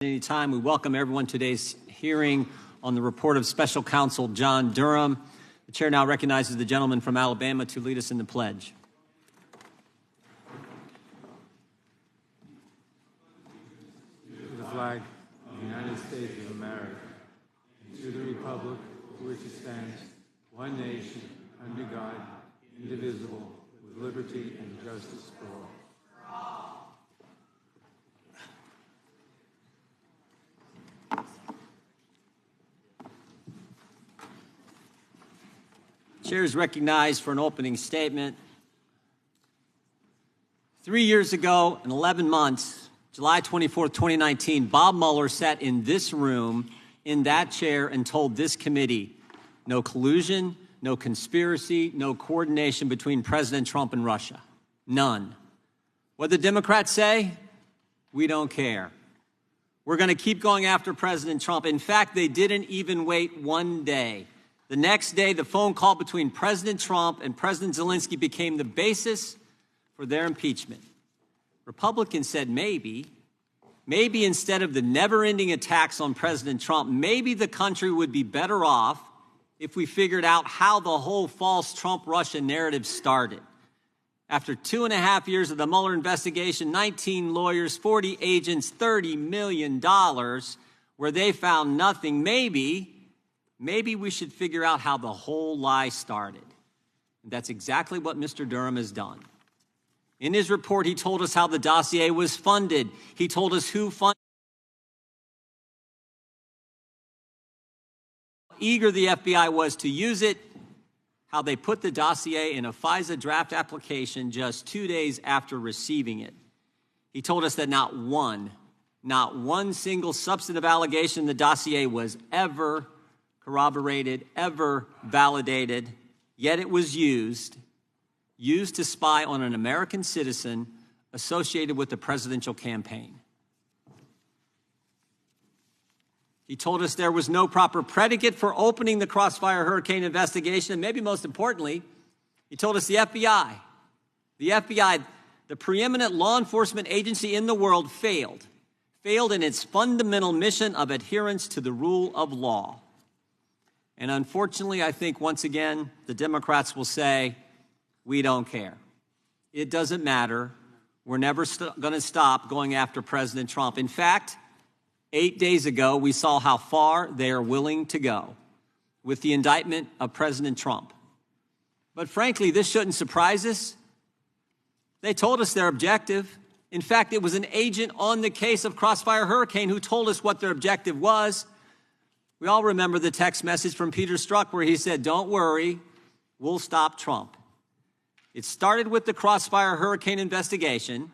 Anytime. We welcome everyone to today's hearing on the report of Special Counsel John Durham. The chair now recognizes the gentleman from Alabama to lead us in the pledge. To the flag of the United States of America, and to the republic for which it stands, one nation, under God, indivisible, with liberty and justice for all. Chair is recognized for an opening statement. 3 years ago and 11 months, July 24th, 2019, Bob Mueller sat in this room, in that chair, and told this committee, no collusion, no conspiracy, no coordination between President Trump and Russia. None. What the Democrats say? We don't care. We're going to keep going after President Trump. In fact, they didn't even wait one day. The next day, the phone call between President Trump and President Zelensky became the basis for their impeachment. Republicans said maybe instead of the never-ending attacks on President Trump, maybe the country would be better off if we figured out how the whole false Trump-Russia narrative started. After 2.5 years of the Mueller investigation, 19 lawyers, 40 agents, $30 million, where they found nothing, maybe we should figure out how the whole lie started. And that's exactly what Mr. Durham has done. In his report, he told us how the dossier was funded. He told us who funded how eager the FBI was to use it, how they put the dossier in a FISA draft application just 2 days after receiving it. He told us that not one single substantive allegation in the dossier was ever corroborated, ever validated, yet it was used to spy on an American citizen associated with the presidential campaign. He told us there was no proper predicate for opening the Crossfire Hurricane investigation, and maybe most importantly, he told us the FBI, the preeminent law enforcement agency in the world, failed in its fundamental mission of adherence to the rule of law. And unfortunately, I think once again, the Democrats will say, we don't care. It doesn't matter. We're never going to stop going after President Trump. In fact, 8 days ago, we saw how far they are willing to go with the indictment of President Trump. But frankly, this shouldn't surprise us. They told us their objective. In fact, it was an agent on the case of Crossfire Hurricane who told us what their objective was. We all remember the text message from Peter Strzok where he said, don't worry, we'll stop Trump. It started with the Crossfire Hurricane investigation.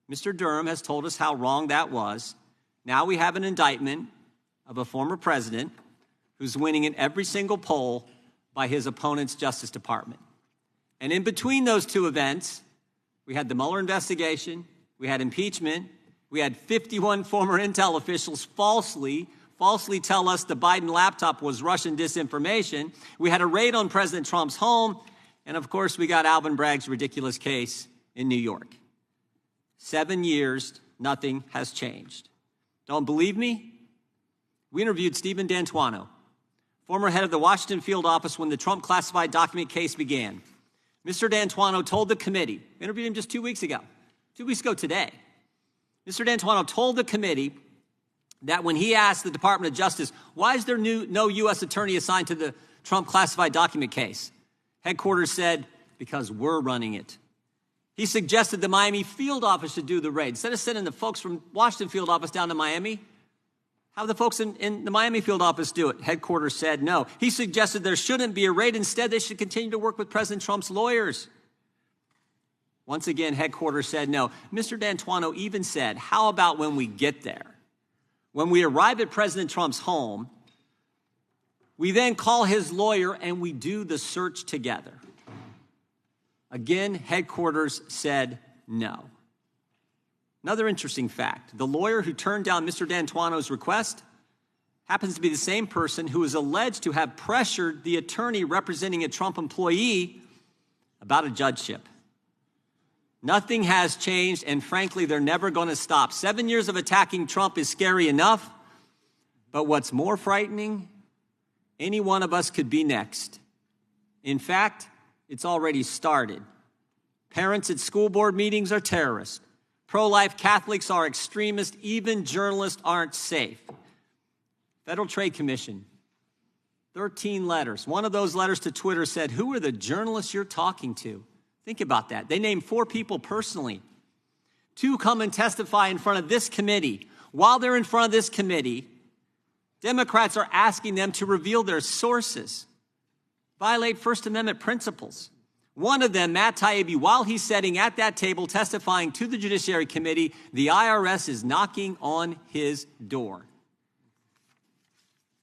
Mr. Durham has told us how wrong that was. Now we have an indictment of a former president who's winning in every single poll by his opponent's Justice Department. And in between those two events, we had the Mueller investigation, we had impeachment, we had 51 former intel officials falsely tell us the Biden laptop was Russian disinformation. We had a raid on President Trump's home. And of course, we got Alvin Bragg's ridiculous case in New York. 7 years, nothing has changed. Don't believe me? We interviewed Stephen D'Antuono, former head of the Washington field office when the Trump classified document case began. Mr. D'Antuono told the committee, we interviewed him just 2 weeks ago today. Mr. D'Antuono told the committee that when he asked the Department of Justice, why is there no U.S. attorney assigned to the Trump classified document case? Headquarters said, because we're running it. He suggested the Miami field office should do the raid. Instead of sending the folks from Washington field office down to Miami, have the folks in the Miami field office do it. Headquarters said no. He suggested there shouldn't be a raid. Instead, they should continue to work with President Trump's lawyers. Once again, headquarters said no. Mr. D'Antuono even said, how about when we get there? When we arrive at President Trump's home, we then call his lawyer and we do the search together. Again, headquarters said no. Another interesting fact, the lawyer who turned down Mr. D'Antuono's request happens to be the same person who is alleged to have pressured the attorney representing a Trump employee about a judgeship. Nothing has changed, and frankly, they're never going to stop. 7 years of attacking Trump is scary enough, but what's more frightening, any one of us could be next. In fact, it's already started. Parents at school board meetings are terrorists. Pro-life Catholics are extremists. Even journalists aren't safe. Federal Trade Commission, 13 letters. One of those letters to Twitter said, "Who are the journalists you're talking to?" Think about that. They named 4 people personally. 2 come and testify in front of this committee. While they're in front of this committee, Democrats are asking them to reveal their sources, violate First Amendment principles. One of them, Matt Taibbi, while he's sitting at that table testifying to the Judiciary Committee, the IRS is knocking on his door.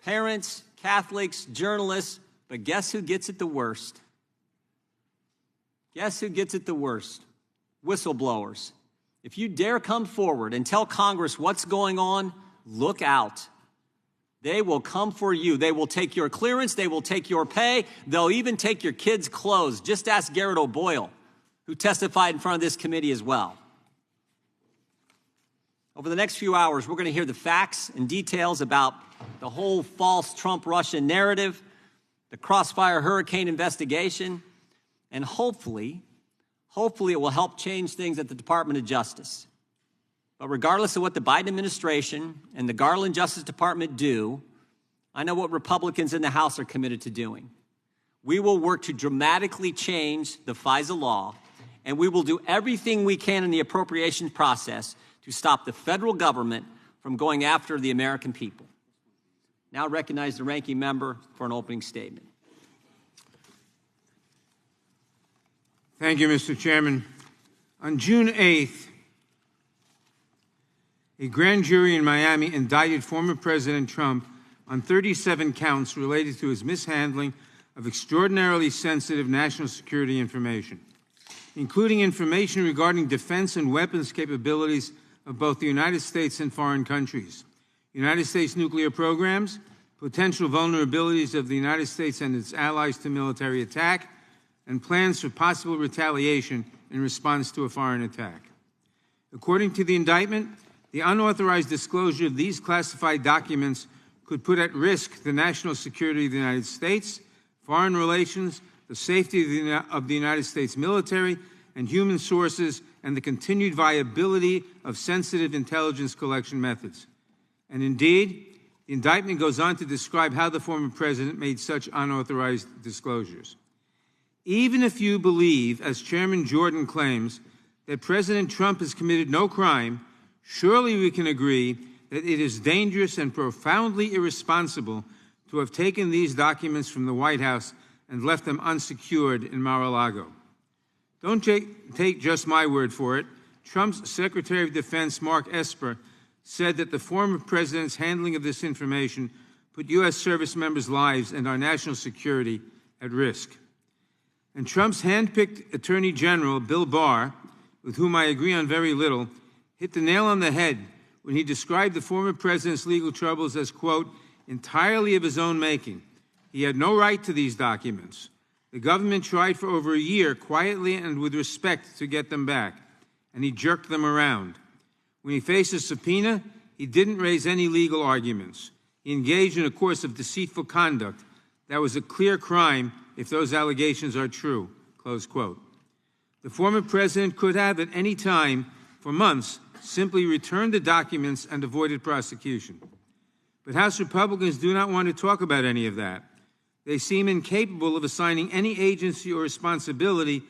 Parents, Catholics, journalists, but guess who gets it the worst? Guess who gets it the worst? Whistleblowers. If you dare come forward and tell Congress what's going on, look out. They will come for you. They will take your clearance. They will take your pay. They'll even take your kids' clothes. Just ask Garrett O'Boyle, who testified in front of this committee as well. Over the next few hours, we're going to hear the facts and details about the whole false Trump-Russian narrative, the Crossfire Hurricane investigation, and hopefully it will help change things at the Department of Justice. But regardless of what the Biden administration and the Garland Justice Department do, I know what Republicans in the House are committed to doing. We will work to dramatically change the FISA law, and we will do everything we can in the appropriations process to stop the federal government from going after the American people. Now recognize the ranking member for an opening statement. Thank you, Mr. Chairman. On June 8th, a grand jury in Miami indicted former President Trump on 37 counts related to his mishandling of extraordinarily sensitive national security information, including information regarding defense and weapons capabilities of both the United States and foreign countries, United States nuclear programs, potential vulnerabilities of the United States and its allies to military attack, and plans for possible retaliation in response to a foreign attack. According to the indictment, the unauthorized disclosure of these classified documents could put at risk the national security of the United States, foreign relations, the safety of the United States military and human sources, and the continued viability of sensitive intelligence collection methods. And indeed, the indictment goes on to describe how the former president made such unauthorized disclosures. Even if you believe, as Chairman Jordan claims, that President Trump has committed no crime, surely we can agree that it is dangerous and profoundly irresponsible to have taken these documents from the White House and left them unsecured in Mar-a-Lago. Don't take just my word for it. Trump's Secretary of Defense, Mark Esper, said that the former president's handling of this information put U.S. service members' lives and our national security at risk. And Trump's hand-picked Attorney General, Bill Barr, with whom I agree on very little, hit the nail on the head when he described the former president's legal troubles as, quote, entirely of his own making. He had no right to these documents. The government tried for over a year, quietly and with respect, to get them back, and he jerked them around. When he faced a subpoena, he didn't raise any legal arguments. He engaged in a course of deceitful conduct. That was a clear crime if those allegations are true, close quote. The former president could have, at any time, for months, simply returned the documents and avoided prosecution. But House Republicans do not want to talk about any of that. They seem incapable of assigning any agency or responsibility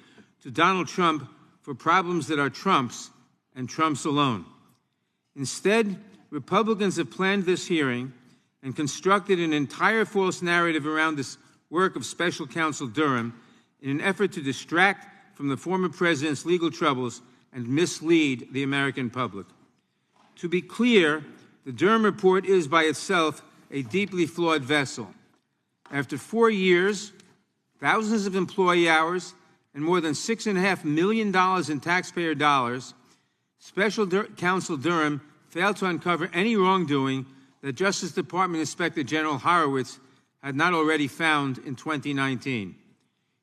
to Donald Trump for problems that are Trump's and Trump's alone. Instead, Republicans have planned this hearing and constructed an entire false narrative around this work of Special Counsel Durham in an effort to distract from the former president's legal troubles and mislead the American public. To be clear, the Durham report is by itself a deeply flawed vessel. After 4 years, thousands of employee hours, and more than $6.5 million in taxpayer dollars, Special Counsel Durham failed to uncover any wrongdoing that Justice Department Inspector General Horowitz had not already found in 2019.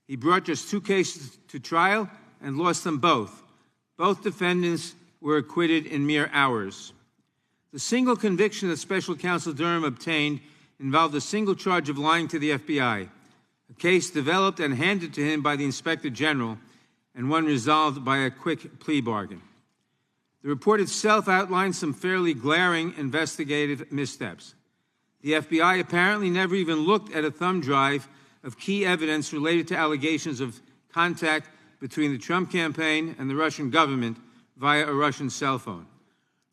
He brought just 2 cases to trial and lost them both, Both defendants were acquitted in mere hours. The single conviction that Special Counsel Durham obtained involved a single charge of lying to the FBI, a case developed and handed to him by the Inspector General, and one resolved by a quick plea bargain. The report itself outlined some fairly glaring investigative missteps. The FBI apparently never even looked at a thumb drive of key evidence related to allegations of contact between the Trump campaign and the Russian government via a Russian cell phone.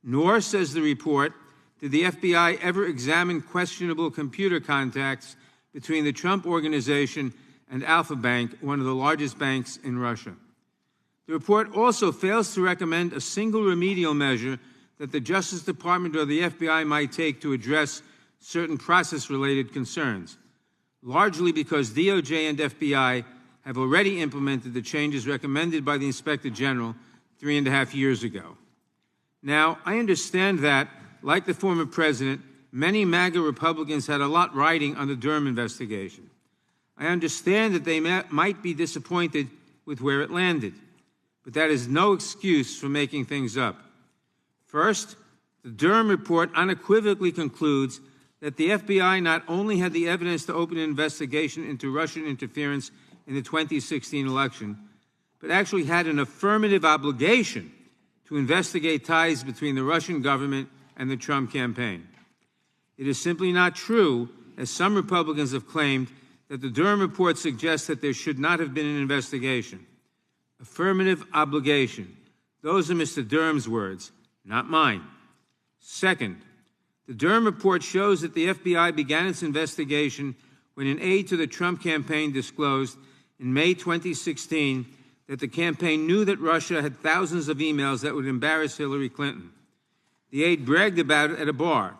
Nor, says the report, did the FBI ever examine questionable computer contacts between the Trump Organization and Alfa Bank, one of the largest banks in Russia. The report also fails to recommend a single remedial measure that the Justice Department or the FBI might take to address certain process-related concerns, largely because DOJ and FBI have already implemented the changes recommended by the Inspector General 3.5 years ago. Now, I understand that, like the former president, many MAGA Republicans had a lot riding on the Durham investigation. I understand that they might be disappointed with where it landed, but that is no excuse for making things up. First, the Durham report unequivocally concludes that the FBI not only had the evidence to open an investigation into Russian interference in the 2016 election, but actually had an affirmative obligation to investigate ties between the Russian government and the Trump campaign. It is simply not true, as some Republicans have claimed, that the Durham report suggests that there should not have been an investigation. Affirmative obligation. Those are Mr. Durham's words, not mine. Second, the Durham report shows that the FBI began its investigation when an aide to the Trump campaign disclosed in May 2016 that the campaign knew that Russia had thousands of emails that would embarrass Hillary Clinton. The aide bragged about it at a bar.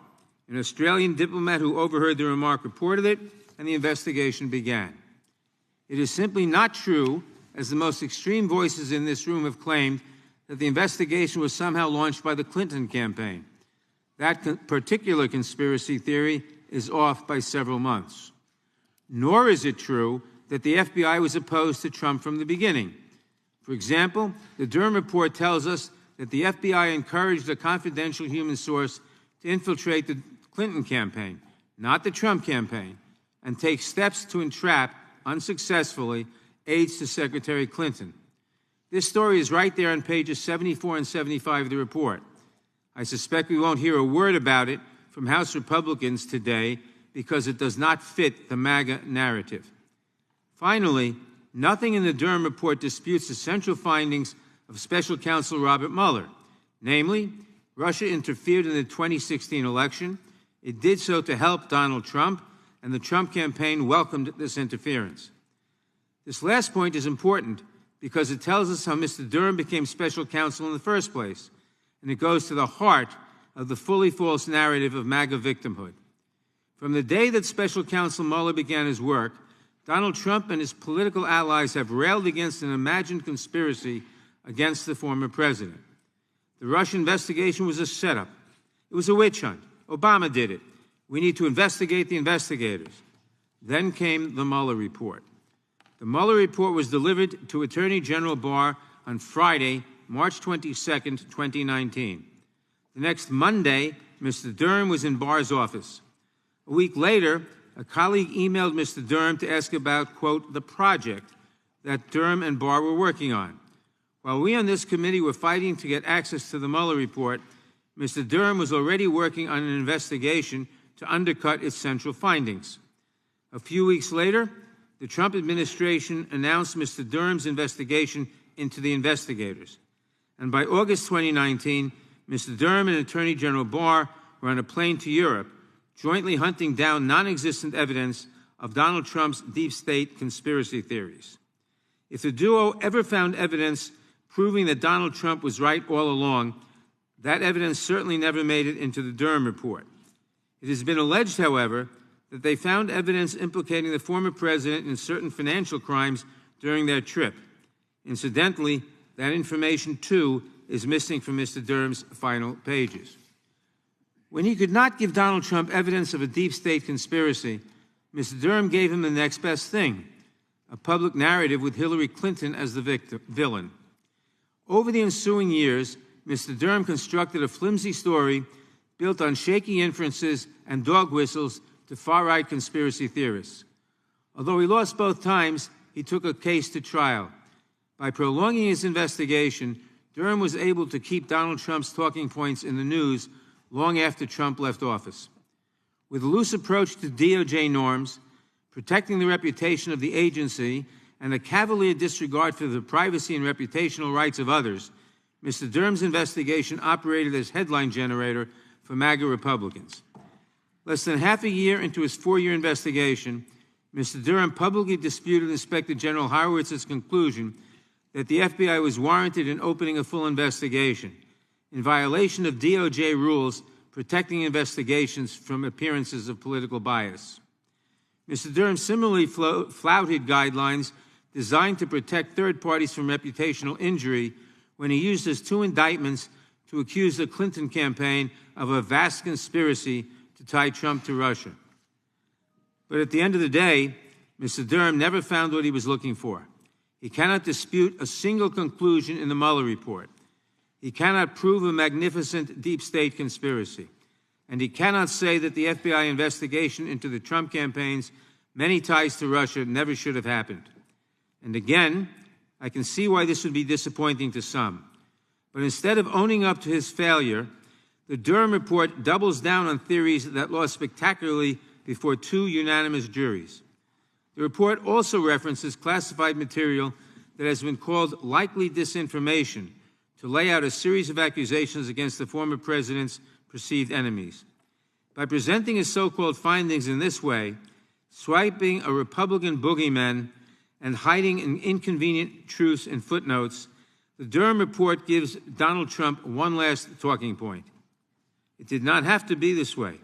An Australian diplomat who overheard the remark reported it, and the investigation began. It is simply not true, as the most extreme voices in this room have claimed, that the investigation was somehow launched by the Clinton campaign. That particular conspiracy theory is off by several months. Nor is it true that the FBI was opposed to Trump from the beginning. For example, the Durham report tells us that the FBI encouraged a confidential human source to infiltrate the Clinton campaign, not the Trump campaign, and take steps to entrap, unsuccessfully, aides to Secretary Clinton. This story is right there on pages 74 and 75 of the report. I suspect we won't hear a word about it from House Republicans today because it does not fit the MAGA narrative. Finally, nothing in the Durham report disputes the central findings of Special Counsel Robert Mueller. Namely, Russia interfered in the 2016 election. It did so to help Donald Trump, and the Trump campaign welcomed this interference. This last point is important because it tells us how Mr. Durham became special counsel in the first place, and it goes to the heart of the fully false narrative of MAGA victimhood. From the day that Special Counsel Mueller began his work, Donald Trump and his political allies have railed against an imagined conspiracy against the former president. The Russia investigation was a setup. It was a witch hunt. Obama did it. We need to investigate the investigators. Then came the Mueller report. The Mueller report was delivered to Attorney General Barr on Friday, March 22nd, 2019. The next Monday, Mr. Durham was in Barr's office. A week later, a colleague emailed Mr. Durham to ask about, quote, the project that Durham and Barr were working on. While we on this committee were fighting to get access to the Mueller report, Mr. Durham was already working on an investigation to undercut its central findings. A few weeks later, the Trump administration announced Mr. Durham's investigation into the investigators. And by August 2019, Mr. Durham and Attorney General Barr were on a plane to Europe, jointly hunting down non-existent evidence of Donald Trump's deep state conspiracy theories. If the duo ever found evidence proving that Donald Trump was right all along, that evidence certainly never made it into the Durham report. It has been alleged, however, that they found evidence implicating the former president in certain financial crimes during their trip. Incidentally, that information, too, is missing from Mr. Durham's final pages. When he could not give Donald Trump evidence of a deep state conspiracy, Mr. Durham gave him the next best thing, a public narrative with Hillary Clinton as the villain. Over the ensuing years, Mr. Durham constructed a flimsy story built on shaky inferences and dog whistles to far-right conspiracy theorists. Although he lost both times, he took a case to trial. By prolonging his investigation, Durham was able to keep Donald Trump's talking points in the news long after Trump left office. With a loose approach to DOJ norms, protecting the reputation of the agency, and a cavalier disregard for the privacy and reputational rights of others, Mr. Durham's investigation operated as headline generator for MAGA Republicans. Less than half a year into his 4-year investigation, Mr. Durham publicly disputed Inspector General Horowitz's conclusion that the FBI was warranted in opening a full investigation, in violation of DOJ rules protecting investigations from appearances of political bias. Mr. Durham similarly flouted guidelines designed to protect third parties from reputational injury when he used his 2 indictments to accuse the Clinton campaign of a vast conspiracy to tie Trump to Russia. But at the end of the day, Mr. Durham never found what he was looking for. He cannot dispute a single conclusion in the Mueller report. He cannot prove a magnificent deep state conspiracy. And he cannot say that the FBI investigation into the Trump campaign's many ties to Russia never should have happened. And again, I can see why this would be disappointing to some. But instead of owning up to his failure, the Durham report doubles down on theories that lost spectacularly before 2 unanimous juries. The report also references classified material that has been called likely disinformation to lay out a series of accusations against the former president's perceived enemies. By presenting his so-called findings in this way, swiping a Republican boogeyman and hiding inconvenient truths in footnotes, the Durham report gives Donald Trump one last talking point. It did not have to be this way.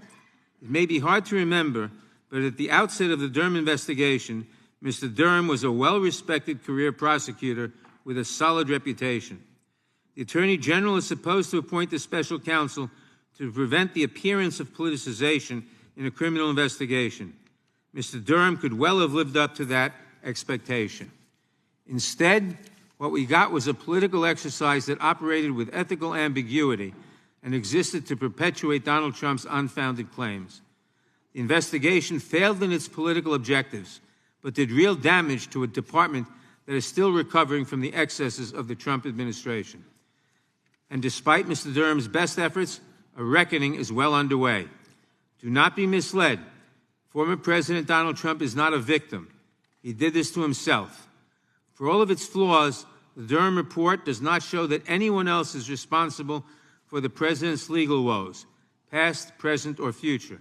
It may be hard to remember, but at the outset of the Durham investigation, Mr. Durham was a well-respected career prosecutor with a solid reputation. The Attorney General is supposed to appoint a special counsel to prevent the appearance of politicization in a criminal investigation. Mr. Durham could well have lived up to that expectation. Instead, what we got was a political exercise that operated with ethical ambiguity and existed to perpetuate Donald Trump's unfounded claims. The investigation failed in its political objectives, but did real damage to a department that is still recovering from the excesses of the Trump administration. And despite Mr. Durham's best efforts, a reckoning is well underway. Do not be misled. Former President Donald Trump is not a victim. He did this to himself. For all of its flaws, the Durham report does not show that anyone else is responsible for the president's legal woes, past, present, or future.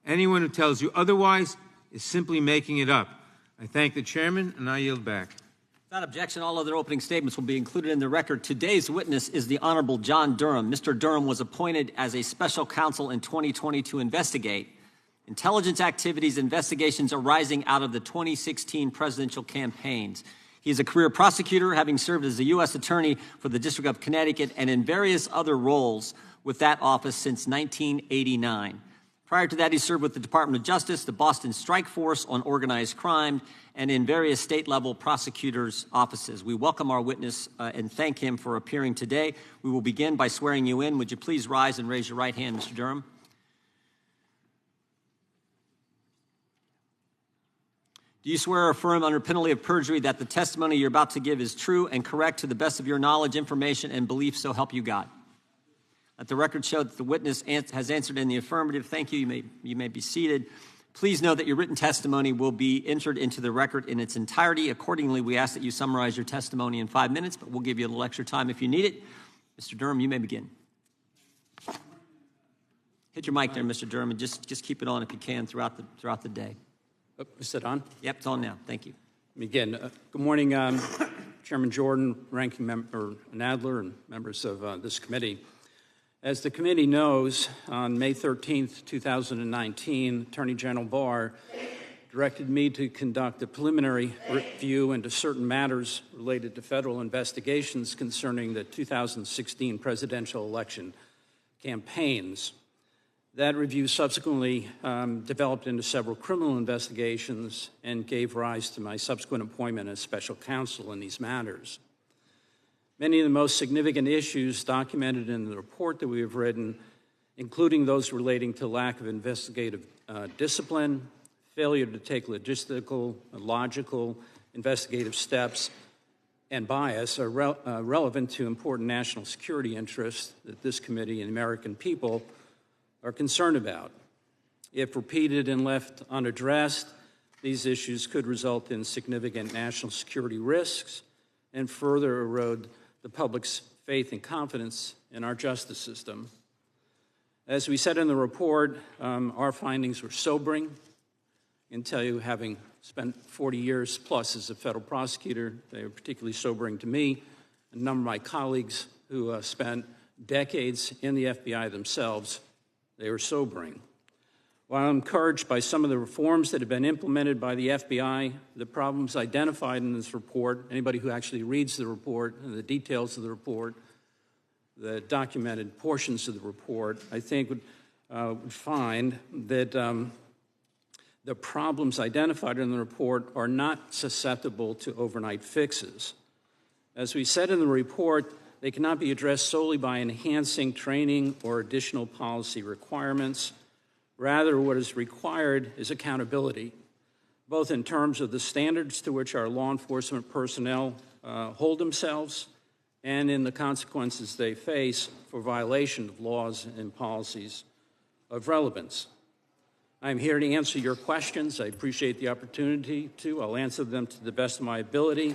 Anyone who tells you otherwise is simply making it up. I thank the chairman, and I yield back. Without objection, all other opening statements will be included in the record. Today's witness is the Honorable John Durham. Mr. Durham was appointed as a special counsel in 2020 to investigate intelligence activities, investigations arising out of the 2016 presidential campaigns. He is a career prosecutor, having served as a U.S. Attorney for the District of Connecticut and in various other roles with that office since 1989. Prior to that, he served with the Department of Justice, the Boston Strike Force on organized crime, and in various state-level prosecutors' offices. We welcome our witness and thank him for appearing today. We will begin by swearing you in. Would you please rise and raise your right hand, Mr. Durham? Do you swear or affirm under penalty of perjury that the testimony you're about to give is true and correct to the best of your knowledge, information, and belief, so help you God? Let the record show that the witness has answered in the affirmative. Thank you. You may be seated. Please know that your written testimony will be entered into the record in its entirety. Accordingly, we ask that you summarize your testimony in 5 minutes, but we'll give you a little extra time if you need it. Mr. Durham, you may begin. Hit your mic there, Mr. Durham, and just keep it on if you can throughout the day. Is it on? Yep, it's on now. Thank you. Again, good morning, Chairman Jordan, Ranking Member Nadler, and members of this committee. As the committee knows, on May 13th, 2019, Attorney General Barr directed me to conduct a preliminary review into certain matters related to federal investigations concerning the 2016 presidential election campaigns. That review subsequently developed into several criminal investigations and gave rise to my subsequent appointment as special counsel in these matters. Many of the most significant issues documented in the report that we have written, including those relating to lack of investigative discipline, failure to take logistical and logical investigative steps, and bias, are relevant to important national security interests that this committee and the American people are concerned about. If repeated and left unaddressed, these issues could result in significant national security risks and further erode the public's faith and confidence in our justice system. As we said in the report, our findings were sobering. I can tell you, having spent 40 years plus as a federal prosecutor, they were particularly sobering to me. A number of my colleagues who spent decades in the FBI themselves, they were sobering. While I'm encouraged by some of the reforms that have been implemented by the FBI, the problems identified in this report, anybody who actually reads the report and the details of the report, the documented portions of the report, I think would find that the problems identified in the report are not susceptible to overnight fixes. As we said in the report, they cannot be addressed solely by enhancing training or additional policy requirements. Rather, what is required is accountability, both in terms of the standards to which our law enforcement personnel hold themselves and in the consequences they face for violation of laws and policies of relevance. I'm here to answer your questions. I appreciate the opportunity to. I'll answer them to the best of my ability,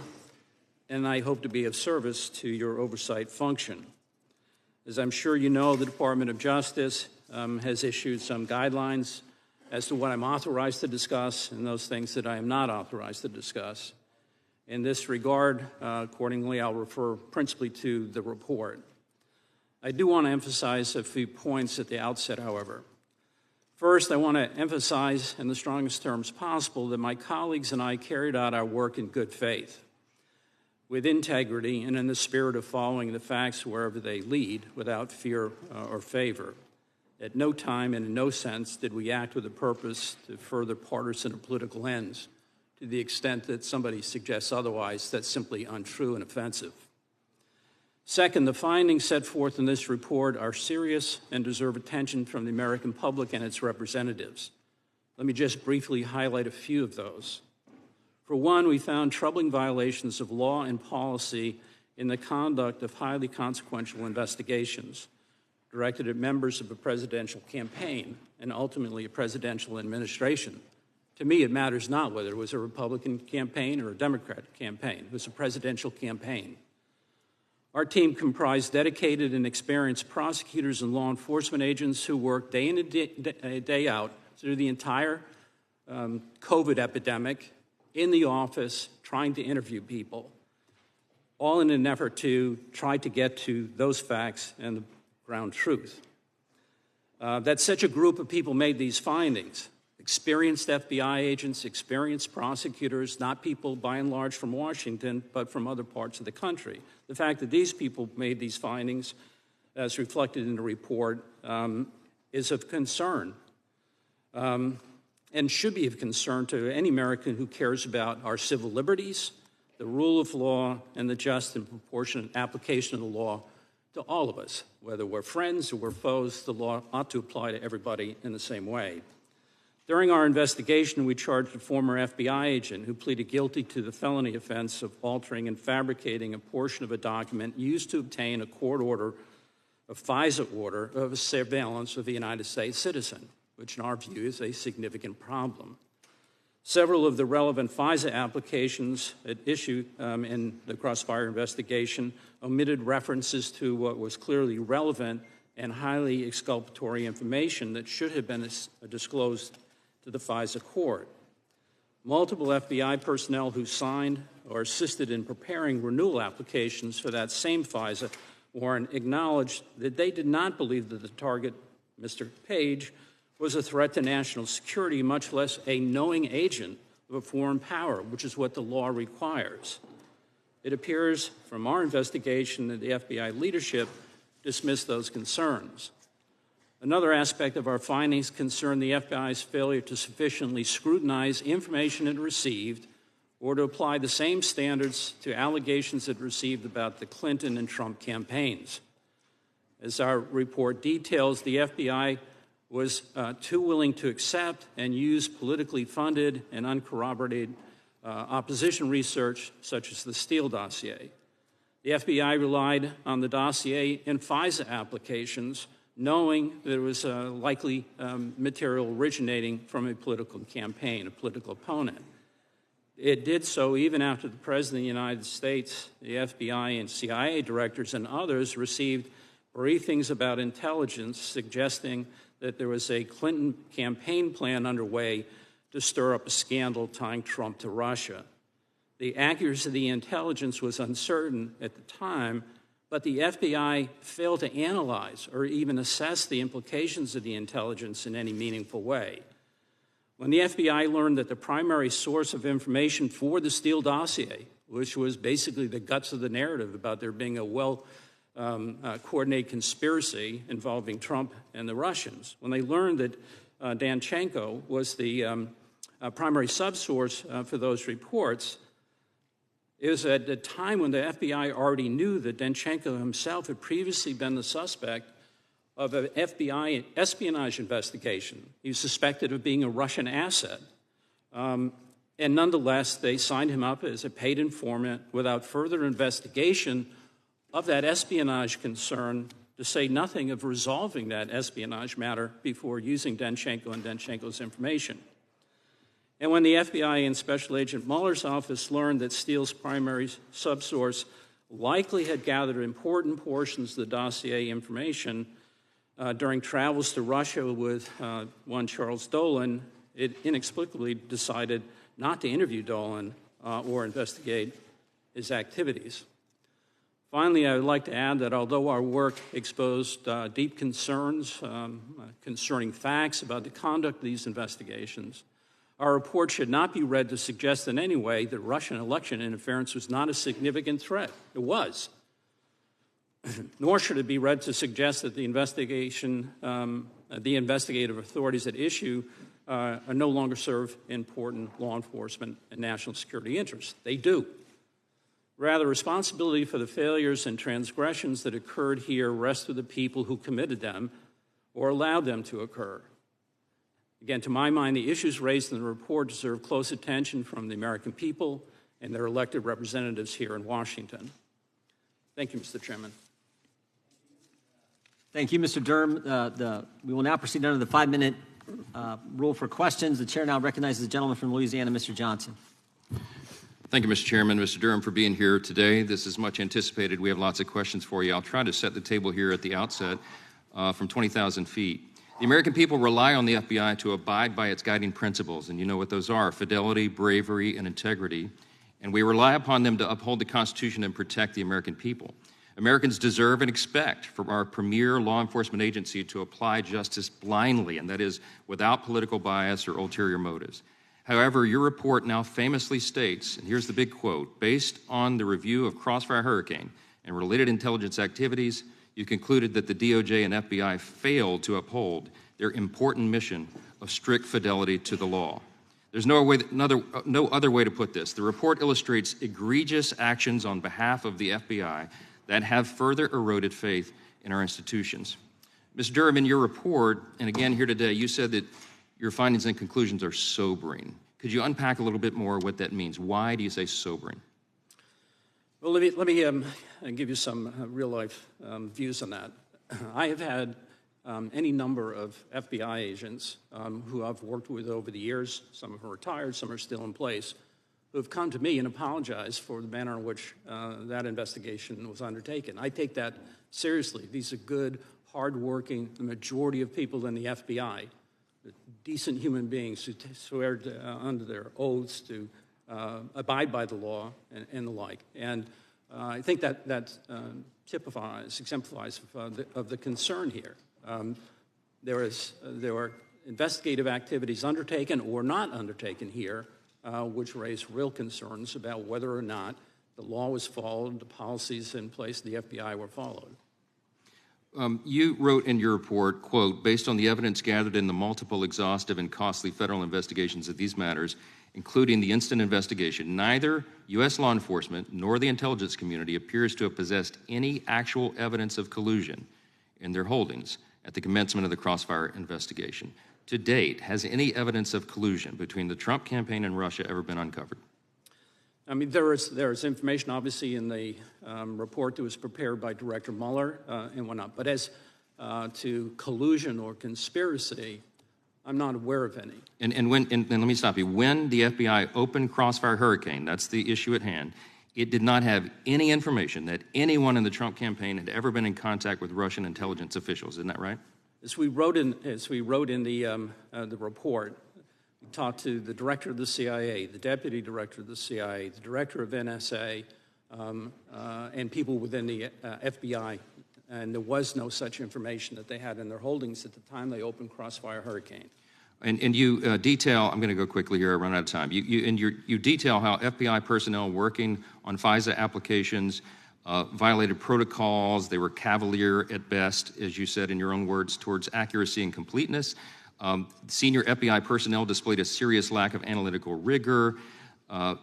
and I hope to be of service to your oversight function. As I'm sure you know, the Department of Justice has issued some guidelines as to what I'm authorized to discuss and those things that I am not authorized to discuss. In this regard, accordingly, I'll refer principally to the report. I do want to emphasize a few points at the outset, however. First, I want to emphasize in the strongest terms possible that my colleagues and I carried out our work in good faith, with integrity and in the spirit of following the facts wherever they lead without fear or favor. At no time and in no sense did we act with a purpose to further partisan or political ends. To the extent that somebody suggests otherwise, that's simply untrue and offensive. Second, the findings set forth in this report are serious and deserve attention from the American public and its representatives. Let me just briefly highlight a few of those. For one, we found troubling violations of law and policy in the conduct of highly consequential investigations directed at members of a presidential campaign and ultimately a presidential administration. To me, it matters not whether it was a Republican campaign or a Democratic campaign. It was a presidential campaign. Our team comprised dedicated and experienced prosecutors and law enforcement agents who worked day in and day out through the entire COVID epidemic in the office trying to interview people, all in an effort to try to get to those facts and the ground truth. That such a group of people made these findings. Experienced FBI agents, experienced prosecutors, not people by and large from Washington, but from other parts of the country. The fact that these people made these findings, as reflected in the report, is of concern and should be of concern to any American who cares about our civil liberties, the rule of law, and the just and proportionate application of the law to all of us. Whether we're friends or we're foes, the law ought to apply to everybody in the same way. During our investigation, we charged a former FBI agent who pleaded guilty to the felony offense of altering and fabricating a portion of a document used to obtain a court order, a FISA order, of a surveillance of a United States citizen, which in our view is a significant problem. Several of the relevant FISA applications at issue in the Crossfire investigation omitted references to what was clearly relevant and highly exculpatory information that should have been disclosed to the FISA court. Multiple FBI personnel who signed or assisted in preparing renewal applications for that same FISA warrant acknowledged that they did not believe that the target, Mr. Page, was a threat to national security, much less a knowing agent of a foreign power, which is what the law requires. It appears from our investigation that the FBI leadership dismissed those concerns. Another aspect of our findings concerned the FBI's failure to sufficiently scrutinize information it received or to apply the same standards to allegations it received about the Clinton and Trump campaigns. As our report details, the FBI was too willing to accept and use politically funded and uncorroborated opposition research, such as the Steele dossier. The FBI relied on the dossier and FISA applications, knowing that it was likely material originating from a political campaign, a political opponent. It did so even after the President of the United States, the FBI and CIA directors and others received briefings about intelligence suggesting that there was a Clinton campaign plan underway to stir up a scandal tying Trump to Russia. The accuracy of the intelligence was uncertain at the time, but the FBI failed to analyze or even assess the implications of the intelligence in any meaningful way. When the FBI learned that the primary source of information for the Steele dossier, which was basically the guts of the narrative about there being a well-coordinated conspiracy involving Trump and the Russians, when they learned that Danchenko was the primary subsource for those reports, it was at the time when the FBI already knew that Danchenko himself had previously been the suspect of an FBI espionage investigation. He was suspected of being a Russian asset. And nonetheless, they signed him up as a paid informant without further investigation of that espionage concern, to say nothing of resolving that espionage matter before using Danchenko and Danchenko's information. And when the FBI and Special Agent Mueller's office learned that Steele's primary subsource likely had gathered important portions of the dossier information during travels to Russia with one Charles Dolan, it inexplicably decided not to interview Dolan or investigate his activities. Finally, I would like to add that although our work exposed deep concerns concerning facts about the conduct of these investigations, our report should not be read to suggest in any way that Russian election interference was not a significant threat. It was. Nor should it be read to suggest that the investigative authorities at issue no longer serve important law enforcement and national security interests. They do. Rather, responsibility for the failures and transgressions that occurred here rests with the people who committed them or allowed them to occur. Again, to my mind, the issues raised in the report deserve close attention from the American people and their elected representatives here in Washington. Thank you, Mr. Chairman. Thank you, Mr. Durham. We will now proceed under the 5-minute rule for questions. The chair now recognizes the gentleman from Louisiana, Mr. Johnson. Thank you, Mr. Chairman, Mr. Durham, for being here today. This is much anticipated. We have lots of questions for you. I'll try to set the table here at the outset from 20,000 feet. The American people rely on the FBI to abide by its guiding principles, and you know what those are: fidelity, bravery, and integrity. And we rely upon them to uphold the Constitution and protect the American people. Americans deserve and expect from our premier law enforcement agency to apply justice blindly, and that is without political bias or ulterior motives. However, your report now famously states, and here's the big quote, based on the review of Crossfire Hurricane and related intelligence activities, you concluded that the DOJ and FBI failed to uphold their important mission of strict fidelity to the law. There's no other way to put this. The report illustrates egregious actions on behalf of the FBI that have further eroded faith in our institutions. Mr. Durham, in your report, and again here today, you said that your findings and conclusions are sobering. Could you unpack a little bit more what that means? Why do you say sobering? Well, let me give you some real-life views on that. I have had any number of FBI agents who I've worked with over the years. Some of them are retired, some are still in place, who have come to me and apologized for the manner in which that investigation was undertaken. I take that seriously. These are good, hardworking, the majority of people in the FBI, decent human beings who swear under their oaths to abide by the law and the like. And I think that exemplifies of the concern here. There were investigative activities undertaken or not undertaken here which raise real concerns about whether or not the law was followed, the policies in place of the FBI were followed. You wrote in your report, quote, based on the evidence gathered in the multiple exhaustive and costly federal investigations of these matters, including the instant investigation, neither U.S. law enforcement nor the intelligence community appears to have possessed any actual evidence of collusion in their holdings at the commencement of the Crossfire investigation. To date, has any evidence of collusion between the Trump campaign and Russia ever been uncovered? I mean, there is information, obviously, in the report that was prepared by Director Mueller and whatnot. But as to collusion or conspiracy, I'm not aware of any. And let me stop you. When the FBI opened Crossfire Hurricane, that's the issue at hand, it did not have any information that anyone in the Trump campaign had ever been in contact with Russian intelligence officials. Isn't that right? As we wrote in the report, we talked to the director of the CIA, the deputy director of the CIA, the director of NSA, and people within the FBI, and there was no such information that they had in their holdings at the time they opened Crossfire Hurricane. And you detail, I'm going to go quickly here, I run out of time. You detail how FBI personnel working on FISA applications violated protocols. They were cavalier at best, as you said in your own words, towards accuracy and completeness. Senior FBI personnel displayed a serious lack of analytical rigor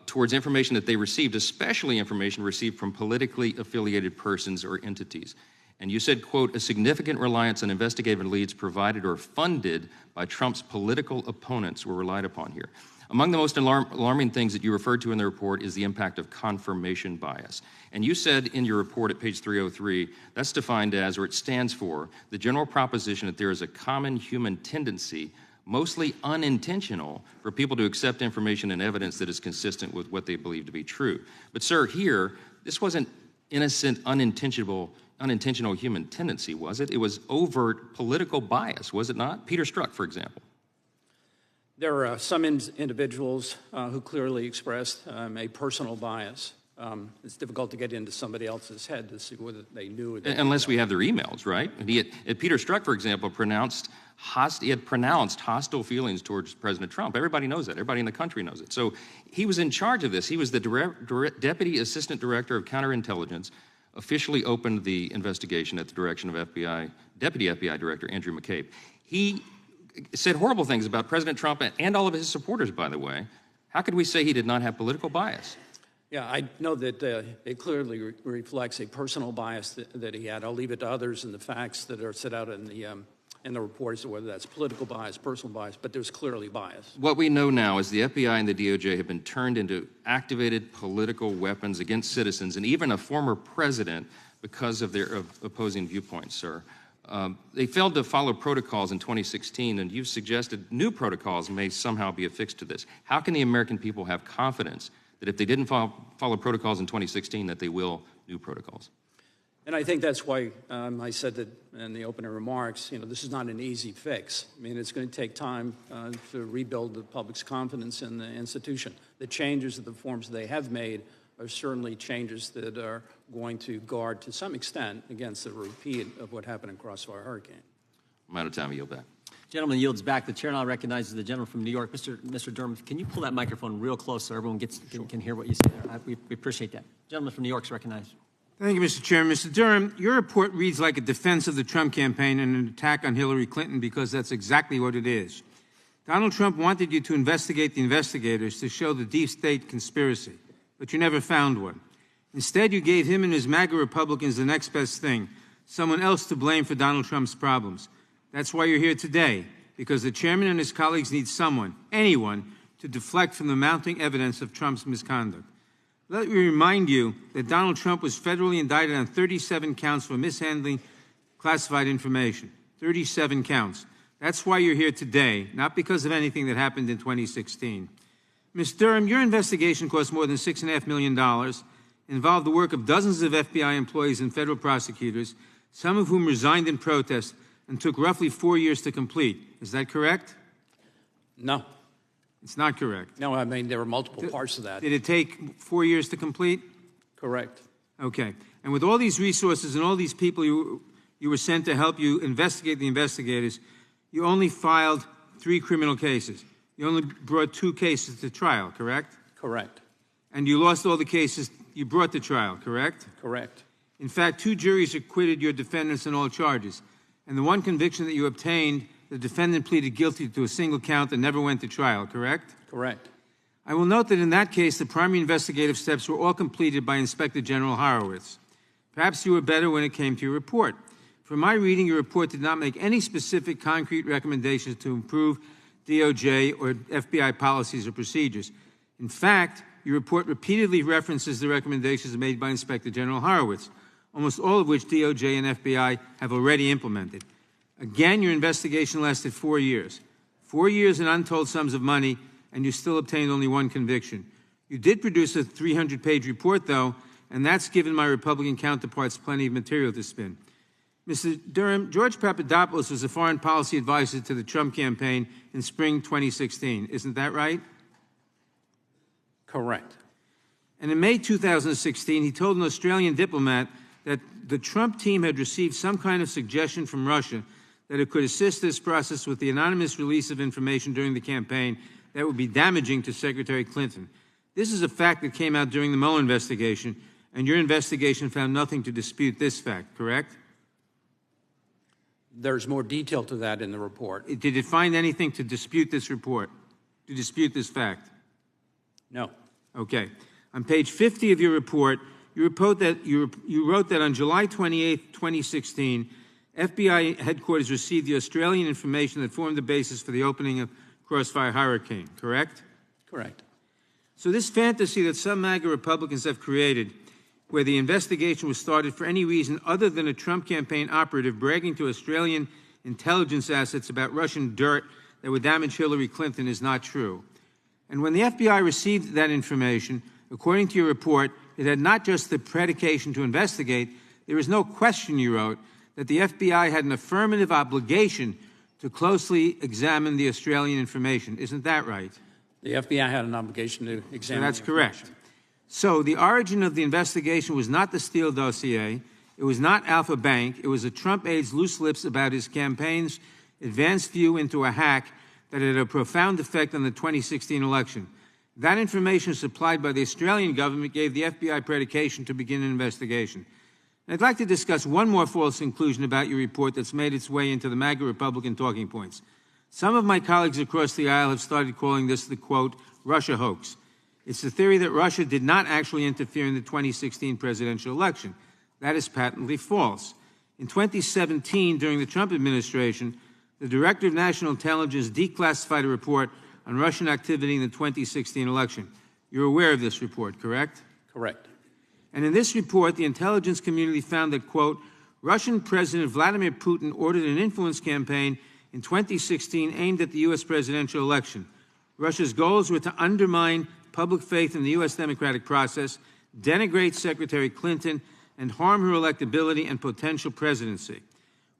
towards information that they received, especially information received from politically affiliated persons or entities. And you said, quote, a significant reliance on investigative leads provided or funded by Trump's political opponents were relied upon here. Among the most alarming things that you referred to in the report is the impact of confirmation bias. And you said in your report at page 303, that's defined as, or it stands for, the general proposition that there is a common human tendency, mostly unintentional, for people to accept information and evidence that is consistent with what they believe to be true. But sir, here, this wasn't innocent, unintentional human tendency, was it? It was overt political bias, was it not? Peter Strzok, for example. There are some individuals who clearly expressed a personal bias. It's difficult to get into somebody else's head to see whether they knew it. Unless we have their emails, right? And Peter Strzok, for example, he had pronounced hostile feelings towards President Trump. Everybody knows that. Everybody in the country knows it. So he was in charge of this. He was the Deputy Assistant Director of Counterintelligence, officially opened the investigation at the direction of Deputy FBI Director Andrew McCabe. He said horrible things about President Trump and all of his supporters, by the way. How could we say he did not have political bias? Yeah, I know that it clearly reflects a personal bias that he had. I'll leave it to others and the facts that are set out in the report as to whether that's political bias, personal bias, but there's clearly bias. What we know now is the FBI and the DOJ have been turned into activated political weapons against citizens and even a former president because of their opposing viewpoints, sir. They failed to follow protocols in 2016, and you've suggested new protocols may somehow be affixed to this. How can the American people have confidence that if they didn't follow protocols in 2016, that they will new protocols? And I think that's why I said that in the opening remarks, this is not an easy fix. I mean, it's going to take time to rebuild the public's confidence in the institution. The changes of the forms they have made are certainly changes that are going to guard to some extent against the repeat of what happened in Crossfire Hurricane. I'm out of time. Yield back. Gentleman yields back. The chair now recognizes the gentleman from New York. Mr. Durham, can you pull that microphone real close so everyone can hear what you say there? We appreciate that. Gentleman from New York is recognized. Thank you, Mr. Chairman. Mr. Durham, your report reads like a defense of the Trump campaign and an attack on Hillary Clinton because that's exactly what it is. Donald Trump wanted you to investigate the investigators to show the deep state conspiracy, but you never found one. Instead, you gave him and his MAGA Republicans the next best thing, someone else to blame for Donald Trump's problems. That's why you're here today, because the chairman and his colleagues need someone, anyone, to deflect from the mounting evidence of Trump's misconduct. Let me remind you that Donald Trump was federally indicted on 37 counts for mishandling classified information. 37 counts. That's why you're here today, not because of anything that happened in 2016. Ms. Durham, your investigation cost more than $6.5 million, involved the work of dozens of FBI employees and federal prosecutors, some of whom resigned in protest, and took roughly 4 years to complete. Is that correct? No. It's not correct. No, I mean, there were multiple parts of that. Did it take 4 years to complete? Correct. Okay. And with all these resources and all these people you were sent to help you investigate the investigators, you only filed 3 criminal cases. You only brought 2 cases to trial, correct? Correct. And you lost all the cases you brought to trial, correct? Correct. In fact, 2 juries acquitted your defendants on all charges. And the one conviction that you obtained, the defendant pleaded guilty to a single count that never went to trial, correct? Correct. I will note that in that case, the primary investigative steps were all completed by Inspector General Horowitz. Perhaps you were better when it came to your report. From my reading, your report did not make any specific concrete recommendations to improve DOJ or FBI policies or procedures. In fact, your report repeatedly references the recommendations made by Inspector General Horowitz, almost all of which DOJ and FBI have already implemented. Again, your investigation lasted 4 years. 4 years and untold sums of money, and you still obtained only 1 conviction. You did produce a 300-page report, though, and that's given my Republican counterparts plenty of material to spin. Mr. Durham, George Papadopoulos was a foreign policy advisor to the Trump campaign in spring 2016. Isn't that right? Correct. And in May 2016, he told an Australian diplomat that the Trump team had received some kind of suggestion from Russia that it could assist this process with the anonymous release of information during the campaign that would be damaging to Secretary Clinton. This is a fact that came out during the Mueller investigation, and your investigation found nothing to dispute this fact, correct? There's more detail to that in the report. Did it find anything to dispute this report, to dispute this fact? No. Okay. On page 50 of your report, you wrote that on July 28, 2016, FBI headquarters received the Australian information that formed the basis for the opening of Crossfire Hurricane, correct? Correct. So this fantasy that some MAGA Republicans have created, where the investigation was started for any reason other than a Trump campaign operative bragging to Australian intelligence assets about Russian dirt that would damage Hillary Clinton, is not true. And when the FBI received that information, according to your report, it had not just the predication to investigate. There is no question, you wrote, that the FBI had an affirmative obligation to closely examine the Australian information. Isn't that right? The FBI had an obligation to examine. So that's correct. So the origin of the investigation was not the Steele dossier. It was not Alpha Bank. It was a Trump aide's loose lips about his campaign's advanced view into a hack that had a profound effect on the 2016 election. That information supplied by the Australian government gave the FBI predication to begin an investigation. And I'd like to discuss one more false conclusion about your report that's made its way into the MAGA Republican talking points. Some of my colleagues across the aisle have started calling this the, quote, Russia hoax. It's the theory that Russia did not actually interfere in the 2016 presidential election. That is patently false. In 2017, during the Trump administration, the Director of National Intelligence declassified a report on Russian activity in the 2016 election. You're aware of this report, correct? Correct. And in this report, the intelligence community found that, quote, Russian President Vladimir Putin ordered an influence campaign in 2016 aimed at the U.S. presidential election. Russia's goals were to undermine public faith in the U.S. democratic process, denigrate Secretary Clinton, and harm her electability and potential presidency.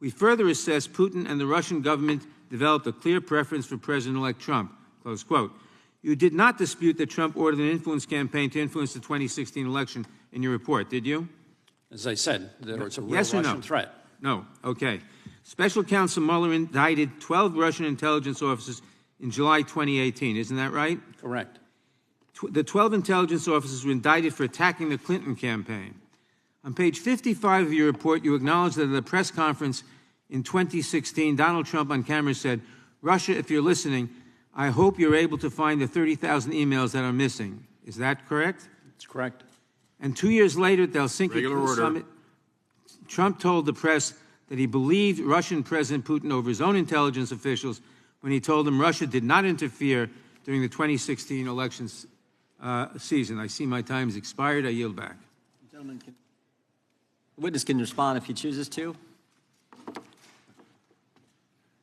We further assess Putin and the Russian government developed a clear preference for President-elect Trump, close quote. You did not dispute that Trump ordered an influence campaign to influence the 2016 election in your report, did you? As I said, there was a real yes or Russian no? threat. No. Okay. Special Counsel Mueller indicted 12 Russian intelligence officers in July 2018. Isn't that right? Correct. The 12 intelligence officers were indicted for attacking the Clinton campaign. On page 55 of your report, you acknowledge that at a press conference in 2016, Donald Trump on camera said, Russia, if you're listening, I hope you're able to find the 30,000 emails that are missing. Is that correct? That's correct. And 2 years later at the Helsinki summit, Trump told the press that he believed Russian President Putin over his own intelligence officials when he told them Russia did not interfere during the 2016 elections season. I see my time has expired. I yield back. Gentlemen, the witness can respond if he chooses to.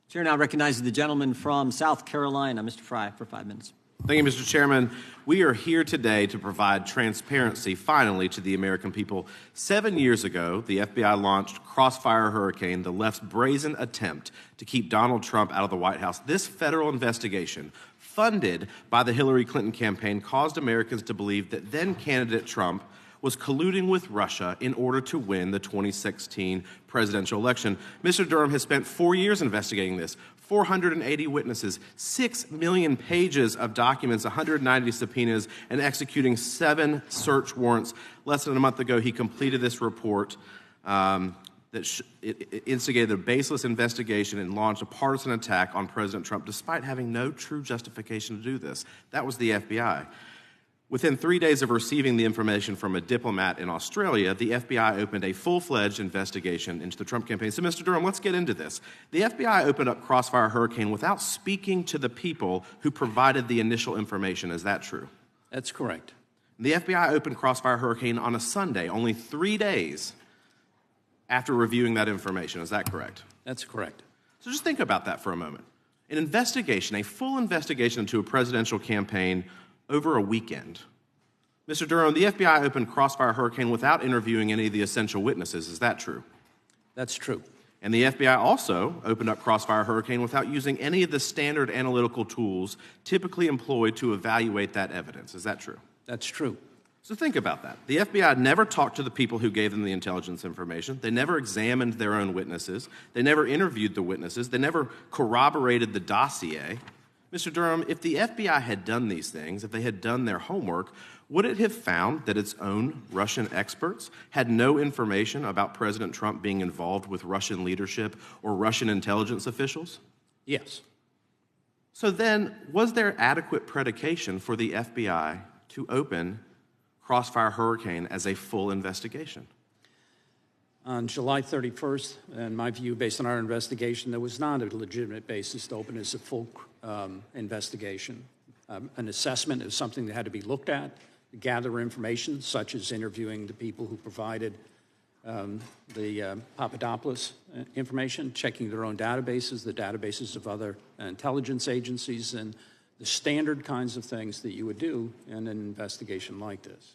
Chair now recognizes the gentleman from South Carolina, Mr. Fry, for 5 minutes. Thank you, Mr. Chairman. We are here today to provide transparency, finally, to the American people. 7 years ago, the FBI launched Crossfire Hurricane, the left's brazen attempt to keep Donald Trump out of the White House. This federal investigation, funded by the Hillary Clinton campaign, caused Americans to believe that then-candidate Trump was colluding with Russia in order to win the 2016 presidential election. Mr. Durham has spent 4 years investigating this. 480 witnesses, 6 million pages of documents, 190 subpoenas, and executing 7 search warrants. Less than a month ago, he completed this report that instigated a baseless investigation and launched a partisan attack on President Trump despite having no true justification to do this. That was the FBI. Within 3 days of receiving the information from a diplomat in Australia, the FBI opened a full-fledged investigation into the Trump campaign. So, Mr. Durham, let's get into this. The FBI opened up Crossfire Hurricane without speaking to the people who provided the initial information. Is that true? That's correct. The FBI opened Crossfire Hurricane on a Sunday, only 3 days after reviewing that information. Is that correct? That's correct. So just think about that for a moment. An investigation, a full investigation into a presidential campaign over a weekend. Mr. Durham, the FBI opened Crossfire Hurricane without interviewing any of the essential witnesses. Is that true? That's true. And the FBI also opened up Crossfire Hurricane without using any of the standard analytical tools typically employed to evaluate that evidence. Is that true? That's true. So think about that. The FBI never talked to the people who gave them the intelligence information. They never examined their own witnesses. They never interviewed the witnesses. They never corroborated the dossier. Mr. Durham, if the FBI had done these things, if they had done their homework, would it have found that its own Russian experts had no information about President Trump being involved with Russian leadership or Russian intelligence officials? Yes. So then, was there adequate predication for the FBI to open Crossfire Hurricane as a full investigation? On July 31st, in my view, based on our investigation, there was not a legitimate basis to open as a full investigation. An assessment is something that had to be looked at, gather information, such as interviewing the people who provided the Papadopoulos information, checking their own databases, the databases of other intelligence agencies, and the standard kinds of things that you would do in an investigation like this.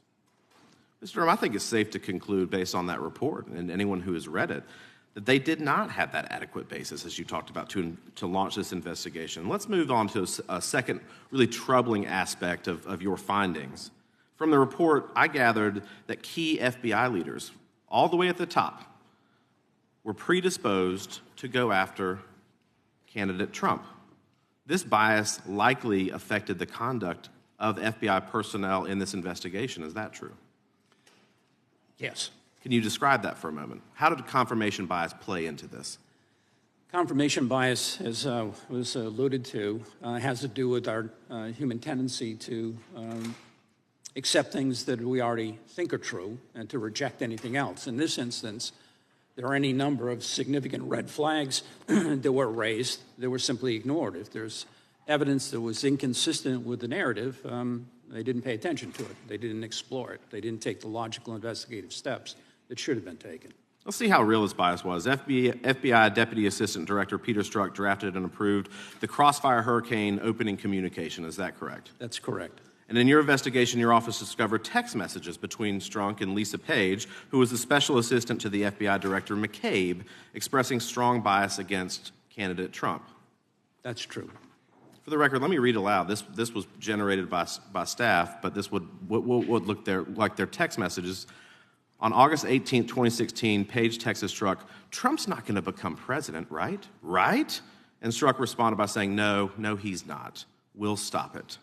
Mr. Durham, I think it's safe to conclude, based on that report and anyone who has read it, that they did not have that adequate basis, as you talked about, to launch this investigation. Let's move on to a second really troubling aspect of your findings. From the report, I gathered that key FBI leaders, all the way at the top, were predisposed to go after candidate Trump. This bias likely affected the conduct of FBI personnel in this investigation. Is that true? Yes. Can you describe that for a moment? How did confirmation bias play into this? Confirmation bias, as was alluded to, has to do with our human tendency to accept things that we already think are true and to reject anything else. In this instance, there are any number of significant red flags that were raised that were simply ignored. If there's evidence that was inconsistent with the narrative, they didn't pay attention to it. They didn't explore it. They didn't take the logical investigative steps that should have been taken. Let's see how real this bias was. FBI Deputy Assistant Director Peter Strzok drafted and approved the Crossfire Hurricane opening communication. Is that correct? That's correct. And in your investigation, your office discovered text messages between Strzok and Lisa Page, who was the special assistant to the FBI Director McCabe, expressing strong bias against candidate Trump. That's true. For the record, let me read aloud. This was generated by staff, but this would look like their text messages. On August 18, 2016, Page texted Strzok, "Trump's not going to become president, right? Right?" And Strzok responded by saying, No, he's not. We'll stop it."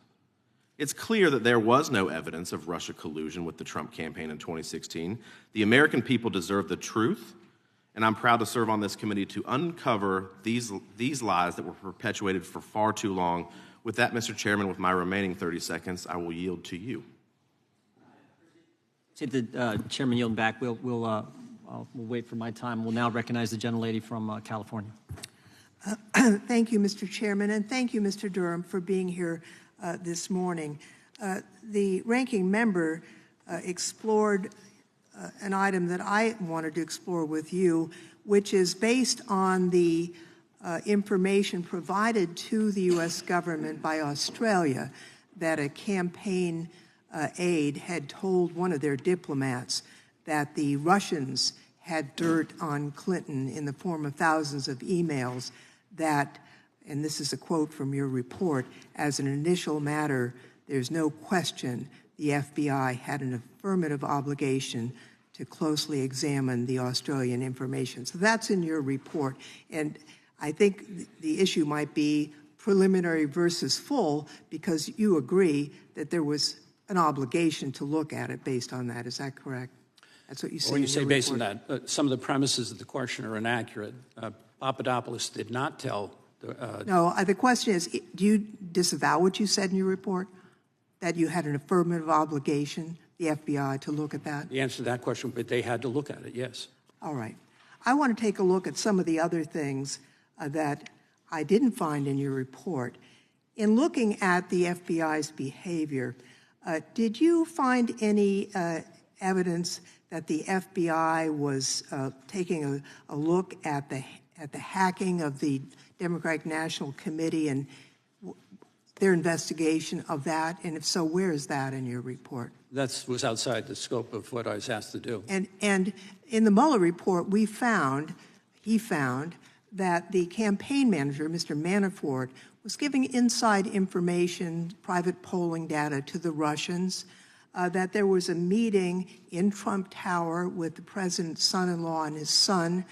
It's clear that there was no evidence of Russia collusion with the Trump campaign in 2016. The American people deserve the truth, and I'm proud to serve on this committee to uncover these lies that were perpetuated for far too long. With that, Mr. Chairman, with my remaining 30 seconds, I will yield to you. See the chairman yielding back. We'll wait for my time. We'll now recognize the gentlelady from California. Thank you, Mr. Chairman, and thank you, Mr. Durham, for being here this morning. The ranking member explored an item that I wanted to explore with you, which is based on the information provided to the U.S. government by Australia that a campaign aide had told one of their diplomats that the Russians had dirt on Clinton in the form of thousands of emails that, and this is a quote from your report, "As an initial matter, there's no question the FBI had an affirmative obligation to closely examine the Australian information." So that's in your report. And I think the issue might be preliminary versus full, because you agree that there was an obligation to look at it based on that. Is that correct? That's what you say. When you say based on that, some of the premises of the question are inaccurate. Papadopoulos did not tell the... No, the question is, do you disavow what you said in your report, that you had an affirmative obligation, the FBI, to look at that? The answer to that question, but they had to look at it, yes. All right. I want to take a look at some of the other things that I didn't find in your report. In looking at the FBI's behavior, did you find any evidence that the FBI was taking a look at the hacking of the Democratic National Committee and their investigation of that? And if so, where is that in your report? That was outside the scope of what I was asked to do. And in the Mueller report, he found that the campaign manager, Mr. Manafort, was giving inside information, private polling data to the Russians, that there was a meeting in Trump Tower with the president's son-in-law and his son,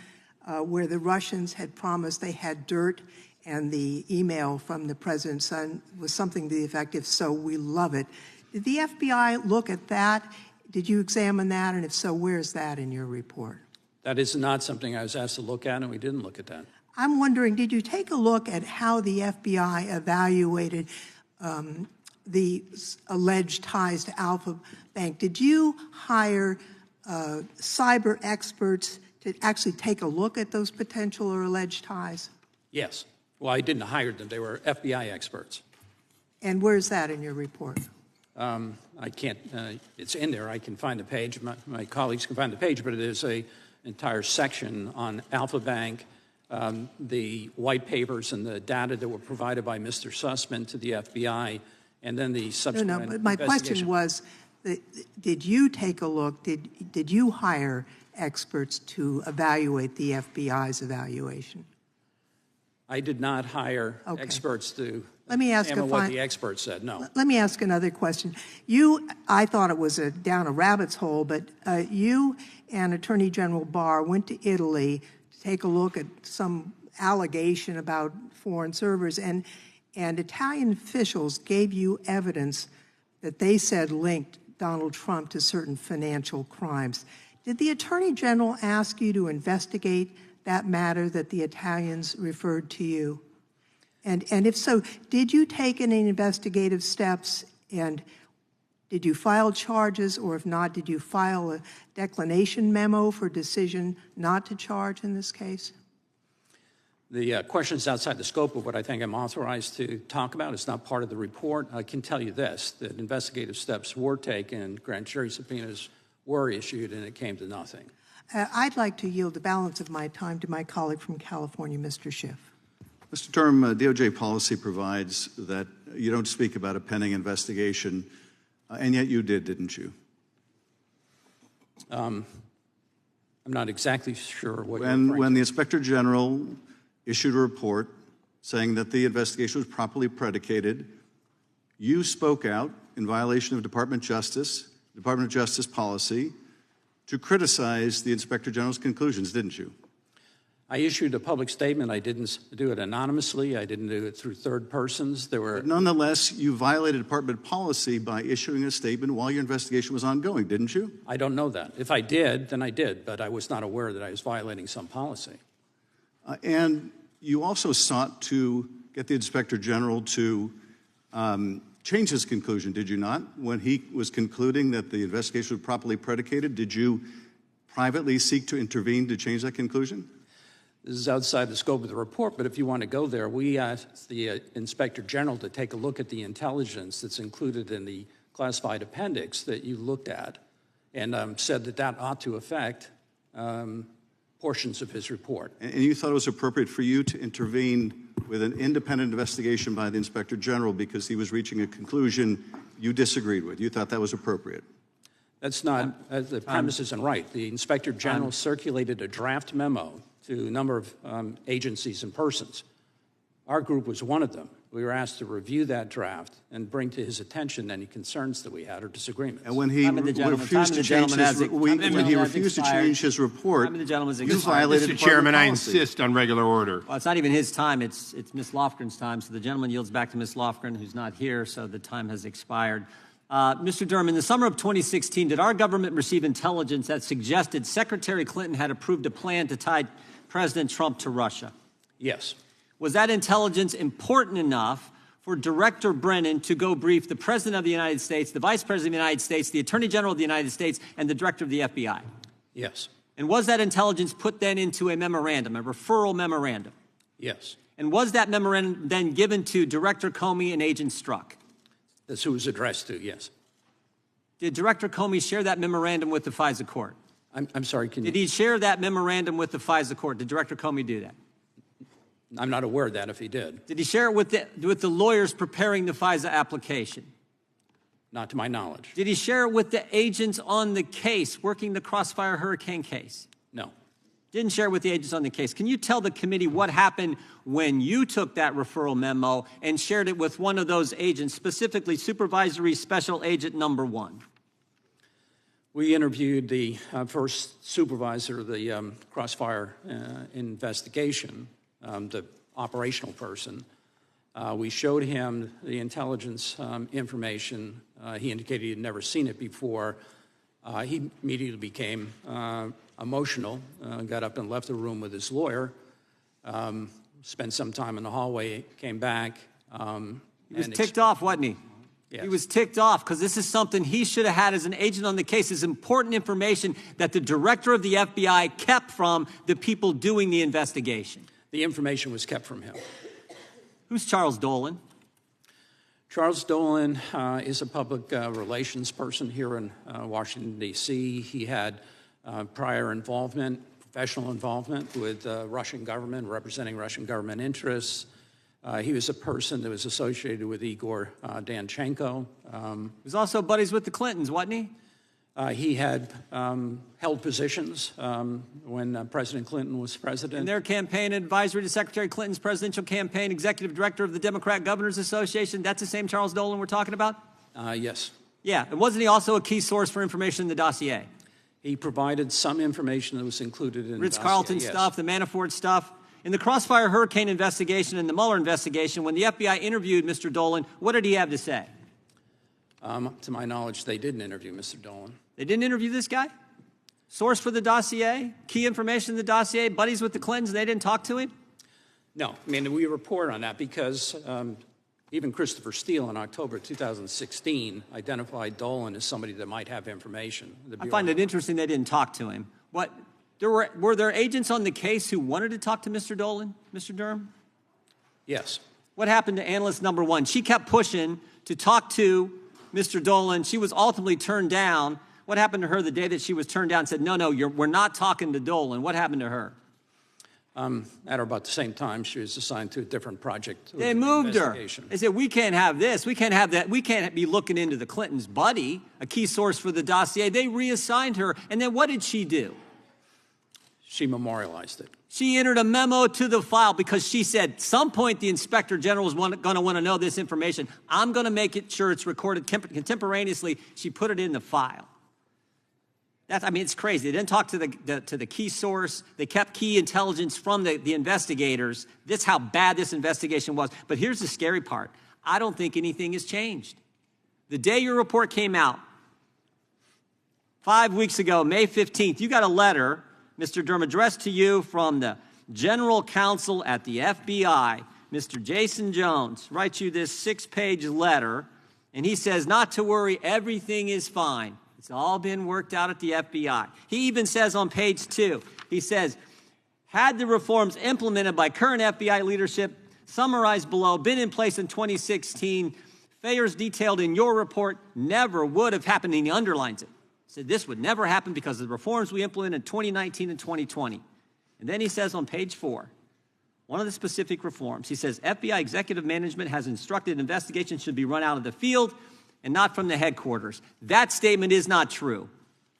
where the Russians had promised they had dirt, and the email from the president's son was something to the effect, if so, we love it. Did the FBI look at that? Did you examine that? And if so, where's that in your report? That is not something I was asked to look at, and we didn't look at that. I'm wondering, did you take a look at how the FBI evaluated the alleged ties to Alpha Bank? Did you hire cyber experts to actually take a look at those potential or alleged ties? Yes. Well, I didn't hire them. They were FBI experts. And where's that in your report? I can't, it's in there. I can find the page. My colleagues can find the page, but it is an entire section on Alpha Bank, the white papers and the data that were provided by Mr. Sussman to the FBI, and then the subsequent No, but my question was, did you take a look, did you hire experts to evaluate the FBI's evaluation? I did not hire experts to Let me ask examine what the experts said, no. Let me ask another question. I thought it was down a rabbit's hole, but you and Attorney General Barr went to Italy to take a look at some allegation about foreign servers, and Italian officials gave you evidence that they said linked Donald Trump to certain financial crimes. Did the Attorney General ask you to investigate that matter that the Italians referred to you? And if so, did you take any investigative steps, and did you file charges, or if not, did you file a declination memo for decision not to charge in this case? The question is outside the scope of what I think I'm authorized to talk about. It's not part of the report. I can tell you this, that investigative steps were taken, grand jury subpoenas were issued, and it came to nothing. I'd like to yield the balance of my time to my colleague from California, Mr. Schiff. Mr. Durham, DOJ policy provides that you don't speak about a pending investigation, and yet you did, didn't you? I'm not exactly sure what you're referring to. When the Inspector General issued a report saying that the investigation was properly predicated, you spoke out in violation of Department of Justice policy to criticize the Inspector General's conclusions, didn't you? I issued a public statement. I didn't do it anonymously. I didn't do it through third persons. But nonetheless, you violated department policy by issuing a statement while your investigation was ongoing, didn't you? I don't know that. If I did, then I did, but I was not aware that I was violating some policy. And you also sought to get the Inspector General to change his conclusion, did you not? When he was concluding that the investigation was properly predicated, did you privately seek to intervene to change that conclusion? This is outside the scope of the report, but if you want to go there, we asked the Inspector General to take a look at the intelligence that's included in the classified appendix that you looked at, and said that that ought to affect portions of his report. And you thought it was appropriate for you to intervene with an independent investigation by the Inspector General because he was reaching a conclusion you disagreed with. You thought that was appropriate. That's not, the premise isn't right. The Inspector General circulated a draft memo to a number of agencies and persons. Our group was one of them. we were asked to review that draft and bring to his attention any concerns that we had or disagreements. And when he refused to change his report, you violated Mr. Chairman, I policy. insist on regular order. Well, it's not even his time. It's Ms. Lofgren's time. So the gentleman yields back to Ms. Lofgren, who's not here, so the time has expired. Mr. Durham, in the summer of 2016, did our government receive intelligence that suggested Secretary Clinton had approved a plan to tie President Trump to Russia? Yes. Was that intelligence important enough for Director Brennan to go brief the President of the United States, the Vice President of the United States, the Attorney General of the United States, and the Director of the FBI? Yes. And was that intelligence put then into a memorandum, a referral memorandum? Yes. And was that memorandum then given to Director Comey and Agent Strzok? That's who it was addressed to, yes. Did Director Comey share that memorandum with the FISA court? I'm sorry, Did he share that memorandum with the FISA court? Did Director Comey do that? I'm not aware of that if he did. Did he share it with the lawyers preparing the FISA application? Not to my knowledge. Did he share it with the agents on the case, working the Crossfire Hurricane case? No. Didn't share it with the agents on the case. Can you tell the committee what happened when you took that referral memo and shared it with one of those agents, specifically Supervisory Special Agent Number 1? We interviewed the first supervisor of the Crossfire investigation, the operational person. We showed him the intelligence information. He indicated he had never seen it before. He immediately became emotional, got up and left the room with his lawyer, spent some time in the hallway, came back. He was ticked off, wasn't he? Yes. He was ticked off because this is something he should have had as an agent on the case. It's important information that the director of the FBI kept from the people doing the investigation. The information was kept from him. Who's Charles Dolan? Charles Dolan is a public relations person here in Washington, D.C. He had prior involvement, professional involvement with Russian government, representing Russian government interests. He was a person that was associated with Igor Danchenko. He was also buddies with the Clintons, wasn't he? He had held positions when President Clinton was president. In their campaign advisory to Secretary Clinton's presidential campaign, executive director of the Democrat Governors Association. That's the same Charles Dolan we're talking about? Yes. Yeah, and wasn't he also a key source for information in the dossier? He provided some information that was included in the Ritz-Carlton dossier, yes. stuff, the Manafort stuff. In the Crossfire Hurricane investigation and the Mueller investigation, when the FBI interviewed Mr. Dolan, what did he have to say? To my knowledge, they didn't interview Mr. Dolan. They didn't interview this guy? Source for the dossier? Key information in the dossier? Buddies with the Clintons, and they didn't talk to him? No. I mean, we report on that because even Christopher Steele in October 2016 identified Dolan as somebody that might have information. I find it interesting they didn't talk to him. Were there agents on the case who wanted to talk to Mr. Dolan, Mr. Durham? Yes. What happened to analyst number 1? She kept pushing to talk to Mr. Dolan. She was ultimately turned down. What happened to her the day that she was turned down and said, no, we're not talking to Dolan? What happened to her? At or about the same time, she was assigned to a different project. They moved her. They said, we can't have this. We can't have that. We can't be looking into the Clintons' buddy, a key source for the dossier. They reassigned her. And then what did she do? She memorialized it. She entered a memo to the file because she said, at some point the Inspector General is going to want to know this information. I'm going to make sure it's recorded contemporaneously. She put it in the file. It's crazy. They didn't talk to the key source. They kept key intelligence from the investigators. That's how bad this investigation was. But here's the scary part. I don't think anything has changed. The day your report came out, 5 weeks ago, May 15th, you got a letter, Mr. Durham, addressed to you from the General Counsel at the FBI, Mr. Jason Jones, writes you this 6-page letter, and he says, not to worry, everything is fine. It's all been worked out at the FBI. He even says on page 2, he says, had the reforms implemented by current FBI leadership, summarized below, been in place in 2016, failures detailed in your report never would have happened, and he underlines it. He said this would never happen because of the reforms we implemented in 2019 and 2020. And then he says on page 4, one of the specific reforms, he says, FBI executive management has instructed investigations should be run out of the field and not from the headquarters. That statement is not true.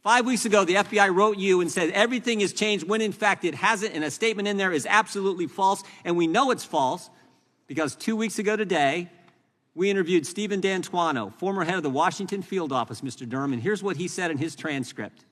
5 weeks ago, the FBI wrote you and said everything has changed when in fact it hasn't, and a statement in there is absolutely false, and we know it's false because 2 weeks ago today, we interviewed Stephen D'Antuono, former head of the Washington field office, Mr. Durham, and here's what he said in his transcript.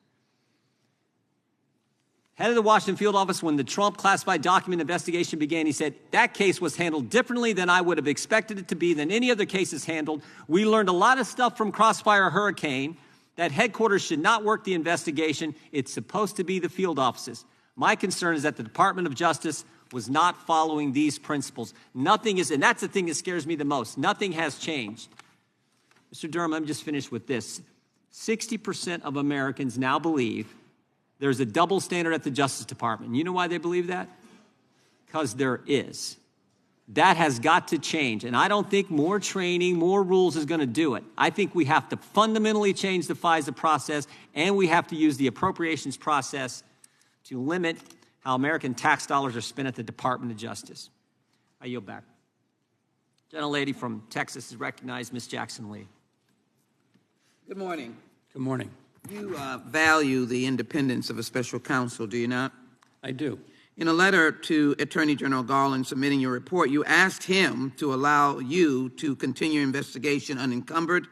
Head of the Washington field office, when the Trump classified document investigation began, he said, that case was handled differently than I would have expected it to be, than any other cases handled. We learned a lot of stuff from Crossfire Hurricane, that headquarters should not work the investigation. It's supposed to be the field offices. My concern is that the Department of Justice was not following these principles. Nothing is, and that's the thing that scares me the most. Nothing has changed. Mr. Durham, let me just finish with this. 60% of Americans now believe there's a double standard at the Justice Department. You know why they believe that? Because there is. That has got to change. And I don't think more training, more rules is going to do it. I think we have to fundamentally change the FISA process, and we have to use the appropriations process to limit how American tax dollars are spent at the Department of Justice. I yield back. Gentlelady from Texas is recognized, Ms. Jackson Lee. Good morning. Good morning. You value the independence of a special counsel, do you not? I do. In a letter to Attorney General Garland submitting your report, you asked him to allow you to continue your investigation unencumbered.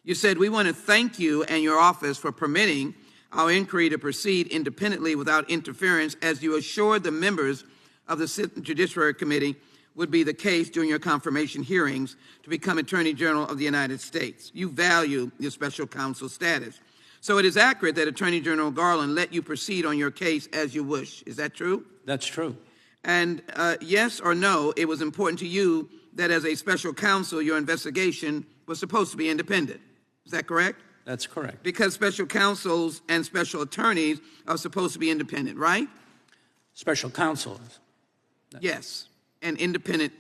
You said, we want to thank you and your office for permitting our inquiry to proceed independently without interference, as you assured the members of the Judiciary Committee would be the case during your confirmation hearings to become Attorney General of the United States. You value your special counsel status. So it is accurate that Attorney General Garland let you proceed on your case as you wish. Is that true? That's true. And yes or no, it was important to you that as a special counsel, your investigation was supposed to be independent. Is that correct? That's correct. Because special counsels and special attorneys are supposed to be independent, right? Special counsel. Yes. And independent,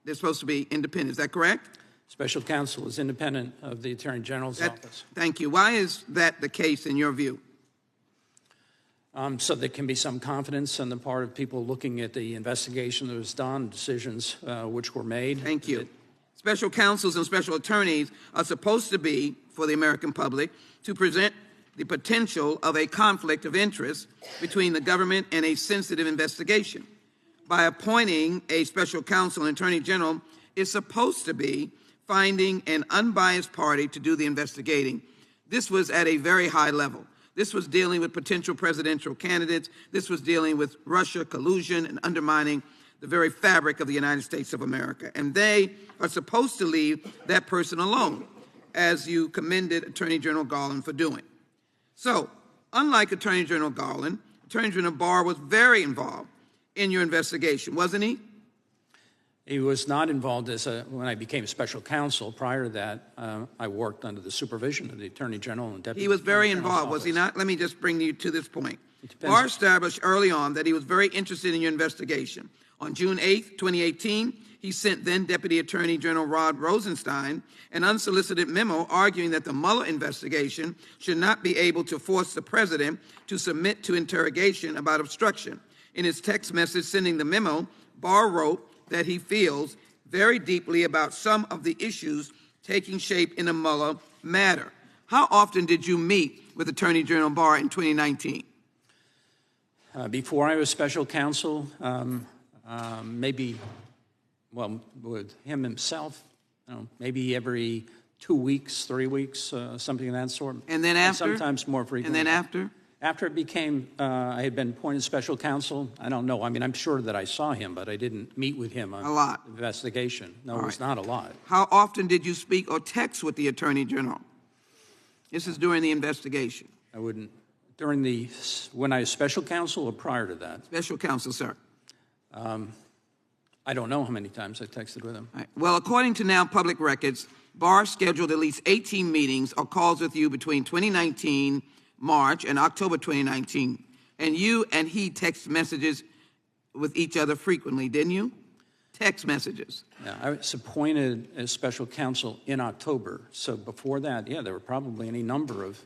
they're supposed to be independent. Is that correct? Special counsel is independent of the Attorney General's office. Thank you. Why is that the case in your view? So there can be some confidence on the part of people looking at the investigation that was done, decisions which were made. Thank you. Special counsels and special attorneys are supposed to be, for the American public, to present the potential of a conflict of interest between the government and a sensitive investigation. By appointing a special counsel and attorney general is supposed to be finding an unbiased party to do the investigating. This was at a very high level. This was dealing with potential presidential candidates. This was dealing with Russia collusion and undermining the very fabric of the United States of America. And they are supposed to leave that person alone, as you commended Attorney General Garland for doing. So, unlike Attorney General Garland, Attorney General Barr was very involved in your investigation, wasn't he? He was not involved when I became special counsel. Prior to that, I worked under the supervision of the Attorney General and Deputy. He was very Attorney involved, General's was he not? Let me just bring you to this point. Depends. Barr established early on that he was very interested in your investigation. On June 8, 2018, he sent then Deputy Attorney General Rod Rosenstein an unsolicited memo arguing that the Mueller investigation should not be able to force the president to submit to interrogation about obstruction. In his text message sending the memo, Barr wrote that he feels very deeply about some of the issues taking shape in the Mueller matter. How often did you meet with Attorney General Barr in 2019? Before I was special counsel, maybe, well, with him himself, maybe every 2 weeks, 3 weeks, something of that sort. And then after? Sometimes more frequently. And then after? After it became, I had been appointed special counsel, I don't know. I mean, I'm sure that I saw him, but I didn't meet with him on a lot. The investigation. No, All it was right. not a lot. How often did you speak or text with the Attorney General? This is during the investigation. I wouldn't. When I was special counsel or prior to that? Special counsel, sir. I don't know how many times I texted with him. Right. Well, according to now public records, Barr scheduled at least 18 meetings or calls with you between 2019 March and October 2019. And you and he text messages with each other frequently, didn't you? Text messages. Yeah, I was appointed as special counsel in October. So before that, yeah, there were probably any number of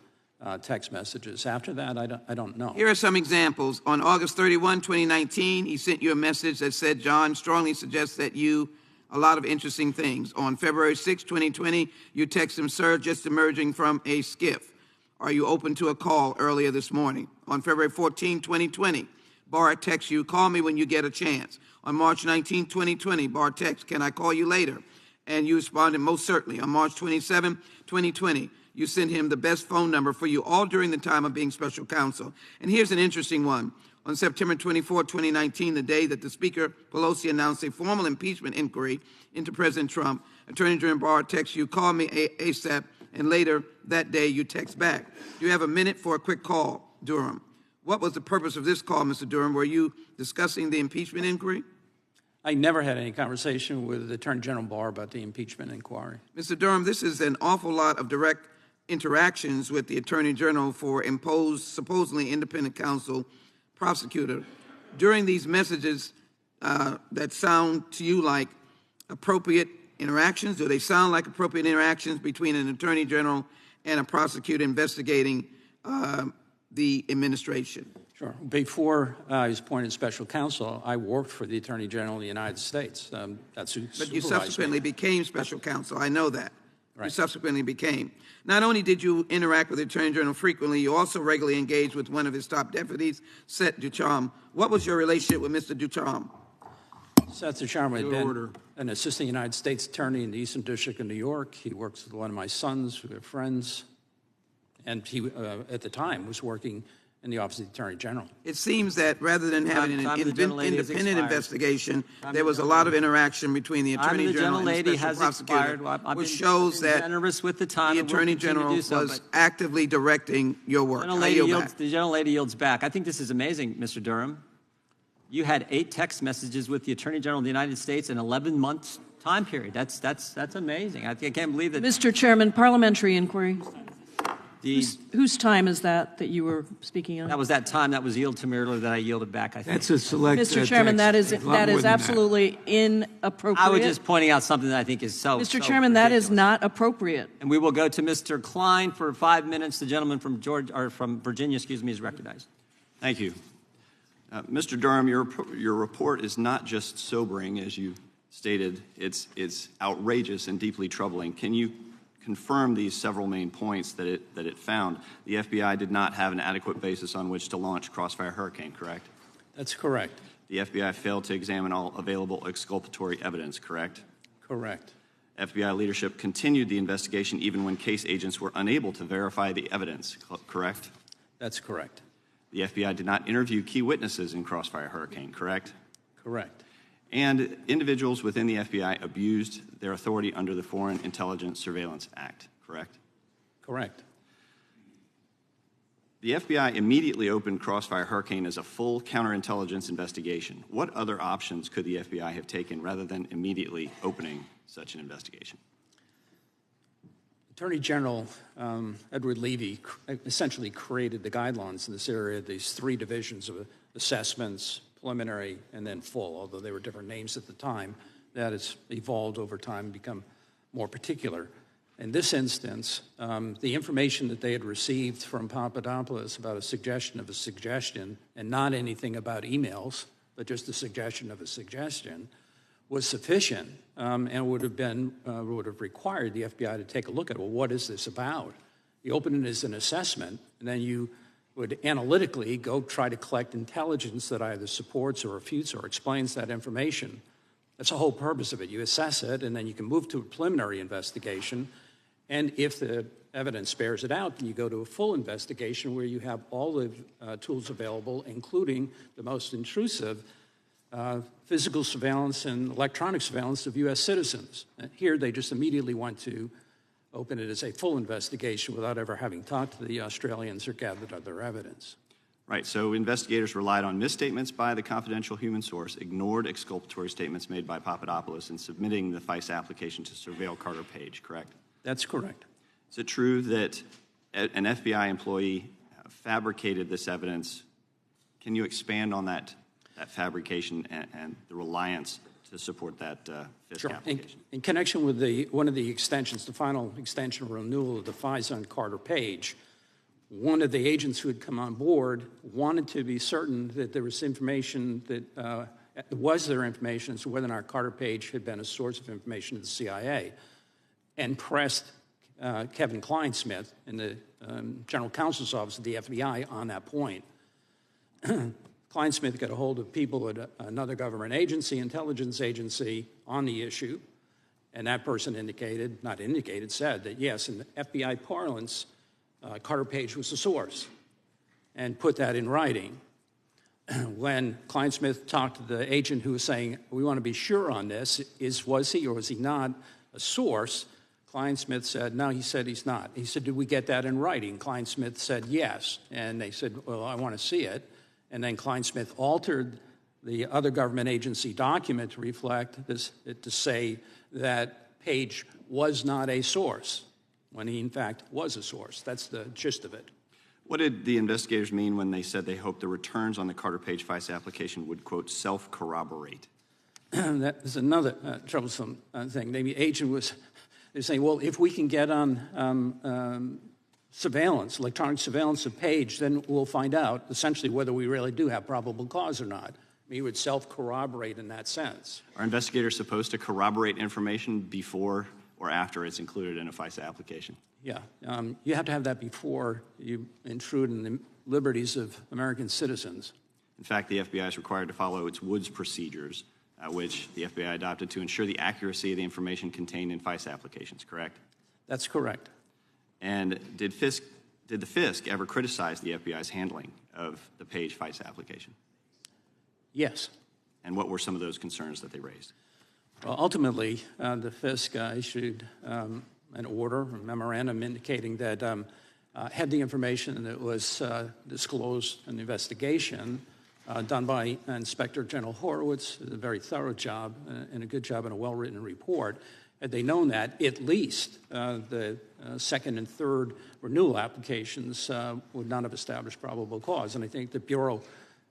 text messages. After that, I don't know. Here are some examples. On August 31, 2019, he sent you a message that said, John strongly suggests that you a lot of interesting things. On February 6, 2020, you text him, sir, just emerging from a skiff. Are you open to a call earlier this morning? On February 14, 2020, Barr texts you, call me when you get a chance. On March 19, 2020, Barr texts, can I call you later? And you responded, most certainly. On March 27, 2020, you sent him the best phone number for you all during the time of being special counsel. And here's an interesting one. On September 24, 2019, the day that the Speaker Pelosi announced a formal impeachment inquiry into President Trump, Attorney General Barr texts you, call me ASAP, and later that day you text back. Do you have a minute for a quick call, Durham? What was the purpose of this call, Mr. Durham? Were you discussing the impeachment inquiry? I never had any conversation with Attorney General Barr about the impeachment inquiry. Mr. Durham, this is an awful lot of direct interactions with the Attorney General for imposed, supposedly independent counsel prosecutor. During these messages that sound to you like appropriate interactions, do they sound like appropriate interactions between an Attorney General and a prosecutor investigating the administration? Sure. Before I was appointed special counsel, I worked for the Attorney General of the United States. That's who But you supervised subsequently me. became special counsel. I know that. Right. You subsequently became. Not only did you interact with the Attorney General frequently, you also regularly engaged with one of his top deputies, Seth Ducharme. What was your relationship with Mr. Ducharme? Seth Ducharme had been an assistant United States attorney in the Eastern District of New York. He works with one of my sons, who are friends, and he, at the time, was working in the Office of the Attorney General. It seems that rather than having Time an of the gentlelady has independent expired. investigation, there was a lot of interaction between the Attorney General and the gentlelady special has prosecutor, expired. Well, I've which been shows that generous with the time the and will Attorney continue to General do so, was but actively directing your work. I yield back. The gentlelady yields back. I think this is amazing, Mr. Durham. You had 8 text messages with the Attorney General of the United States in 11 months time period. That's amazing. I can't believe that. Mr. Chairman, parliamentary inquiry. The, Whose time is that you were speaking on? that was that time that was yielded to me earlier that I yielded back, I think. That's a select Mr. Chairman, text. that A lot more is than absolutely inappropriate. I was just pointing out something that I think is so Mr. so Chairman, that is ridiculous. not appropriate. And we will go to Mr. Klein for 5 minutes. The gentleman from Virginia, is recognized. Thank you. Mr. Durham, your report is not just sobering, as you stated. It's outrageous and deeply troubling. Can you confirm these several main points that it found? The FBI did not have an adequate basis on which to launch Crossfire Hurricane, correct? That's correct. The FBI failed to examine all available exculpatory evidence, correct? Correct. FBI leadership continued the investigation even when case agents were unable to verify the evidence, correct? That's correct. The FBI did not interview key witnesses in Crossfire Hurricane, correct? Correct. And individuals within the FBI abused their authority under the Foreign Intelligence Surveillance Act, correct? Correct. The FBI immediately opened Crossfire Hurricane as a full counterintelligence investigation. What other options could the FBI have taken rather than immediately opening such an investigation? Attorney General Edward Levy essentially created the guidelines in this area, these 3 divisions of assessments, preliminary, and then full, although they were different names at the time. That has evolved over time and become more particular. In this instance, the information that they had received from Papadopoulos about a suggestion of a suggestion, and not anything about emails, but just a suggestion of a suggestion, was sufficient and would have required the FBI to take a look at, well, what is this about? You open it as an assessment, and then you would analytically go try to collect intelligence that either supports or refutes or explains that information. That's the whole purpose of it. You assess it, and then you can move to a preliminary investigation. And if the evidence bears it out, then you go to a full investigation where you have all the tools available, including the most intrusive physical surveillance and electronic surveillance of U.S. citizens. Here, they just immediately went to open it as a full investigation without ever having talked to the Australians or gathered other evidence. Right, so investigators relied on misstatements by the confidential human source, ignored exculpatory statements made by Papadopoulos in submitting the FICE application to surveil Carter Page, correct? That's correct. Is it true that an FBI employee fabricated this evidence? Can you expand on that fabrication and the reliance to support that FISC application? In connection with one of the extensions, the final extension or renewal of the FICE on Carter Page, one of the agents who had come on board wanted to be certain that there was information that was there information as to whether or not Carter Page had been a source of information to the CIA, and pressed Kevin Kleinsmith in the General Counsel's Office of the FBI on that point. Klein-Smith got a hold of people at another government agency, intelligence agency, on the issue, and that person said that, yes, in the FBI parlance, Carter Page was the source, and put that in writing. When Klein-Smith talked to the agent who was saying, we want to be sure on this, was he or was he not a source, Klein-Smith said, no, he said he's not. He said, did we get that in writing? Klein-Smith said yes, and they said, well, I want to see it. And then Klein-Smith altered the other government agency document to reflect this, to say that Page was not a source, when he in fact was a source. That's the gist of it. What did the investigators mean when they said they hoped the returns on the Carter Page FISA application would, quote, self-corroborate? That is another troublesome thing. The agent they're saying, well, if we can get on surveillance, electronic surveillance of Page, then we'll find out essentially whether we really do have probable cause or not. He would self-corroborate in that sense. Are investigators supposed to corroborate information before or after it's included in a FISA application? Yeah, you have to have that before you intrude in the liberties of American citizens. In fact, the FBI is required to follow its Woods procedures, which the FBI adopted to ensure the accuracy of the information contained in FISA applications, correct? That's correct. And did the FISC ever criticize the FBI's handling of the Page FISA application? Yes. And what were some of those concerns that they raised? Well, ultimately, the FISC issued an order, a memorandum indicating that had the information that was disclosed in the investigation done by Inspector General Horowitz, a very thorough job and a good job and a well-written report. Had they known that, at least the second and third renewal applications would not have established probable cause. And I think the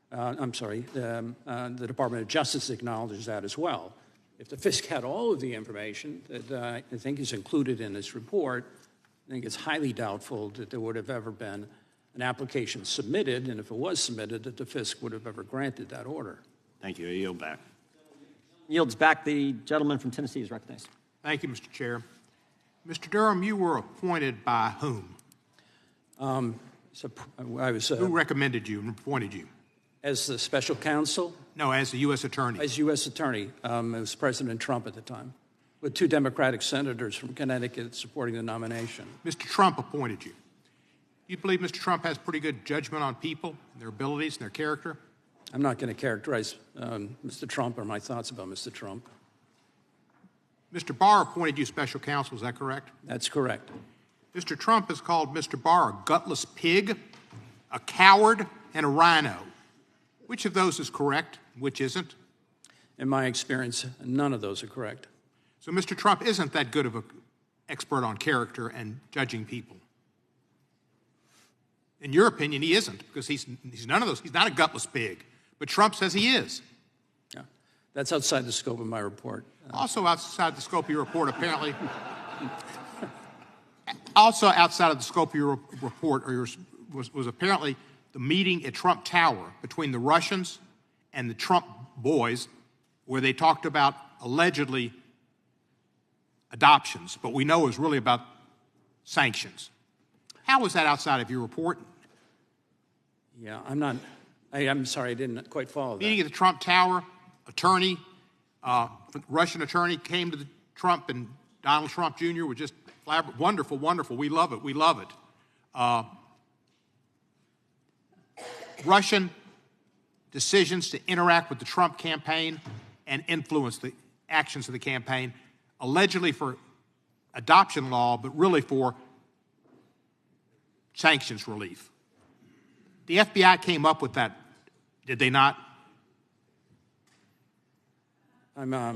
the Department of Justice acknowledges that as well. If the FISC had all of the information that I think is included in this report, I think it's highly doubtful that there would have ever been an application submitted, and if it was submitted, that the FISC would have ever granted that order. Thank you. I yield back. Yields back. The gentleman from Tennessee is recognized. Thank you, Mr. Chair. Mr. Durham, you were appointed by whom? Who recommended you and appointed you? As the special counsel? No, as the U.S. Attorney. As U.S. Attorney. It was President Trump at the time, with 2 Democratic senators from Connecticut supporting the nomination. Mr. Trump appointed you. You believe Mr. Trump has pretty good judgment on people, their abilities, and their character? I'm not going to characterize Mr. Trump or my thoughts about Mr. Trump. Mr. Barr appointed you special counsel, is that correct? That's correct. Mr. Trump has called Mr. Barr a gutless pig, a coward, and a rhino. Which of those is correct? Which isn't? In my experience, none of those are correct. So Mr. Trump isn't that good of an expert on character and judging people. In your opinion, he isn't, because he's none of those. He's not a gutless pig. But Trump says he is. Yeah, that's outside the scope of my report. Also outside the scope of your report, apparently. Also outside of the scope of your report was apparently the meeting at Trump Tower between the Russians and the Trump boys, where they talked about allegedly adoptions, but we know it was really about sanctions. How was that outside of your report? Yeah, I'm sorry, I didn't quite follow that. Meeting at the Trump Tower, Russian attorney came to Trump, and Donald Trump Jr. was just wonderful, wonderful. We love it. We love it. Russian decisions to interact with the Trump campaign and influence the actions of the campaign, allegedly for adoption law, but really for sanctions relief. The FBI came up with that, did they not? A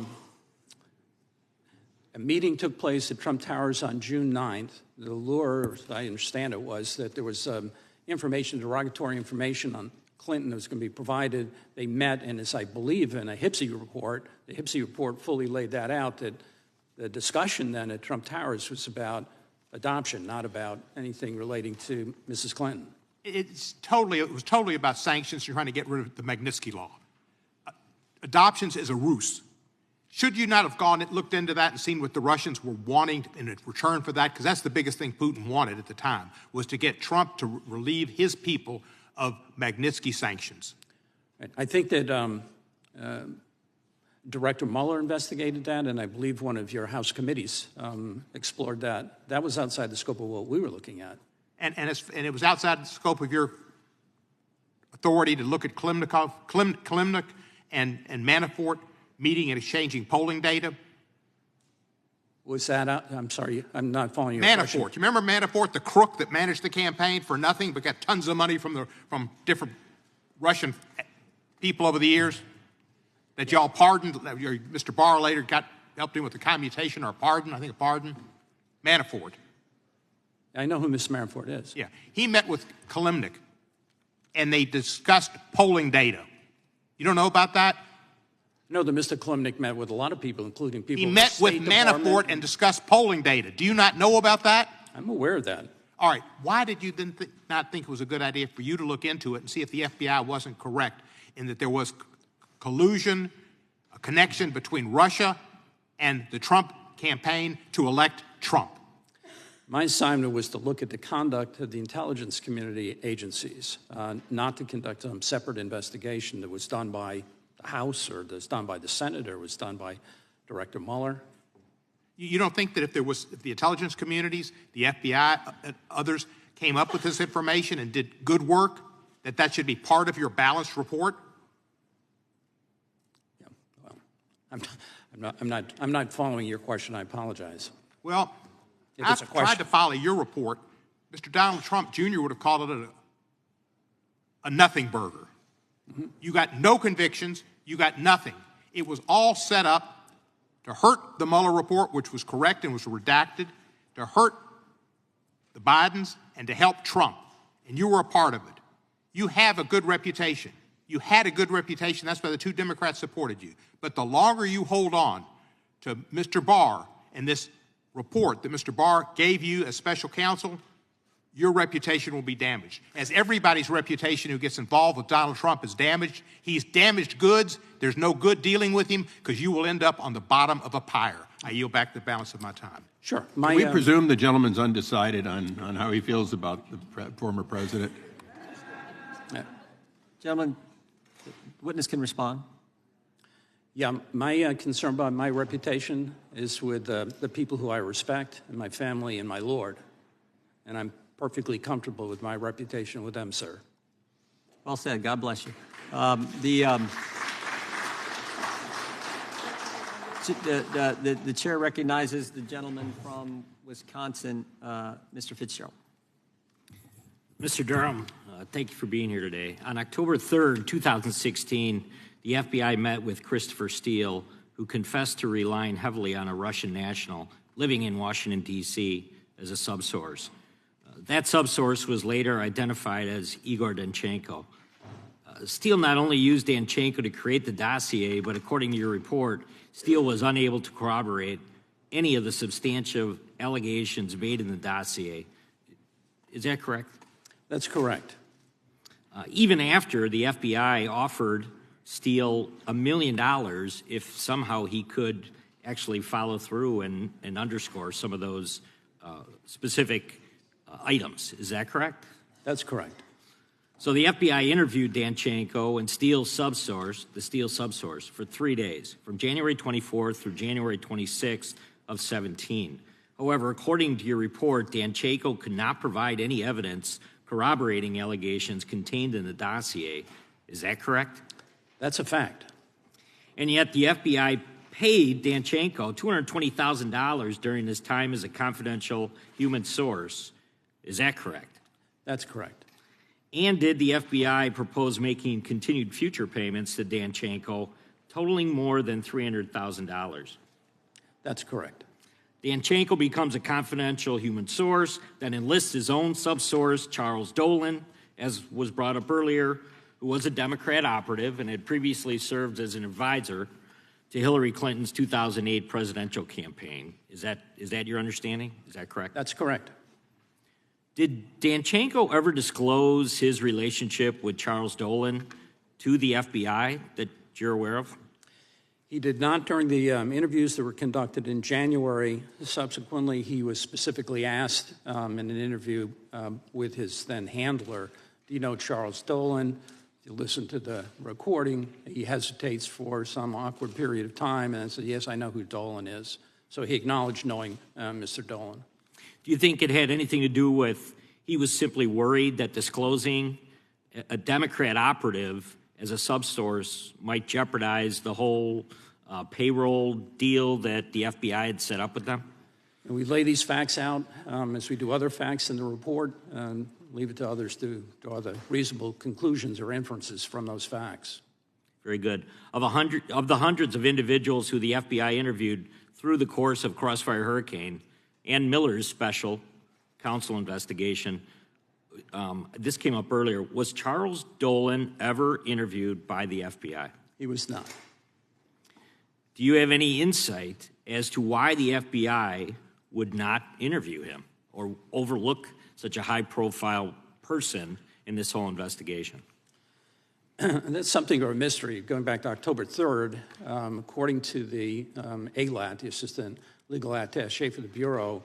meeting took place at Trump Towers on June 9th. The lure, as I understand it, was that there was derogatory information on Clinton that was going to be provided. They met, and as I believe in a HPSI report, the HPSI report fully laid that out, that the discussion then at Trump Towers was about adoption, not about anything relating to Mrs. Clinton. It was totally about sanctions. You're trying to get rid of the Magnitsky Law. Adoptions is a ruse. Should you not have looked into that and seen what the Russians were wanting in return for that? Because that's the biggest thing Putin wanted at the time, was to get Trump to relieve his people of Magnitsky sanctions. I think that Director Mueller investigated that, and I believe one of your House committees explored that. That was outside the scope of what we were looking at. And it was outside the scope of your authority to look at Klimnik and Manafort meeting and exchanging polling data? Was that out? I'm sorry, I'm not following your Manafort. question. You remember Manafort, the crook that managed the campaign for nothing but got tons of money from different Russian people over the years that y'all pardoned? Mr. Barr later helped him with the commutation or a pardon, I think a pardon. Manafort. I know who Mr. Manafort is. Yeah. He met with Klimnik, and they discussed polling data. You don't know about that? No, that Mr. Klimnik met with a lot of people, including people. He in met the with State Manafort Department. and discussed polling data. Do you not know about that? I'm aware of that. All right. Why did you then not think it was a good idea for you to look into it and see if the FBI wasn't correct in that there was collusion, a connection between Russia and the Trump campaign to elect Trump? My assignment was to look at the conduct of the intelligence community agencies, not to conduct some separate investigation that was done by the House or that's done by the Senate or was done by Director Mueller. You don't think that if the intelligence communities, the FBI, others came up with this information and did good work, that should be part of your balanced report? Yeah, well, I'm not following your question. I apologize. Well, I've tried to follow your report. Mr. Donald Trump Jr. would have called it a nothing burger. Mm-hmm. You got no convictions. You got nothing. It was all set up to hurt the Mueller report, which was correct and was redacted, to hurt the Bidens and to help Trump. And you were a part of it. You have a good reputation. You had a good reputation. That's why the two Democrats supported you. But the longer you hold on to Mr. Barr and this report that Mr. Barr gave you as special counsel, your reputation will be damaged. As everybody's reputation who gets involved with Donald Trump is damaged, he's damaged goods. There's no good dealing with him because you will end up on the bottom of a pyre. I yield back the balance of my time. Sure. Can we presume the gentleman's undecided on how he feels about the former president? Yeah. Gentlemen, the witness can respond. Yeah, my concern about my reputation is with the people who I respect and my family and my Lord. And I'm perfectly comfortable with my reputation with them, sir. Well said. God bless you. The chair recognizes the gentleman from Wisconsin, Mr. Fitzgerald. Mr. Durham, thank you for being here today. On October 3rd, 2016, the FBI met with Christopher Steele, who confessed to relying heavily on a Russian national living in Washington, D.C. as a subsource. That subsource was later identified as Igor Danchenko. Steele not only used Danchenko to create the dossier, but according to your report, Steele was unable to corroborate any of the substantial allegations made in the dossier. Is that correct? That's correct. Even after the FBI offered Steele $1 million if somehow he could actually follow through and underscore some of those specific items. Is that correct? That's correct. So the FBI interviewed Danchenko and the Steele subsource, for 3 days, from January 24th through January 26th of 17. However, according to your report, Danchenko could not provide any evidence corroborating allegations contained in the dossier. Is that correct? That's a fact. And yet the FBI paid Danchenko $220,000 during his time as a confidential human source. Is that correct? That's correct. And did the FBI propose making continued future payments to Danchenko totaling more than $300,000? That's correct. Danchenko becomes a confidential human source, then enlists his own subsource, Charles Dolan, as was brought up earlier, who was a Democrat operative and had previously served as an advisor to Hillary Clinton's 2008 presidential campaign. Is that your understanding? Is that correct? That's correct. Did Danchenko ever disclose his relationship with Charles Dolan to the FBI that you're aware of? He did not during the interviews that were conducted in January. Subsequently, he was specifically asked in an interview with his then handler, do you know Charles Dolan? you listen to the recording, he hesitates for some awkward period of time and says, yes, I know who Dolan is. So he acknowledged knowing Mr. Dolan. Do you think it had anything to do with he was simply worried that disclosing a Democrat operative as a subsource might jeopardize the whole payroll deal that the FBI had set up with them? And we lay these facts out as we do other facts in the report, and leave it to others to draw the reasonable conclusions or inferences from those facts. Very good. Of the hundreds of individuals who the FBI interviewed through the course of Crossfire Hurricane and Miller's special counsel investigation, this came up earlier, was Charles Dolan ever interviewed by the FBI? He was not. Do you have any insight as to why the FBI would not interview him or overlook such a high-profile person in this whole investigation? That's something of a mystery. Going back to October 3rd, according to the ALAT, the Assistant Legal Attaché for the Bureau,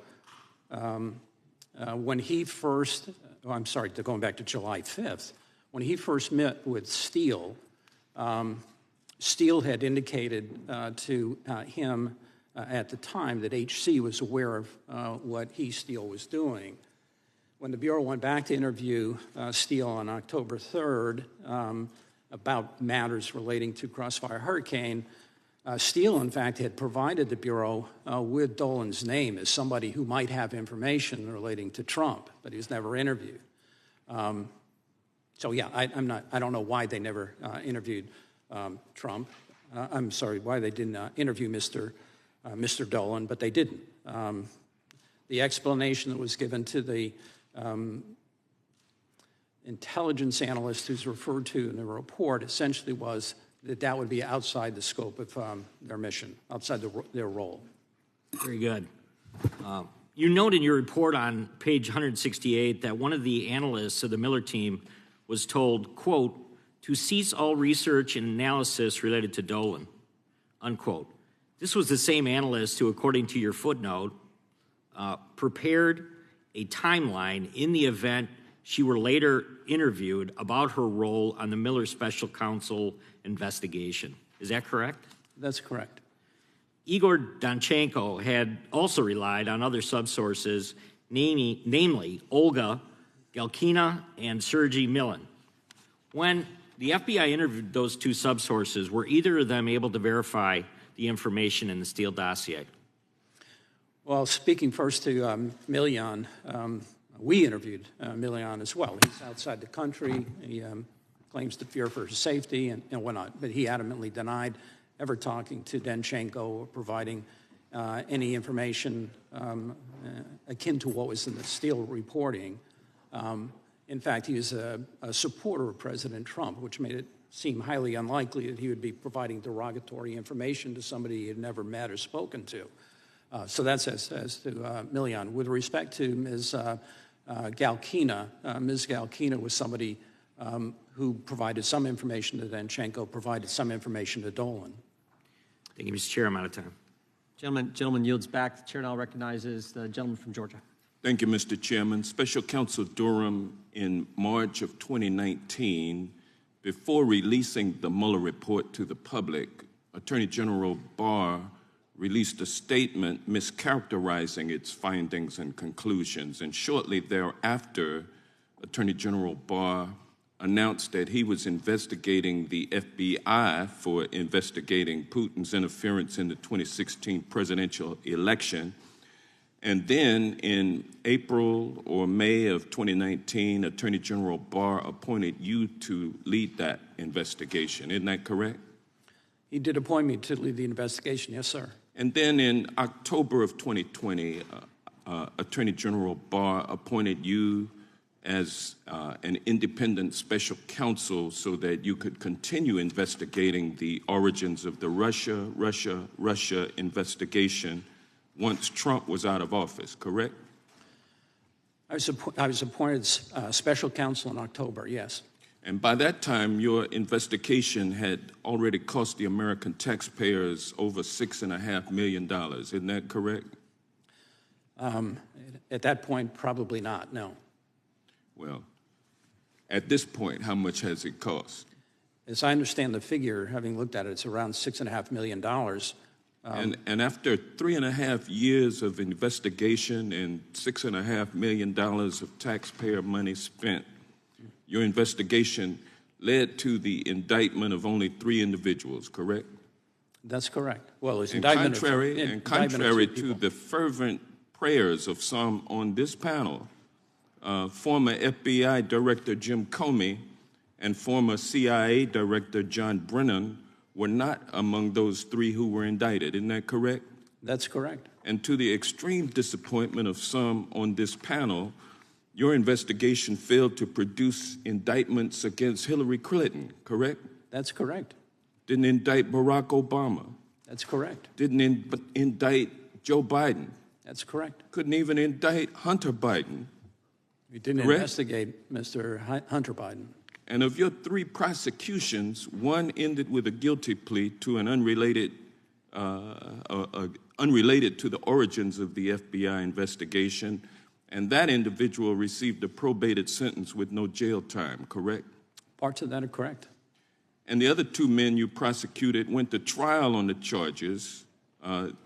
when he first, going back to July 5th, when he first met with Steele, Steele had indicated to him at the time that HC was aware of what Steele was doing. When the Bureau went back to interview Steele on October 3rd about matters relating to Crossfire Hurricane, Steele, in fact, had provided the Bureau with Dolan's name as somebody who might have information relating to Trump, but he was never interviewed. So, yeah, I don't know why they never interviewed Trump. Why they didn't interview Mr. Dolan, but they didn't. The explanation that was given to the intelligence analyst who's referred to in the report essentially was that that would be outside the scope of their mission, outside their role. Very good. You note in your report on page 168 that one of the analysts of the Miller team was told, quote, to cease all research and analysis related to Dolan, unquote. This was the same analyst who, according to your footnote, prepared a timeline in the event she were later interviewed about her role on the Miller Special Counsel investigation. Is that correct? That's correct. Igor Danchenko had also relied on other subsources, namely Olga Galkina and Sergei Milin. When the FBI interviewed those two subsources, were either of them able to verify the information in the Steele dossier? Well, speaking first to Milian, we interviewed Milian as well. He's outside the country. He claims to fear for his safety and whatnot, but he adamantly denied ever talking to Danchenko or providing any information akin to what was in the Steele reporting. In fact, he was a supporter of President Trump, which made it seem highly unlikely that he would be providing derogatory information to somebody he had never met or spoken to. So that's as to Milian. With respect to Ms. Galkina, Ms. Galkina was somebody who provided some information to Danchenko, provided some information to Dolan. Thank you, Mr. Chair. I'm out of time. Gentleman yields back. The chair now recognizes the gentleman from Georgia. Thank you, Mr. Chairman. Special Counsel Durham, in March of 2019, before releasing the Mueller report to the public, Attorney General Barr released a statement mischaracterizing its findings and conclusions. And shortly thereafter, Attorney General Barr announced that he was investigating the FBI for investigating Putin's interference in the 2016 presidential election. And then in April or May of 2019, Attorney General Barr appointed you to lead that investigation. Isn't that correct? He did appoint me to lead the investigation, yes, sir. And then in October of 2020, Attorney General Barr appointed you as an independent special counsel so that you could continue investigating the origins of the Russia investigation once Trump was out of office, correct? I was appointed special counsel in October, yes. And by that time, your investigation had already cost the American taxpayers over $6.5 million. Isn't that correct? At that point, probably not, no. Well, at this point, how much has it cost? As I understand the figure, having looked at it, it's around $6.5 million. And after 3.5 years of investigation and $6.5 million of taxpayer money spent, your investigation led to the indictment of only 3 individuals, correct? That's correct. Well, it's contrary to the fervent prayers of some on this panel, former FBI Director Jim Comey and former CIA Director John Brennan were not among those 3 who were indicted. Isn't that correct? That's correct. And to the extreme disappointment of some on this panel, your investigation failed to produce indictments against Hillary Clinton, correct? That's correct. Didn't indict Barack Obama. That's correct. Didn't indict Joe Biden. That's correct. Couldn't even indict Hunter Biden. We didn't investigate Mr. Hunter Biden. And of your 3 prosecutions, one ended with a guilty plea to an unrelated to the origins of the FBI investigation, and that individual received a probated sentence with no jail time, correct? Parts of that are correct. And the other 2 men you prosecuted went to trial on the charges,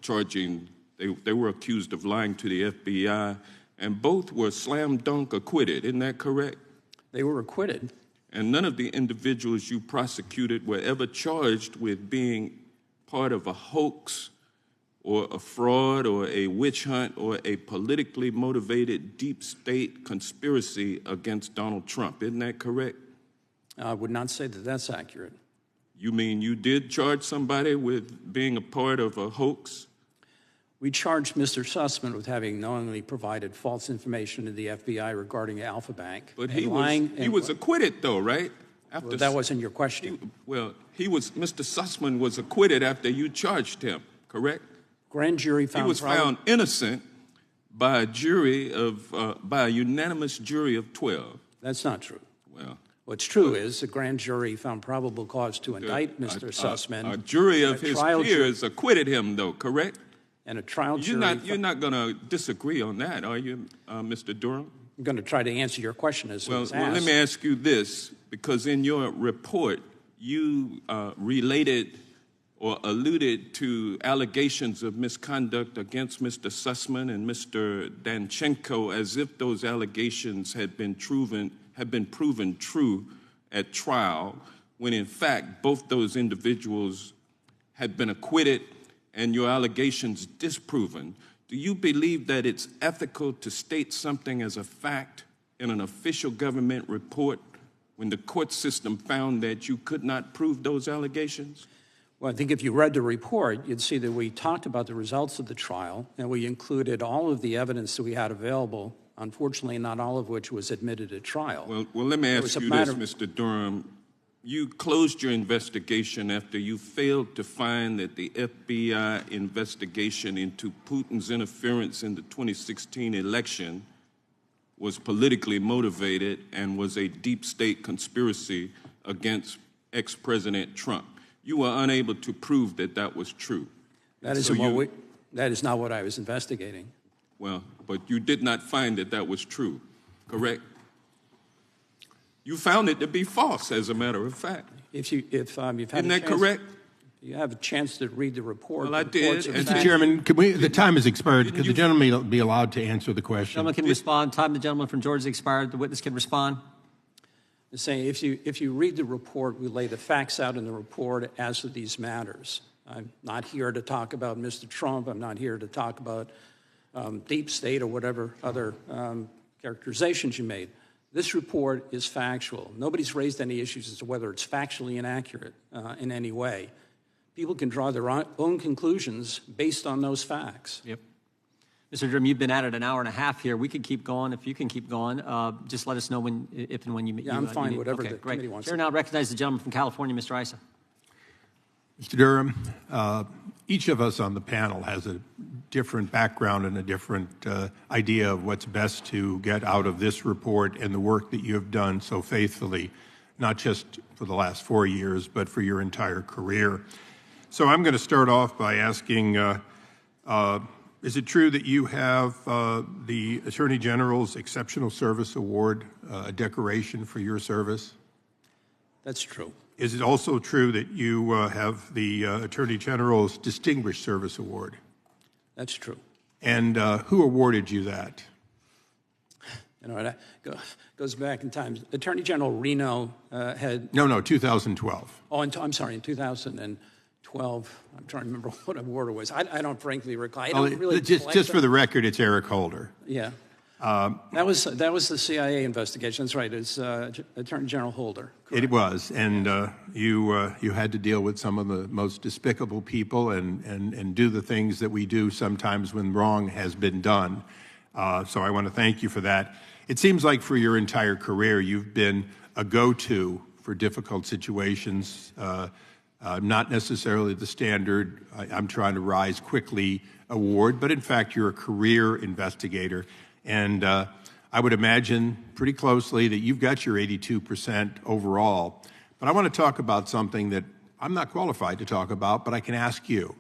charging they were accused of lying to the FBI, and both were slam dunk acquitted. Isn't that correct? They were acquitted. And none of the individuals you prosecuted were ever charged with being part of a hoax or a fraud or a witch hunt or a politically motivated deep state conspiracy against Donald Trump. Isn't that correct? I would not say that that's accurate. You mean you did charge somebody with being a part of a hoax? We charged Mr. Sussman with having knowingly provided false information to the FBI regarding Alpha Bank. But he was acquitted, though, right? Well, that wasn't your question. Mr. Sussman was acquitted after you charged him, correct? Grand jury found he was found innocent by a unanimous jury of 12. That's not true. Well, what's true is the grand jury found probable cause to indict Mr. Sussman. A jury of his peers acquitted him, though, correct? And a trial jury... You're not going to disagree on that, are you, Mr. Durham? I'm going to try to answer your question as it was asked. Well, let me ask you this, because in your report, you related or alluded to allegations of misconduct against Mr. Sussman and Mr. Danchenko as if those allegations had been proven true at trial, when in fact both those individuals had been acquitted and your allegations disproven. Do you believe that it's ethical to state something as a fact in an official government report when the court system found that you could not prove those allegations? Well, I think if you read the report, you'd see that we talked about the results of the trial, and we included all of the evidence that we had available, unfortunately not all of which was admitted at trial. Well, let me ask you this, Mr. Durham. You closed your investigation after you failed to find that the FBI investigation into Putin's interference in the 2016 election was politically motivated and was a deep state conspiracy against ex-President Trump. You were unable to prove that that was true. That is not what I was investigating. Well, but you did not find that that was true, correct? You found it to be false, as a matter of fact. Isn't that correct? You have a chance to read the report. Well, I did. Mr. Chairman, the time has expired. Could the gentleman be allowed to answer the question? The gentleman can respond. Time the gentleman from Georgia expired. The witness can respond. I'm saying if you read the report, we lay the facts out in the report as to these matters. I'm not here to talk about Mr. Trump. I'm not here to talk about deep state or whatever other characterizations you made. This report is factual. Nobody's raised any issues as to whether it's factually inaccurate in any way. People can draw their own conclusions based on those facts. Yep. Mr. Durham, you've been at it an hour and a half here. We could keep going. If you can keep going, just let us know if and when you... Yeah, I'm fine, whatever the committee wants. Chair now recognize the gentleman from California, Mr. Issa. Mr. Durham, each of us on the panel has a different background and a different idea of what's best to get out of this report and the work that you have done so faithfully, not just for the last 4 years, but for your entire career. So I'm going to start off by asking, is it true that you have the Attorney General's Exceptional Service Award, a decoration for your service? That's true. Is it also true that you have the Attorney General's Distinguished Service Award? That's true. And who awarded you that? You know, that goes back in time. Attorney General Reno had... No, 2012. Oh, I'm sorry, in 2012. I'm trying to remember what award it was. I don't frankly recall. I don't really just for the record, it's Eric Holder. Yeah. That was the CIA investigation. That's right. It's Attorney General Holder. Correct. It was, and you had to deal with some of the most despicable people and do the things that we do sometimes when wrong has been done. So I want to thank you for that. It seems like for your entire career, you've been a go-to for difficult situations, not necessarily the standard I'm trying to rise quickly award, but in fact, you're a career investigator. And I would imagine pretty closely that you've got your 82% overall. But I want to talk about something that I'm not qualified to talk about, but I can ask you.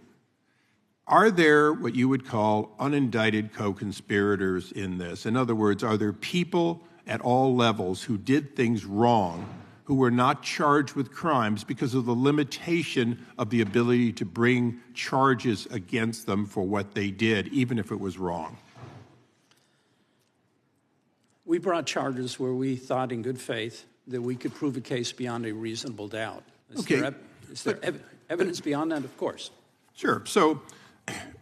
Are there what you would call unindicted co-conspirators in this? In other words, are there people at all levels who did things wrong, who were not charged with crimes because of the limitation of the ability to bring charges against them for what they did, even if it was wrong? We brought charges where we thought in good faith that we could prove a case beyond a reasonable doubt. Is there evidence beyond that? Of course. Sure. So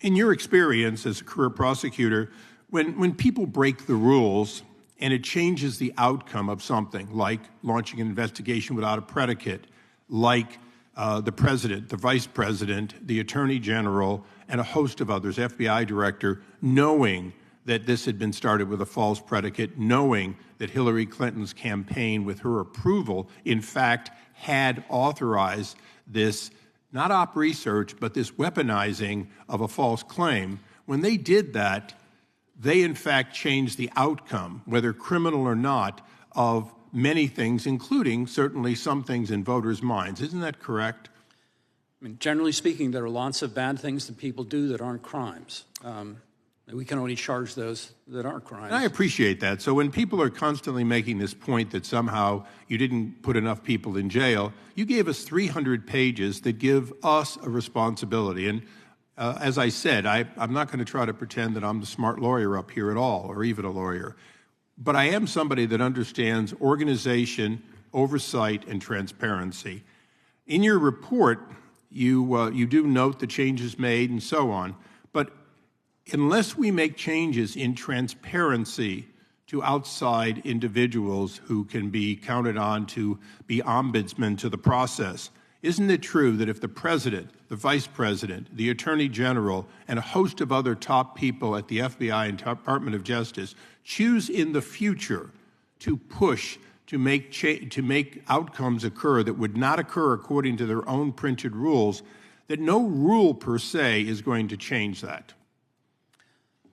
in your experience as a career prosecutor, when people break the rules and it changes the outcome of something, like launching an investigation without a predicate, like the president, the vice president, the attorney general, and a host of others, FBI director, knowing that this had been started with a false predicate, knowing that Hillary Clinton's campaign, with her approval, in fact, had authorized this, not op research, but this weaponizing of a false claim. When they did that, they in fact changed the outcome, whether criminal or not, of many things, including certainly some things in voters' minds. Isn't that correct? I mean, generally speaking, there are lots of bad things that people do that aren't crimes. We can only charge those that aren't crimes. And I appreciate that. So when people are constantly making this point that somehow you didn't put enough people in jail, you gave us 300 pages that give us a responsibility. And as I said, I'm not going to try to pretend that I'm the smart lawyer up here at all, or even a lawyer. But I am somebody that understands organization, oversight, and transparency. In your report, you do note the changes made and so on. But unless we make changes in transparency to outside individuals who can be counted on to be ombudsmen to the process, isn't it true that if the president, the vice president, the attorney general, and a host of other top people at the FBI and Department of Justice choose in the future to push to make outcomes occur that would not occur according to their own printed rules, that no rule per se is going to change that?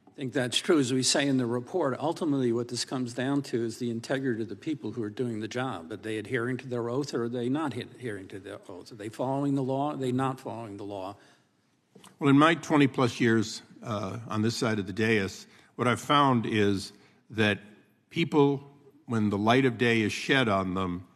I think that's true. As we say in the report, ultimately what this comes down to is the integrity of the people who are doing the job. Are they adhering to their oath, or are they not adhering to their oath? Are they following the law? Are they not following the law? Well, in my 20-plus years on this side of the dais, what I've found is that people, when the light of day is shed on them,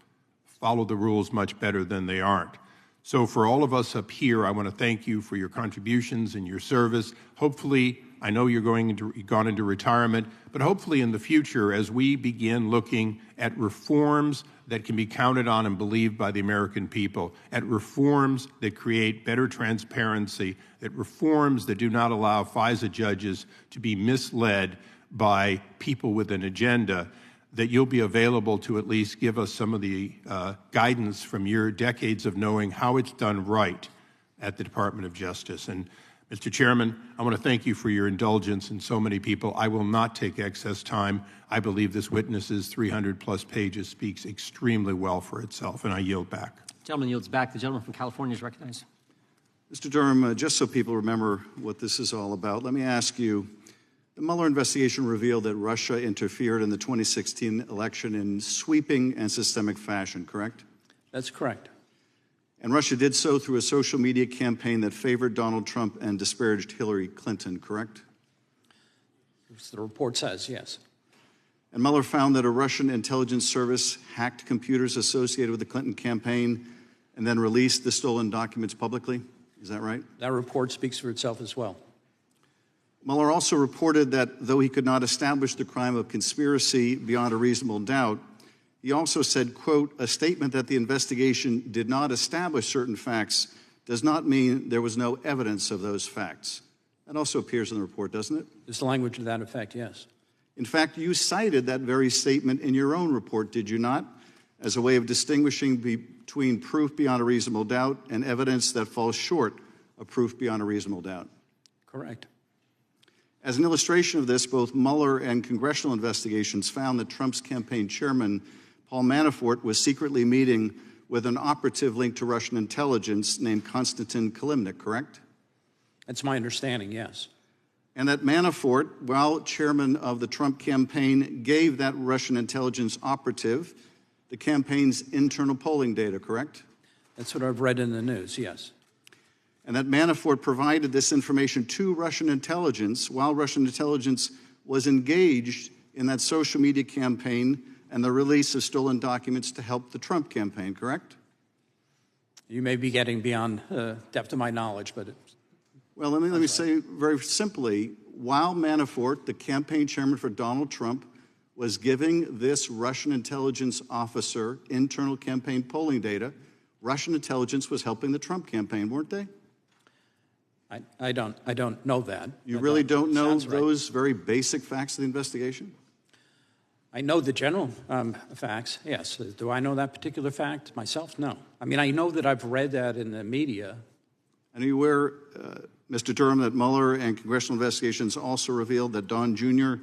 follow the rules much better than they aren't. So for all of us up here, I want to thank you for your contributions and your service. Hopefully, I know you've gone into retirement, but hopefully in the future, as we begin looking at reforms that can be counted on and believed by the American people, at reforms that create better transparency, at reforms that do not allow FISA judges to be misled by people with an agenda, that you'll be available to at least give us some of the guidance from your decades of knowing how it's done right at the Department of Justice. And Mr. Chairman, I want to thank you for your indulgence in so many people. I will not take excess time. I believe this witness's 300-plus pages speaks extremely well for itself, and I yield back. The gentleman yields back. The gentleman from California is recognized. Mr. Durham, just so people remember what this is all about, let me ask you, the Mueller investigation revealed that Russia interfered in the 2016 election in sweeping and systemic fashion, correct? That's correct. And Russia did so through a social media campaign that favored Donald Trump and disparaged Hillary Clinton, correct? As the report says, yes. And Mueller found that a Russian intelligence service hacked computers associated with the Clinton campaign and then released the stolen documents publicly. Is that right? That report speaks for itself as well. Mueller also reported that though he could not establish the crime of conspiracy beyond a reasonable doubt, he also said, quote, a statement that the investigation did not establish certain facts does not mean there was no evidence of those facts. That also appears in the report, doesn't it? There's language to that effect, yes. In fact, you cited that very statement in your own report, did you not, as a way of distinguishing between proof beyond a reasonable doubt and evidence that falls short of proof beyond a reasonable doubt? Correct. As an illustration of this, both Mueller and congressional investigations found that Trump's campaign chairman, Paul Manafort, was secretly meeting with an operative linked to Russian intelligence named Konstantin Kilimnik, correct? That's my understanding, yes. And that Manafort, while chairman of the Trump campaign, gave that Russian intelligence operative the campaign's internal polling data, correct? That's what I've read in the news, yes. And that Manafort provided this information to Russian intelligence while Russian intelligence was engaged in that social media campaign and the release of stolen documents to help the Trump campaign, correct? You may be getting beyond depth of my knowledge, but well, let me say very simply, while Manafort, the campaign chairman for Donald Trump, was giving this Russian intelligence officer internal campaign polling data, Russian intelligence was helping the Trump campaign, weren't they? I don't know that. You really don't know those very basic facts of the investigation? I know the general facts, yes. Do I know that particular fact myself? No. I mean, I know that I've read that in the media. And are you aware, Mr. Durham, that Mueller and congressional investigations also revealed that Don Jr.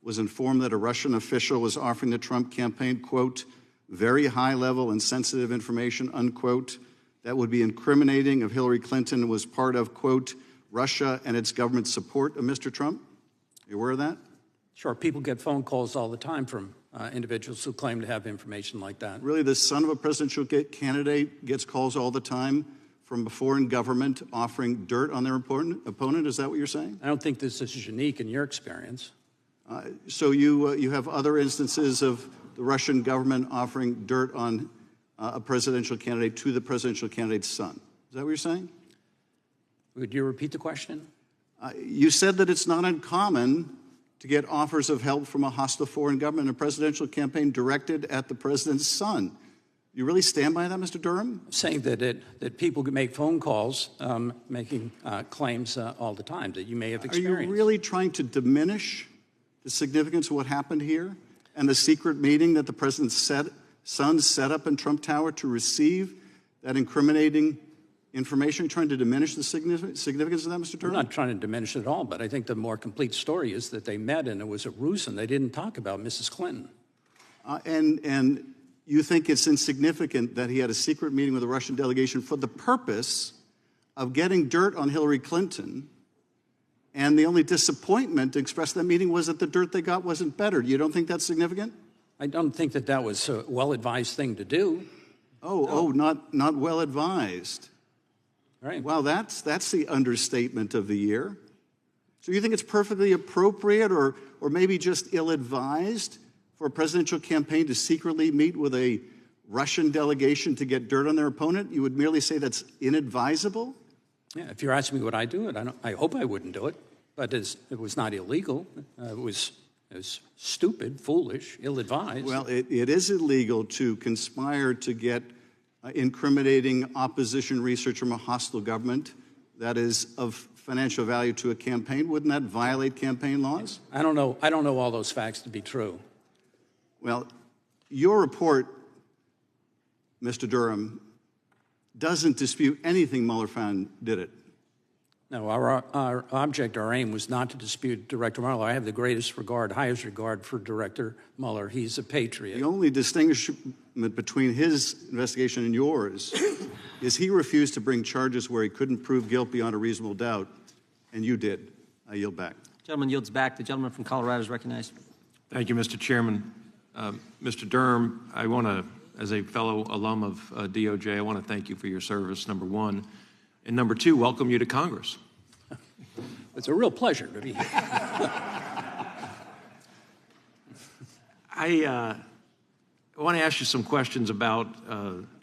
was informed that a Russian official was offering the Trump campaign, quote, very high-level and sensitive information, unquote, that would be incriminating if Hillary Clinton was part of, quote, Russia and its government support of Mr. Trump? Are you aware of that? Sure, people get phone calls all the time from individuals who claim to have information like that. Really, the son of a presidential candidate gets calls all the time from a foreign government offering dirt on their opponent? Is that what you're saying? I don't think this is unique in your experience. So you have other instances of the Russian government offering dirt on a presidential candidate to the presidential candidate's son. Is that what you're saying? Would you repeat the question? You said that it's not uncommon to get offers of help from a hostile foreign government in a presidential campaign directed at the president's son. You really stand by that, Mr. Durham? I'm saying that people can make phone calls making claims all the time that you may have experienced. Are you really trying to diminish the significance of what happened here and the secret meeting that the president's son set up in Trump Tower to receive that incriminating information? Are you trying to diminish the significance of that, Mr. Durham? I'm not trying to diminish it at all, but I think the more complete story is that they met and it was a ruse and they didn't talk about Mrs. Clinton. And you think it's insignificant that he had a secret meeting with a Russian delegation for the purpose of getting dirt on Hillary Clinton, and the only disappointment expressed in that meeting was that the dirt they got wasn't better. You don't think that's significant? I don't think that was a well-advised thing to do. Not well-advised. Right. Well, that's the understatement of the year. So you think it's perfectly appropriate or maybe just ill-advised for a presidential campaign to secretly meet with a Russian delegation to get dirt on their opponent? You would merely say that's inadvisable? Yeah, if you're asking me would I do it, I hope I wouldn't do it. But it was not illegal. It was stupid, foolish, ill-advised. Well, it is illegal to conspire to get incriminating opposition research from a hostile government that is of financial value to a campaign. Wouldn't that violate campaign laws? I don't know all those facts to be true. Well, your report, Mr. Durham, doesn't dispute anything Mueller found, did it? No, our object, our aim was not to dispute Director Mueller. I have the highest regard for Director Mueller. He's a patriot. The only distinguishment between his investigation and yours is he refused to bring charges where he couldn't prove guilt beyond a reasonable doubt, and you did. I yield back. Gentleman yields back. The gentleman from Colorado is recognized. Thank you, Mr. Chairman. Mr. Durham, I want to, as a fellow alum of DOJ, I want to thank you for your service, number one. And number two, welcome you to Congress. It's a real pleasure to be here. I want to ask you some questions about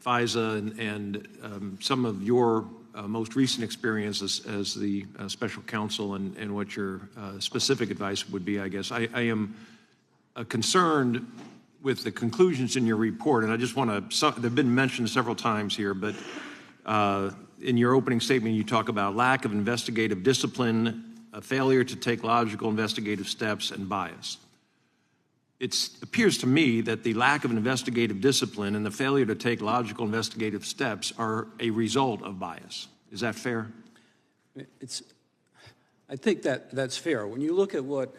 FISA and some of your most recent experiences as the special counsel and what your specific advice would be, I guess. I am concerned with the conclusions in your report, and I just want to, they've been mentioned several times here, but in your opening statement you talk about lack of investigative discipline, a failure to take logical investigative steps, and bias. It appears to me that the lack of investigative discipline and the failure to take logical investigative steps are a result of bias. Is that fair? I think that's fair. When you look at what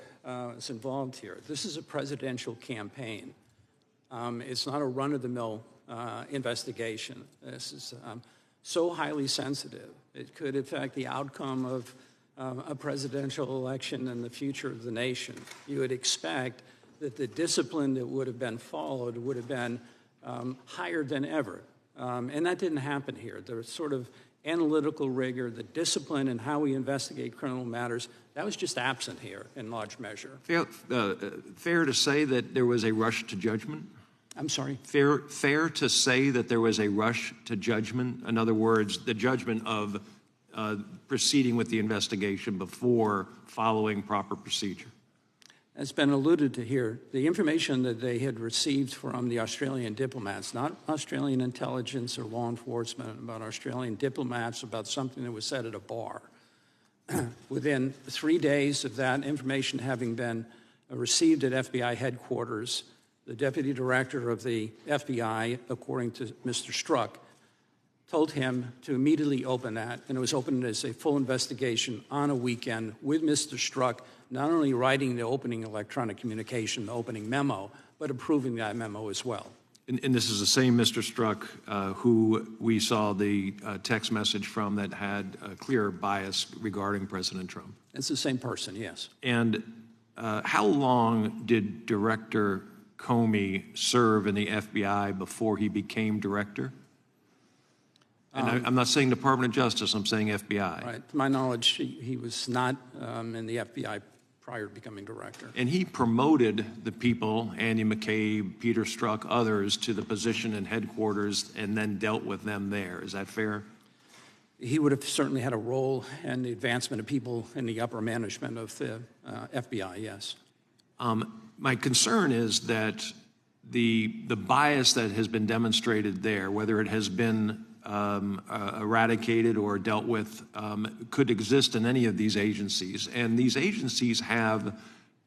is involved here, this is a presidential campaign. It's not a run-of-the-mill investigation. This is so highly sensitive. It could affect the outcome of a presidential election and the future of the nation. You would expect that the discipline that would have been followed would have been higher than ever. And that didn't happen here. The sort of analytical rigor, the discipline in how we investigate criminal matters, that was just absent here in large measure. Fair to say that there was a rush to judgment? I'm sorry? Fair to say that there was a rush to judgment? In other words, the judgment of proceeding with the investigation before following proper procedure? As been alluded to here, the information that they had received from the Australian diplomats, not Australian intelligence or law enforcement, about Australian diplomats about something that was said at a bar. Within 3 days of that information having been received at FBI headquarters, the deputy director of the FBI, according to Mr. Strzok, told him to immediately open that, and it was opened as a full investigation on a weekend with Mr. Strzok, not only writing the opening electronic communication, the opening memo, but approving that memo as well. And this is the same Mr. Strzok who we saw the text message from that had a clear bias regarding President Trump? It's the same person, yes. And how long did Director Comey serve in the FBI before he became director? And I'm not saying Department of Justice, I'm saying FBI. Right. To my knowledge, he was not in the FBI prior to becoming director. And he promoted the people, Andy McCabe, Peter Strzok, others, to the position in headquarters and then dealt with them there. Is that fair? He would have certainly had a role in the advancement of people in the upper management of the FBI, yes. My concern is that the bias that has been demonstrated there, whether it has been eradicated or dealt with, could exist in any of these agencies. And these agencies have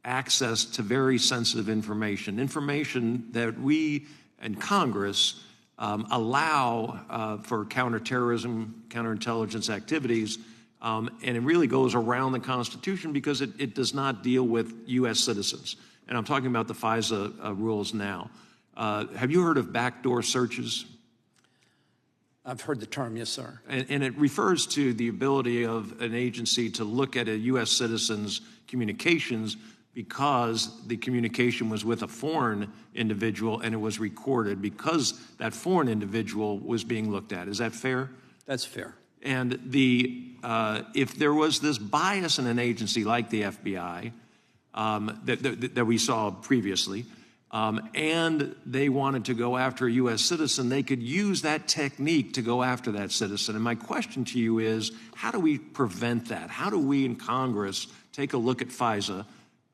access to very sensitive information that we and Congress allow for counterterrorism, counterintelligence activities, and it really goes around the Constitution because it does not deal with U.S. citizens. And I'm talking about the FISA rules now. Have you heard of backdoor searches? I've heard the term, yes, sir. And it refers to the ability of an agency to look at a U.S. citizen's communications because the communication was with a foreign individual and it was recorded because that foreign individual was being looked at. Is that fair? That's fair. And if there was this bias in an agency like the FBI that we saw previously, and they wanted to go after a U.S. citizen, they could use that technique to go after that citizen. And my question to you is, how do we prevent that? How do we in Congress take a look at FISA,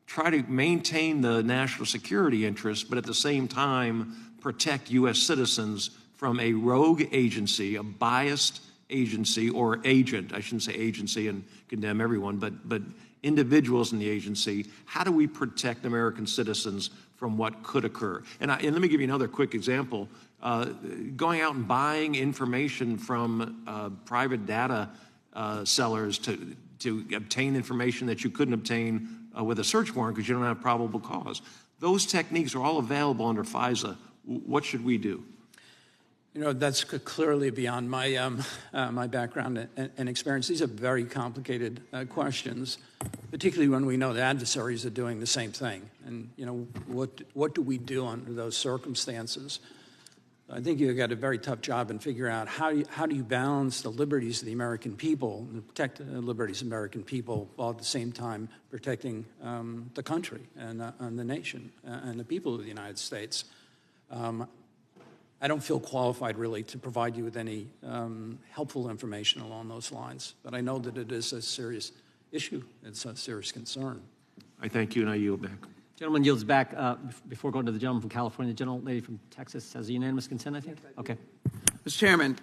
try to maintain the national security interests, but at the same time protect U.S. citizens from a rogue agency, a biased agency or agent? I shouldn't say agency and condemn everyone, but individuals in the agency. How do we protect American citizens from what could occur? And let me give you another quick example. Going out and buying information from private data sellers to obtain information that you couldn't obtain with a search warrant because you don't have probable cause. Those techniques are all available under FISA. What should we do? You know, that's clearly beyond my my background and experience. These are very complicated questions, particularly when we know the adversaries are doing the same thing. And, you know, what do we do under those circumstances? I think you've got a very tough job in figuring out how do you balance the liberties of the American people, and protect the liberties of the American people, while at the same time protecting the country and the nation and the people of the United States. I don't feel qualified really to provide you with any helpful information along those lines, but I know that it is a serious issue. It's a serious concern. I thank you, and I yield back. Gentleman yields back. Before going to the gentleman from California, the gentlelady from Texas has a unanimous consent, I think? Okay. Mr. Chairman,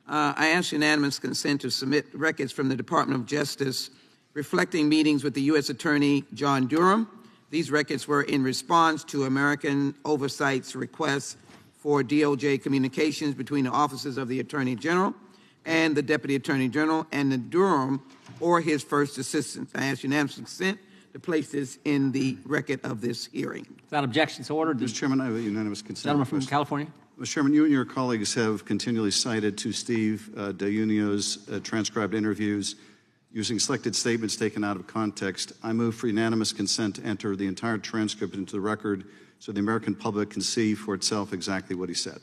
I ask unanimous consent to submit records from the Department of Justice reflecting meetings with the U.S. Attorney John Durham. These records were in response to American Oversight's request for DOJ communications between the offices of the Attorney General and the Deputy Attorney General and the Durham or his first assistant. I ask unanimous consent to place this in the record of this hearing. Without objection, so ordered. Mr. Chairman, I have a unanimous consent. Gentleman from California. Mr. Chairman, you and your colleagues have continually cited to Steve DeUnio's transcribed interviews using selected statements taken out of context. I move for unanimous consent to enter the entire transcript into the record so the American public can see for itself exactly what he said.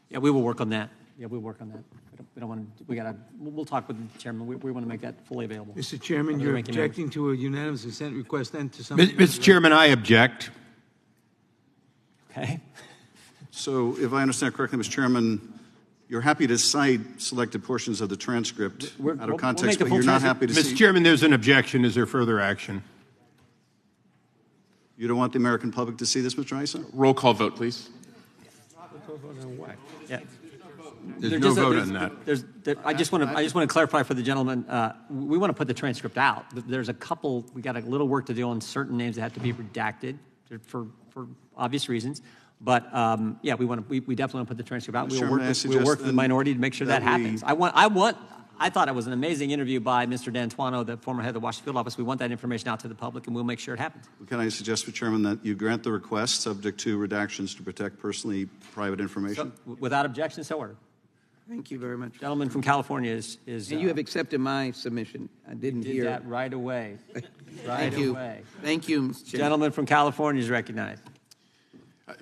Yeah, we will work on that. Yeah, we'll work on that. We don't want to, we'll talk with the chairman. We want to make that fully available. Mr. Chairman, you're objecting to a unanimous consent request then to some... Mr. Chairman, I object. Okay. So if I understand correctly, Mr. Chairman, you're happy to cite selected portions of the transcript out of context, but you're not happy to see... Mr. Chairman, there's an objection. Is there further action? You don't want the American public to see this, Mr. Issa? Roll call vote, please. Yeah. There's no vote on that. I just want to clarify for the gentleman. We want to put the transcript out. There's a couple. We got a little work to do on certain names that have to be redacted for obvious reasons. But yeah, we definitely want to put the transcript out. We'll work with the minority to make sure that happens. I thought it was an amazing interview by Mr. D'Antuono, the former head of the Washington Field Office. We want that information out to the public, and we'll make sure it happens. Can I suggest, Mr. Chairman, that you grant the request subject to redactions to protect personally private information? So, without objection, so ordered. Thank you very much. Gentleman from California is and you have accepted my submission. I didn't hear that right away. Thank you. Thank you, Mr. Chairman. Gentleman from California is recognized.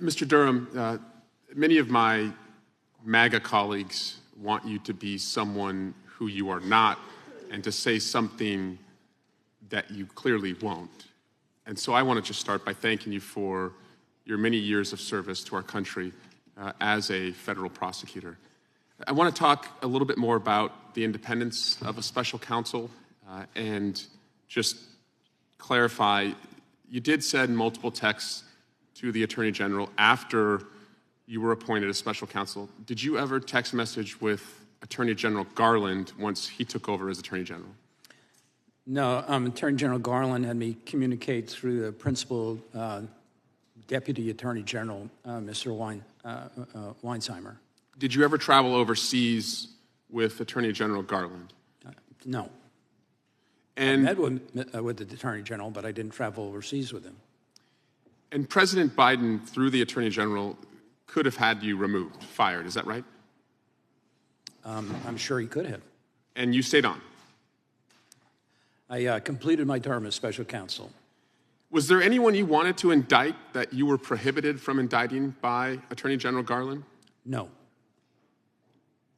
Mr. Durham, many of my MAGA colleagues want you to be someone who you are not and to say something that you clearly won't. And so I want to just start by thanking you for your many years of service to our country as a federal prosecutor. I want to talk a little bit more about the independence of a special counsel and just clarify, you did send multiple texts to the Attorney General after you were appointed as special counsel. Did you ever text message with Attorney General Garland once he took over as Attorney General? No, Attorney General Garland had me communicate through the principal Deputy Attorney General, Mr. Weinsheimer. Did you ever travel overseas with Attorney General Garland? No. And I met with the Attorney General, but I didn't travel overseas with him. And President Biden, through the Attorney General, could have had you removed, fired. Is that right? I'm sure he could have. And you stayed on? I completed my term as special counsel. Was there anyone you wanted to indict that you were prohibited from indicting by Attorney General Garland? No.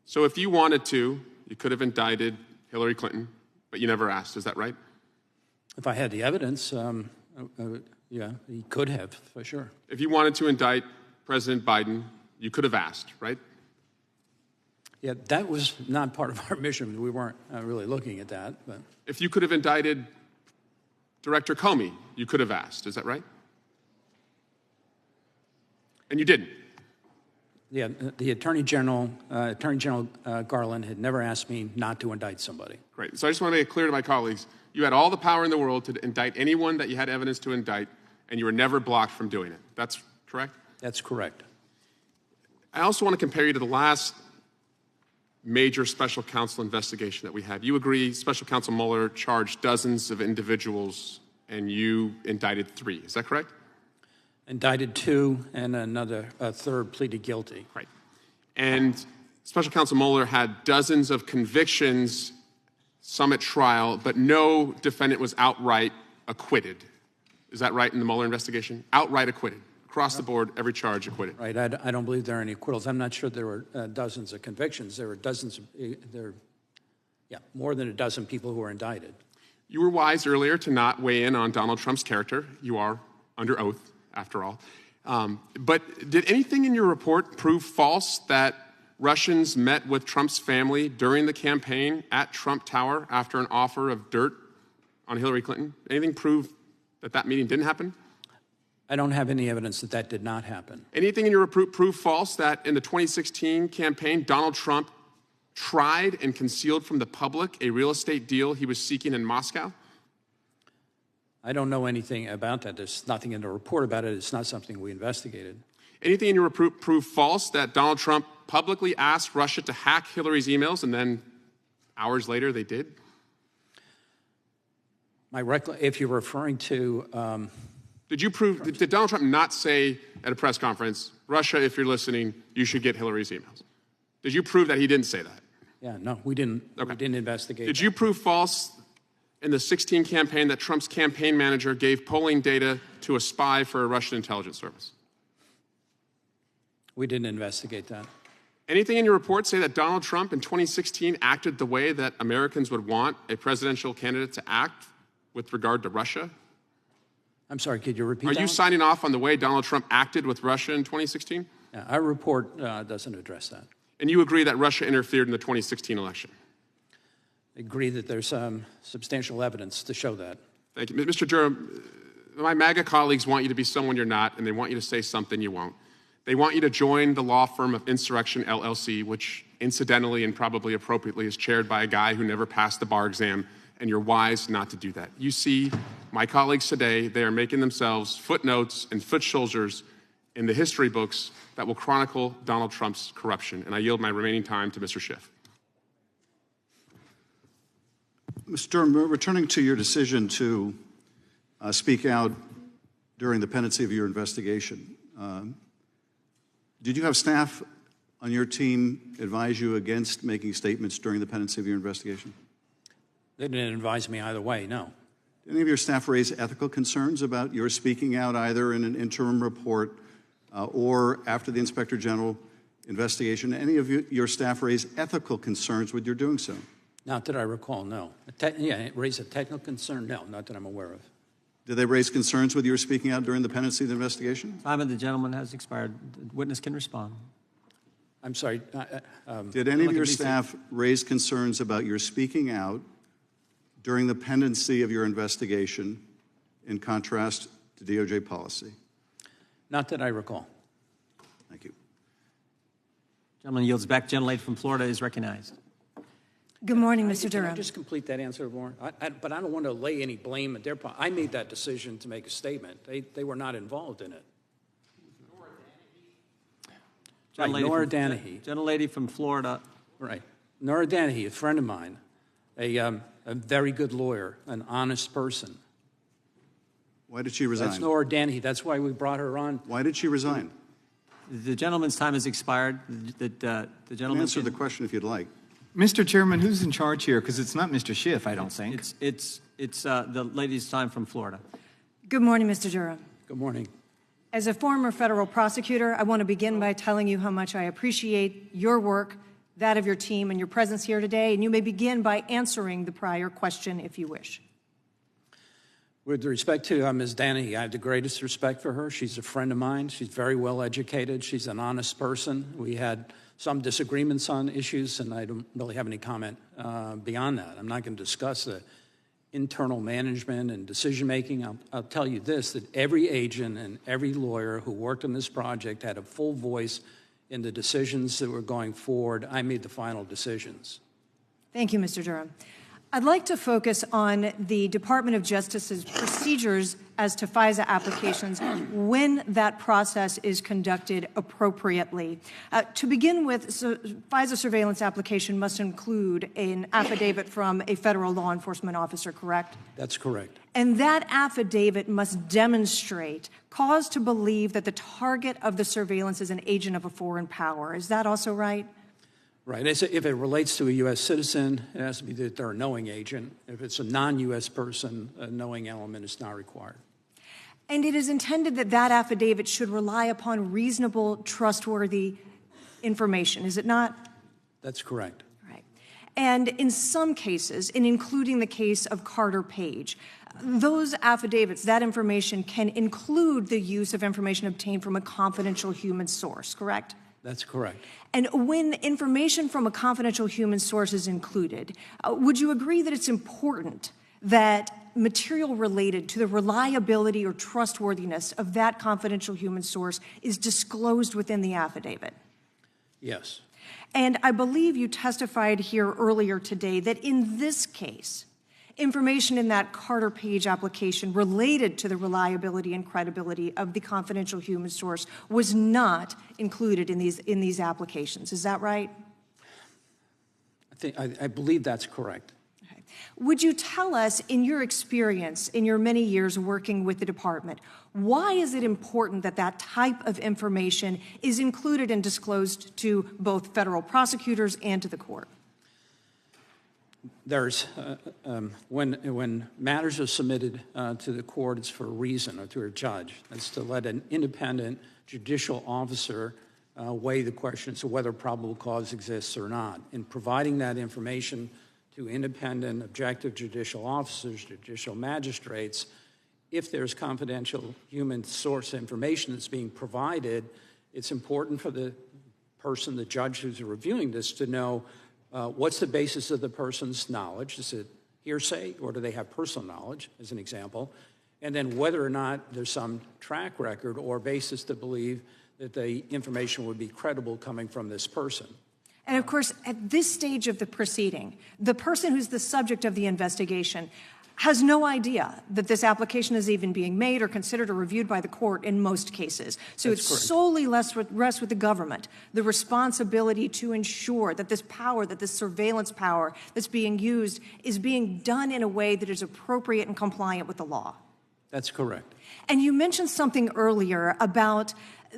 So if you wanted to, you could have indicted Hillary Clinton, but you never asked. Is that right? If I had the evidence, yeah, he could have, for sure. If you wanted to indict President Biden, you could have asked, right? Yeah, that was not part of our mission. We weren't really looking at that. But if you could have indicted Director Comey, you could have asked. Is that right? And you didn't. Yeah, the Attorney General Garland had never asked me not to indict somebody. Great. So I just want to make it clear to my colleagues, you had all the power in the world to indict anyone that you had evidence to indict, and you were never blocked from doing it. That's correct? That's correct. I also want to compare you to the last major special counsel investigation that we had. You agree Special Counsel Mueller charged dozens of individuals, and you indicted 3. Is that correct? Indicted 2, and a third pleaded guilty. Right. And Special Counsel Mueller had dozens of convictions, some at trial, but no defendant was outright acquitted. Is that right in the Mueller investigation? Outright acquitted. Across the board, every charge acquitted. Right. I don't believe there are any acquittals. I'm not sure there were dozens of convictions. There were more than a dozen people who were indicted. You were wise earlier to not weigh in on Donald Trump's character. You are under oath, after all. But did anything in your report prove false that Russians met with Trump's family during the campaign at Trump Tower after an offer of dirt on Hillary Clinton? Anything prove that that meeting didn't happen? I don't have any evidence that that did not happen. Anything in your report prove false that in the 2016 campaign, Donald Trump tried and concealed from the public a real estate deal he was seeking in Moscow? I don't know anything about that. There's nothing in the report about it. It's not something we investigated. Anything in your report prove false that Donald Trump publicly asked Russia to hack Hillary's emails and then hours later they did? If you're referring to... Did Donald Trump not say at a press conference, Russia, if you're listening, you should get Hillary's emails? Did you prove that he didn't say that? Yeah, no, we didn't. Okay. We didn't investigate. Did you prove false in the 2016 campaign that Trump's campaign manager gave polling data to a spy for a Russian intelligence service? We didn't investigate that. Anything in your report say that Donald Trump in 2016 acted the way that Americans would want a presidential candidate to act with regard to Russia? I'm sorry, could you repeat that? Are you signing off on the way Donald Trump acted with Russia in 2016? Yeah, our report doesn't address that. And you agree that Russia interfered in the 2016 election? I agree that there's substantial evidence to show that. Thank you. Mr. Durham, my MAGA colleagues want you to be someone you're not, and they want you to say something you won't. They want you to join the law firm of Insurrection LLC, which incidentally and probably appropriately is chaired by a guy who never passed the bar exam, and you're wise not to do that. You see, my colleagues today, they are making themselves footnotes and foot soldiers in the history books that will chronicle Donald Trump's corruption. And I yield my remaining time to Mr. Schiff. Mr. Durham, returning to your decision to speak out during the pendency of your investigation, did you have staff on your team advise you against making statements during the pendency of your investigation? They didn't advise me either way, no. Did any of your staff raise ethical concerns about your speaking out either in an interim report or after the Inspector General investigation? Any of your staff raise ethical concerns with your doing so? Not that I recall, no. Raise a technical concern? No, not that I'm aware of. Did they raise concerns with your speaking out during the pendency of the investigation? Time of the gentleman has expired. The witness can respond. I'm sorry. Did any of your staff raise concerns about your speaking out during the pendency of your investigation in contrast to DOJ policy? Not that I recall. Thank you. Gentleman yields back. Gentlelady from Florida is recognized. Good morning, Mr. Can Durham. I just complete that answer, Lauren? But I don't want to lay any blame at their part. I made that decision to make a statement. They were not involved in it. Nora Danahy. Gentlelady from Florida. Right. Nora Danahy, a friend of mine, a very good lawyer, an honest person. Why did she resign? That's Nora Danahy. That's why we brought her on. Why did she resign? The gentleman's time has expired. The gentleman answer the question if you'd like. Mr. Chairman, who's in charge here? Because it's not Mr. Schiff, I don't think. It's the lady's time from Florida. Good morning, Mr. Durham. Good morning. As a former federal prosecutor, I want to begin by telling you how much I appreciate your work, that of your team, and your presence here today. And you may begin by answering the prior question if you wish. With respect to Ms. Danahy, I have the greatest respect for her. She's a friend of mine. She's very well educated. She's an honest person. We had some disagreements on issues, and I don't really have any comment beyond that. I'm not going to discuss the internal management and decision-making. I'll tell you this, that every agent and every lawyer who worked on this project had a full voice in the decisions that were going forward. I made the final decisions. Thank you, Mr. Durham. I'd like to focus on the Department of Justice's procedures as to FISA applications when that process is conducted appropriately. To begin with, FISA surveillance application must include an affidavit from a federal law enforcement officer, correct? That's correct. And that affidavit must demonstrate cause to believe that the target of the surveillance is an agent of a foreign power. Is that also right? Right. If it relates to a U.S. citizen, it has to be that they're a knowing agent. If it's a non-U.S. person, a knowing element is not required. And it is intended that that affidavit should rely upon reasonable, trustworthy information, is it not? That's correct. Right. And in some cases, in including the case of Carter Page, those affidavits, that information can include the use of information obtained from a confidential human source, correct? That's correct. And when information from a confidential human source is included, would you agree that it's important that material related to the reliability or trustworthiness of that confidential human source is disclosed within the affidavit? Yes. And I believe you testified here earlier today that in this case, information in that Carter Page application related to the reliability and credibility of the confidential human source was not included in these applications. Is that right? I believe that's correct. Okay. Would you tell us, in your experience, in your many years working with the department, why is it important that that type of information is included and disclosed to both federal prosecutors and to the court? There's, when matters are submitted to the court, it's for a reason, or to a judge. It's to let an independent judicial officer weigh the question as to whether probable cause exists or not. In providing that information to independent, objective judicial officers, judicial magistrates, if there's confidential human source information that's being provided, it's important for the person, the judge who's reviewing this, to know what's the basis of the person's knowledge. Is it hearsay, or do they have personal knowledge, as an example? And then whether or not there's some track record or basis to believe that the information would be credible coming from this person. And of course, at this stage of the proceeding, the person who's the subject of the investigation has no idea that this application is even being made or considered or reviewed by the court in most cases. So That's it's correct. solely rests with the government, the responsibility to ensure that this power, that this surveillance power that's being used is being done in a way that is appropriate and compliant with the law. That's correct. And you mentioned something earlier about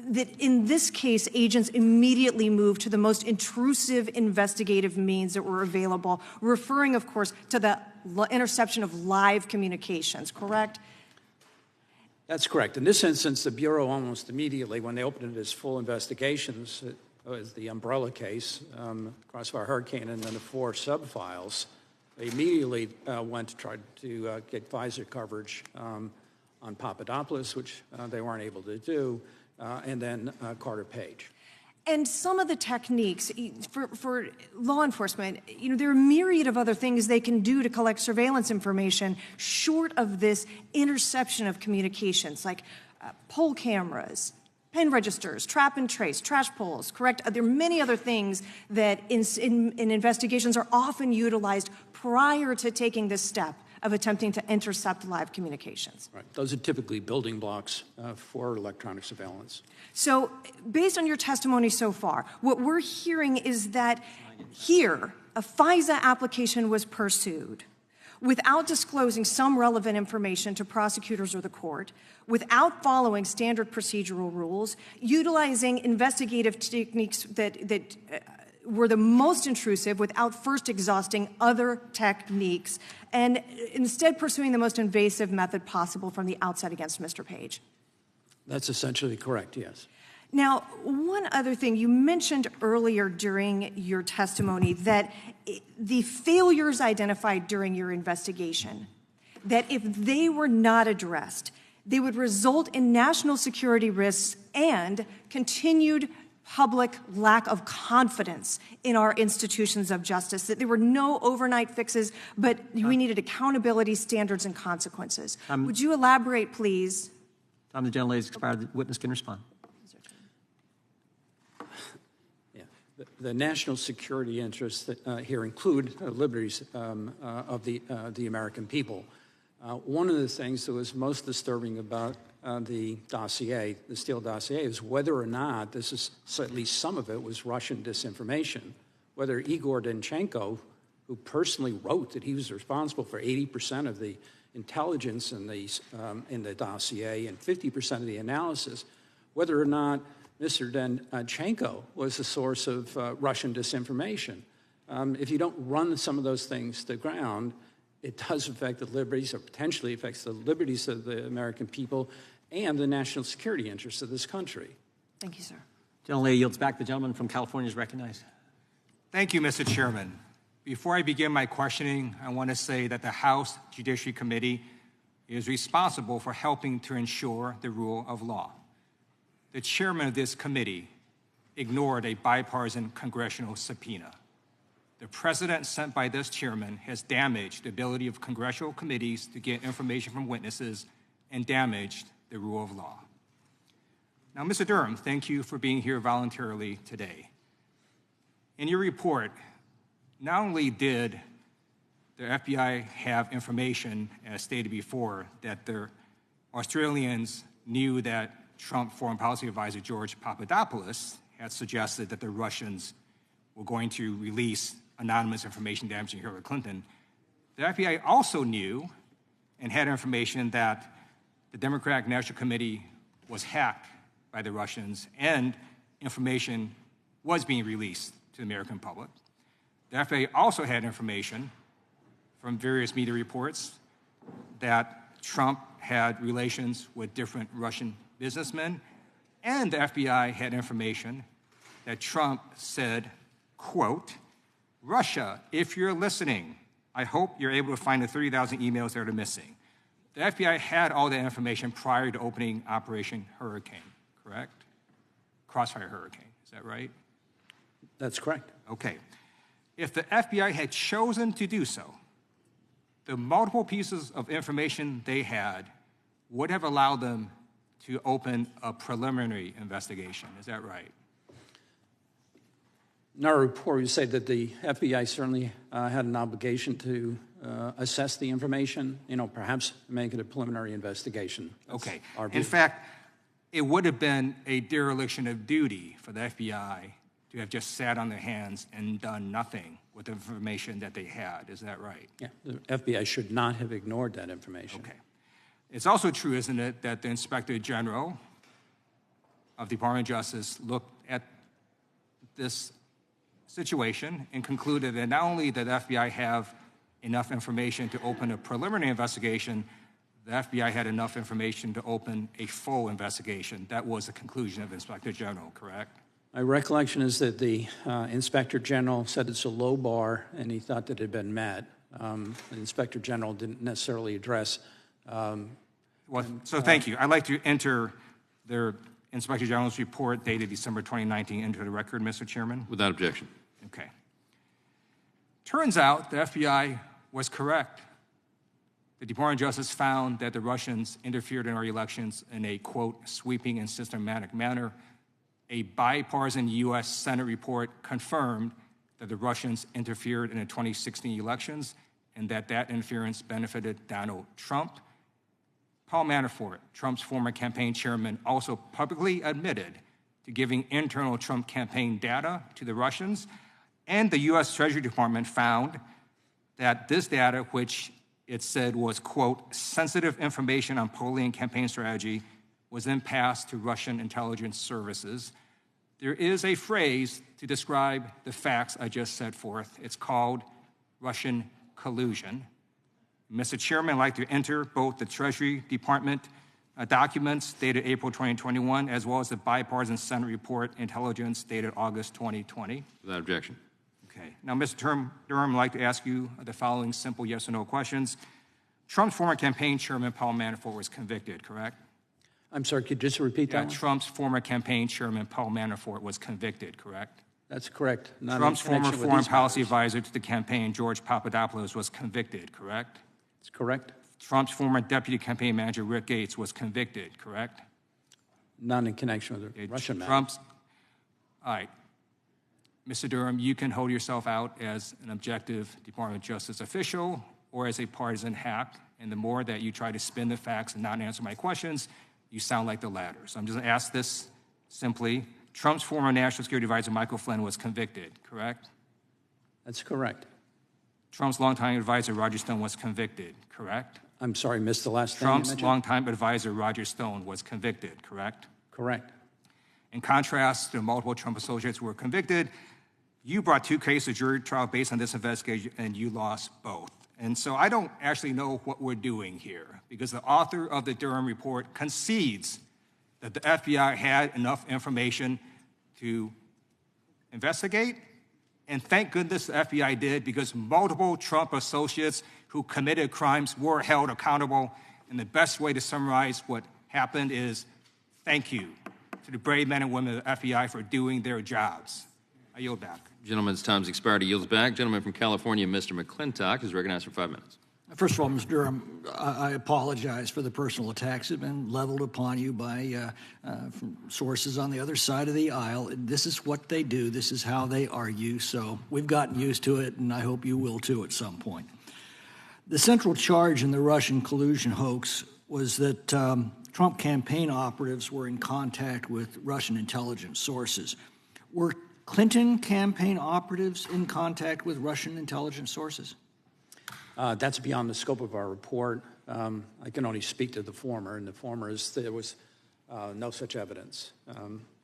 that in this case, agents immediately moved to the most intrusive investigative means that were available, referring, of course, to the interception of live communications, correct? That's correct. In this instance, the Bureau almost immediately, when they opened its full investigations, it was the umbrella case, Crossfire Hurricane, and then the 4 sub-files, they immediately went to try to get FISA coverage on Papadopoulos, which they weren't able to do, and then Carter Page. And some of the techniques for law enforcement, you know, there are a myriad of other things they can do to collect surveillance information short of this interception of communications, like poll cameras, pen registers, trap and trace, trash pulls, correct? There are many other things that in investigations are often utilized prior to taking this step of attempting to intercept live communications. Right. Those are typically building blocks for electronic surveillance. So based on your testimony so far, what we're hearing is that here, a FISA application was pursued without disclosing some relevant information to prosecutors or the court, without following standard procedural rules, utilizing investigative techniques that were the most intrusive without first exhausting other techniques, and instead pursuing the most invasive method possible from the outset against Mr. Page. That's essentially correct, yes. Now, one other thing, you mentioned earlier during your testimony that the failures identified during your investigation, that if they were not addressed, they would result in national security risks and continued public lack of confidence in our institutions of justice, that there were no overnight fixes, but we needed accountability, standards, and consequences. Would you elaborate, please? Time the gentlelady has expired. The witness can respond. Yeah. The national security interests that, here include liberties of the American people. One of the things that was most disturbing about the dossier, the Steele dossier, is whether or not this is, so at least some of it was Russian disinformation, whether Igor Danchenko, who personally wrote that he was responsible for 80% of the intelligence in the dossier and 50% of the analysis, whether or not Mr. Danchenko was the source of Russian disinformation. If you don't run some of those things to ground, it does affect the liberties, or potentially affects the liberties of the American people and the national security interests of this country. Thank you, sir. Gentlelady yields back. The gentleman from California is recognized. Thank you, Mr. Chairman. Before I begin my questioning, I want to say that the House Judiciary Committee is responsible for helping to ensure the rule of law. The chairman of this committee ignored a bipartisan congressional subpoena. The precedent set by this chairman has damaged the ability of congressional committees to get information from witnesses and damaged the rule of law. Now, Mr. Durham, thank you for being here voluntarily today. In your report, not only did the FBI have information, as stated before, that the Australians knew that Trump Foreign Policy Advisor George Papadopoulos had suggested that the Russians were going to release anonymous information damaging Hillary Clinton. The FBI also knew and had information that the Democratic National Committee was hacked by the Russians and information was being released to the American public. The FBI also had information from various media reports that Trump had relations with different Russian businessmen, and the FBI had information that Trump said, quote, "Russia, if you're listening, I hope you're able to find the 30,000 emails that are missing." The FBI had all that information prior to opening Operation Hurricane, correct? Crossfire Hurricane, is that right? That's correct. Okay. If the FBI had chosen to do so, the multiple pieces of information they had would have allowed them to open a preliminary investigation. Is that right? In our report, we say that the FBI certainly had an obligation to assess the information, perhaps make it a preliminary investigation. That's okay. In fact, it would have been a dereliction of duty for the FBI to have just sat on their hands and done nothing with the information that they had. Is that right? Yeah, the FBI should not have ignored that information. Okay. It's also true, isn't it, that the Inspector General of the Department of Justice looked at this situation and concluded that not only did the FBI have enough information to open a preliminary investigation, the FBI had enough information to open a full investigation. That was the conclusion of the Inspector General, correct? My recollection is that the Inspector General said it's a low bar and he thought that it had been met. The Inspector General didn't necessarily address. So thank you. I'd like to enter the Inspector General's report dated December 2019 into the record, Mr. Chairman. Without objection. Okay. Turns out the FBI was correct. The Department of Justice found that the Russians interfered in our elections in a, quote, sweeping and systematic manner. A bipartisan U.S. Senate report confirmed that the Russians interfered in the 2016 elections and that interference benefited Donald Trump. Paul Manafort, Trump's former campaign chairman, also publicly admitted to giving internal Trump campaign data to the Russians, and the U.S. Treasury Department found that this data, which it said was, quote, sensitive information on polling and campaign strategy, was then passed to Russian intelligence services. There is a phrase to describe the facts I just set forth. It's called Russian collusion. Mr. Chairman, I'd like to enter both the Treasury Department documents dated April 2021, as well as the bipartisan Senate report intelligence dated August 2020. Without objection. Okay. Now, Mr. Durham, I'd like to ask you the following simple yes or no questions. Trump's former campaign chairman, Paul Manafort, was convicted, correct? I'm sorry, could you just repeat that one? Trump's former campaign chairman, Paul Manafort, was convicted, correct? That's correct. Trump's former foreign policy advisor to the campaign, George Papadopoulos, was convicted, correct? That's correct. Trump's former deputy campaign manager, Rick Gates, was convicted, correct? Not in connection with the Russian matter. All right. Mr. Durham, you can hold yourself out as an objective Department of Justice official or as a partisan hack, and the more that you try to spin the facts and not answer my questions, you sound like the latter. So I'm just going to ask this simply. Trump's former national security advisor, Michael Flynn, was convicted, correct? That's correct. Trump's longtime advisor, Roger Stone, was convicted, correct? I'm sorry, missed the last thing. Trump's longtime advisor, Roger Stone, was convicted, correct? Correct. In contrast to multiple Trump associates who were convicted, you brought two cases of jury trial based on this investigation, and you lost both. And so I don't actually know what we're doing here, because the author of the Durham report concedes that the FBI had enough information to investigate And thank goodness the FBI did, because multiple Trump associates who committed crimes were held accountable. And the best way to summarize what happened is thank you to the brave men and women of the FBI for doing their jobs. I yield back. Gentleman's time's expired. He yields back. Gentleman from California, Mr. McClintock, is recognized for 5 minutes. First of all, Mr. Durham, I apologize for the personal attacks that have been leveled upon you by from sources on the other side of the aisle. This is what they do. This is how they argue. So we've gotten used to it, and I hope you will too at some point. The central charge in the Russian collusion hoax was that Trump campaign operatives were in contact with Russian intelligence sources. Were Clinton campaign operatives in contact with Russian intelligence sources? That's beyond the scope of our report. I can only speak to the former, and the former is there was no such evidence.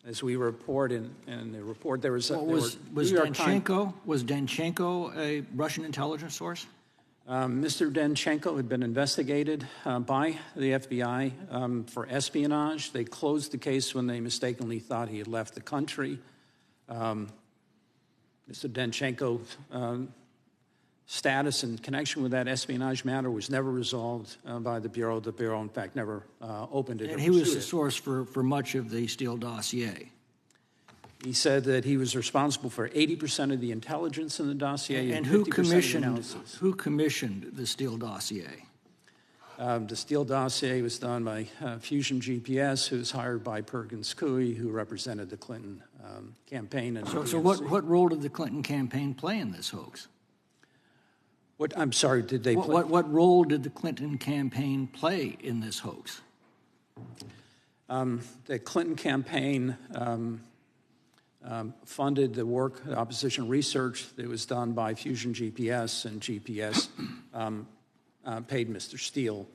As we report in the report, there was was Danchenko a Russian intelligence source? Mr. Danchenko had been investigated by the FBI for espionage. They closed the case when they mistakenly thought he had left the country. Mr. Danchenko's status in connection with that espionage matter was never resolved by the Bureau. The Bureau, in fact, never opened it. And he was the source for much of the Steele dossier. He said that he was responsible for 80% of the intelligence in the dossier. And who commissioned the Steele dossier? The Steele dossier was done by Fusion GPS, who was hired by Perkins Coie, who represented the Clinton campaign. And so what role did the Clinton campaign play in this hoax? I'm sorry, did they play? What role did the Clinton campaign play in this hoax? The Clinton campaign funded the work, the opposition research that was done by Fusion GPS, and GPS paid Mr. Steele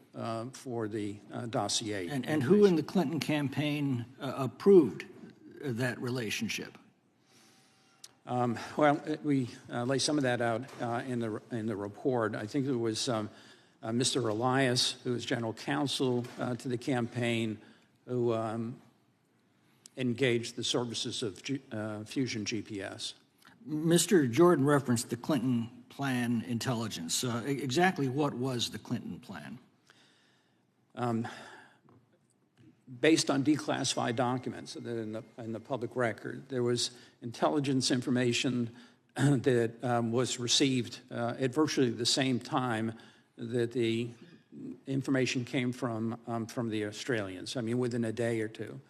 for the dossier. And who in the Clinton campaign approved that relationship? Well, we lay some of that out in the report. I think it was Mr. Elias, who was general counsel to the campaign, who engaged the services of Fusion GPS. Mr. Jordan referenced the Clinton plan intelligence. Exactly what was the Clinton plan? Based on declassified documents in the public record, there was intelligence information that was received at virtually the same time that the information came from the Australians. I mean, within a day or two.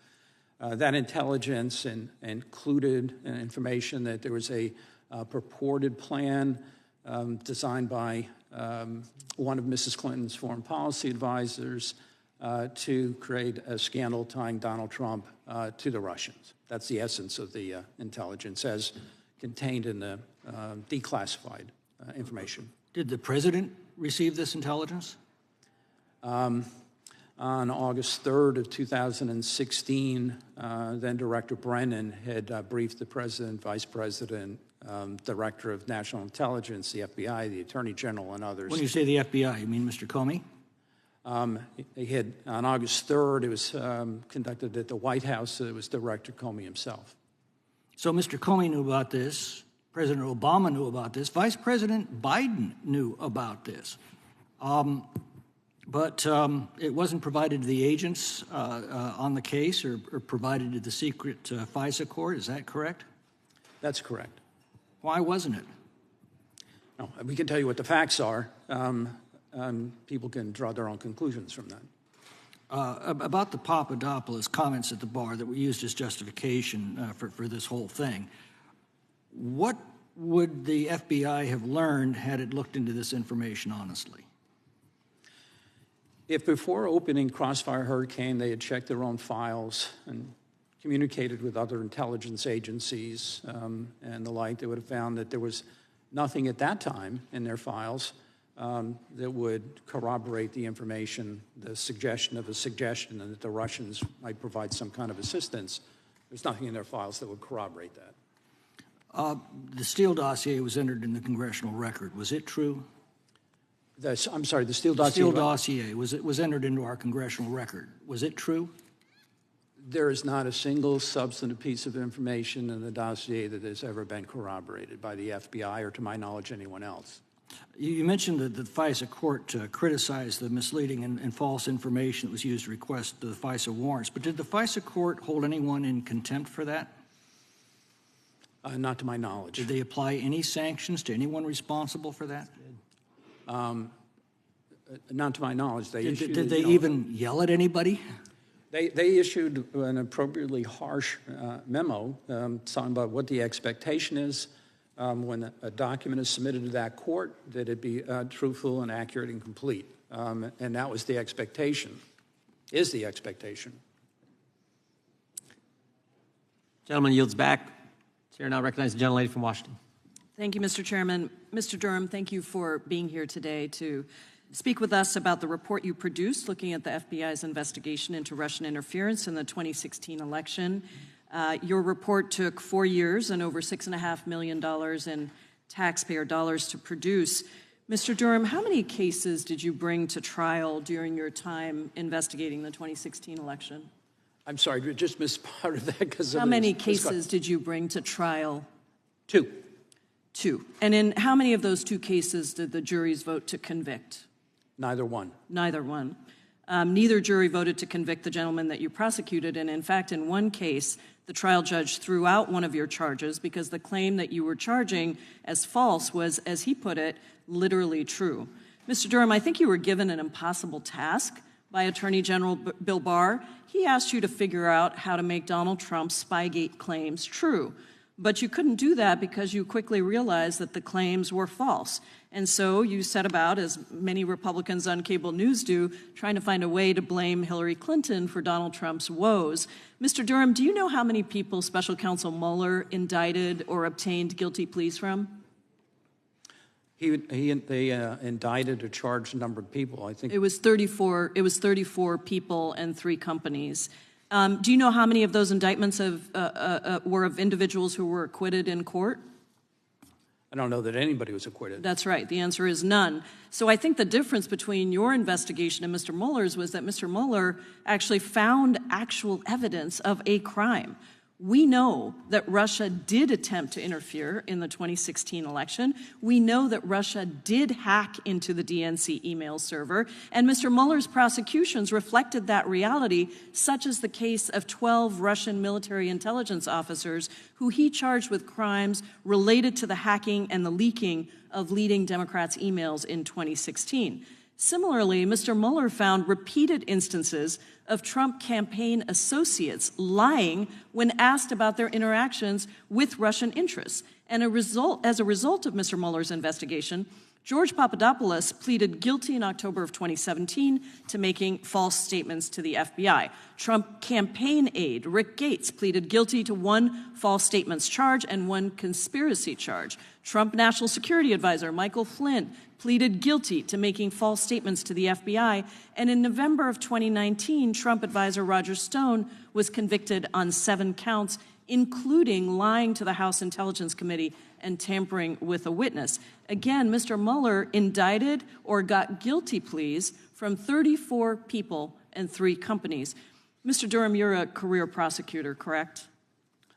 That intelligence included information that there was a purported plan designed by one of Mrs. Clinton's foreign policy advisors to create a scandal tying Donald Trump to the Russians. That's the essence of the intelligence as contained in the declassified information. Did the president receive this intelligence? On August 3rd of 2016, then Director Brennan had briefed the president, vice president, director of national intelligence, the FBI, the attorney general, and others. When you say the FBI, you mean Mr. Comey? He had, on August 3rd, it was conducted at the White House. It was Director Comey himself. So Mr. Comey knew about this. President Obama knew about this. Vice President Biden knew about this. But it wasn't provided to the agents on the case or provided to the secret FISA court. Is that correct? That's correct. Why wasn't it? No, we can tell you what the facts are. People can draw their own conclusions from that. About the Papadopoulos comments at the bar that were used as justification for this whole thing, what would the FBI have learned had it looked into this information honestly? If before opening Crossfire Hurricane they had checked their own files and communicated with other intelligence agencies and the like, they would have found that there was nothing at that time in their files that would corroborate the information, the suggestion of a suggestion that the Russians might provide some kind of assistance. There's nothing in their files that would corroborate that. The Steele dossier was entered in the congressional record. Was it true? I'm sorry, the Steele dossier? The Steele dossier was entered into our congressional record. Was it true? There is not a single substantive piece of information in the dossier that has ever been corroborated by the FBI or, to my knowledge, anyone else. You mentioned that the FISA court criticized the misleading and false information that was used to request the FISA warrants, but did the FISA court hold anyone in contempt for that? Not to my knowledge. Did they apply any sanctions to anyone responsible for that? Not to my knowledge. Did they even yell at anybody? They issued an appropriately harsh memo talking about what the expectation is when a document is submitted to that court, that it be truthful and accurate and complete. And that was the expectation, is the expectation. Gentleman yields back. Chair now recognizes the gentlelady from Washington. Thank you, Mr. Chairman. Mr. Durham, thank you for being here today to speak with us about the report you produced looking at the FBI's investigation into Russian interference in the 2016 election. Your report took 4 years and over $6.5 million in taxpayer dollars to produce. Mr. Durham, how many cases did you bring to trial during your time investigating the 2016 election? I'm sorry, I just missed part of that because how many cases did you bring to trial? 2. 2. And in how many of those 2 cases did the juries vote to convict? Neither one. Neither one. Neither jury voted to convict the gentleman that you prosecuted, and in fact, in one case, the trial judge threw out one of your charges because the claim that you were charging as false was, as he put it, literally true. Mr. Durham, I think you were given an impossible task by Attorney General Bill Barr. He asked you to figure out how to make Donald Trump's Spygate claims true. But you couldn't do that because you quickly realized that the claims were false. And so you set about, as many Republicans on cable news do, trying to find a way to blame Hillary Clinton for Donald Trump's woes. Mr. Durham, do you know how many people Special Counsel Mueller indicted or obtained guilty pleas from? They indicted or charged a number of people. I think it was 34. It was 34 people and 3 companies. Do you know how many of those indictments were of individuals who were acquitted in court? I don't know that anybody was acquitted. That's right. The answer is none. So I think the difference between your investigation and Mr. Mueller's was that Mr. Mueller actually found actual evidence of a crime. We know that Russia did attempt to interfere in the 2016 election. We know that Russia did hack into the DNC email server, and Mr. Mueller's prosecutions reflected that reality, such as the case of 12 Russian military intelligence officers who he charged with crimes related to the hacking and the leaking of leading Democrats' emails in 2016. Similarly, Mr. Mueller found repeated instances of Trump campaign associates lying when asked about their interactions with Russian interests. And as a result of Mr. Mueller's investigation, George Papadopoulos pleaded guilty in October of 2017 to making false statements to the FBI. Trump campaign aide Rick Gates pleaded guilty to 1 false statements charge and 1 conspiracy charge. Trump National Security Advisor Michael Flynn pleaded guilty to making false statements to the FBI. And in November of 2019, Trump advisor Roger Stone was convicted on 7 counts, including lying to the House Intelligence Committee and tampering with a witness. Again, Mr. Mueller indicted or got guilty pleas from 34 people and 3 companies. Mr. Durham, you're a career prosecutor, correct?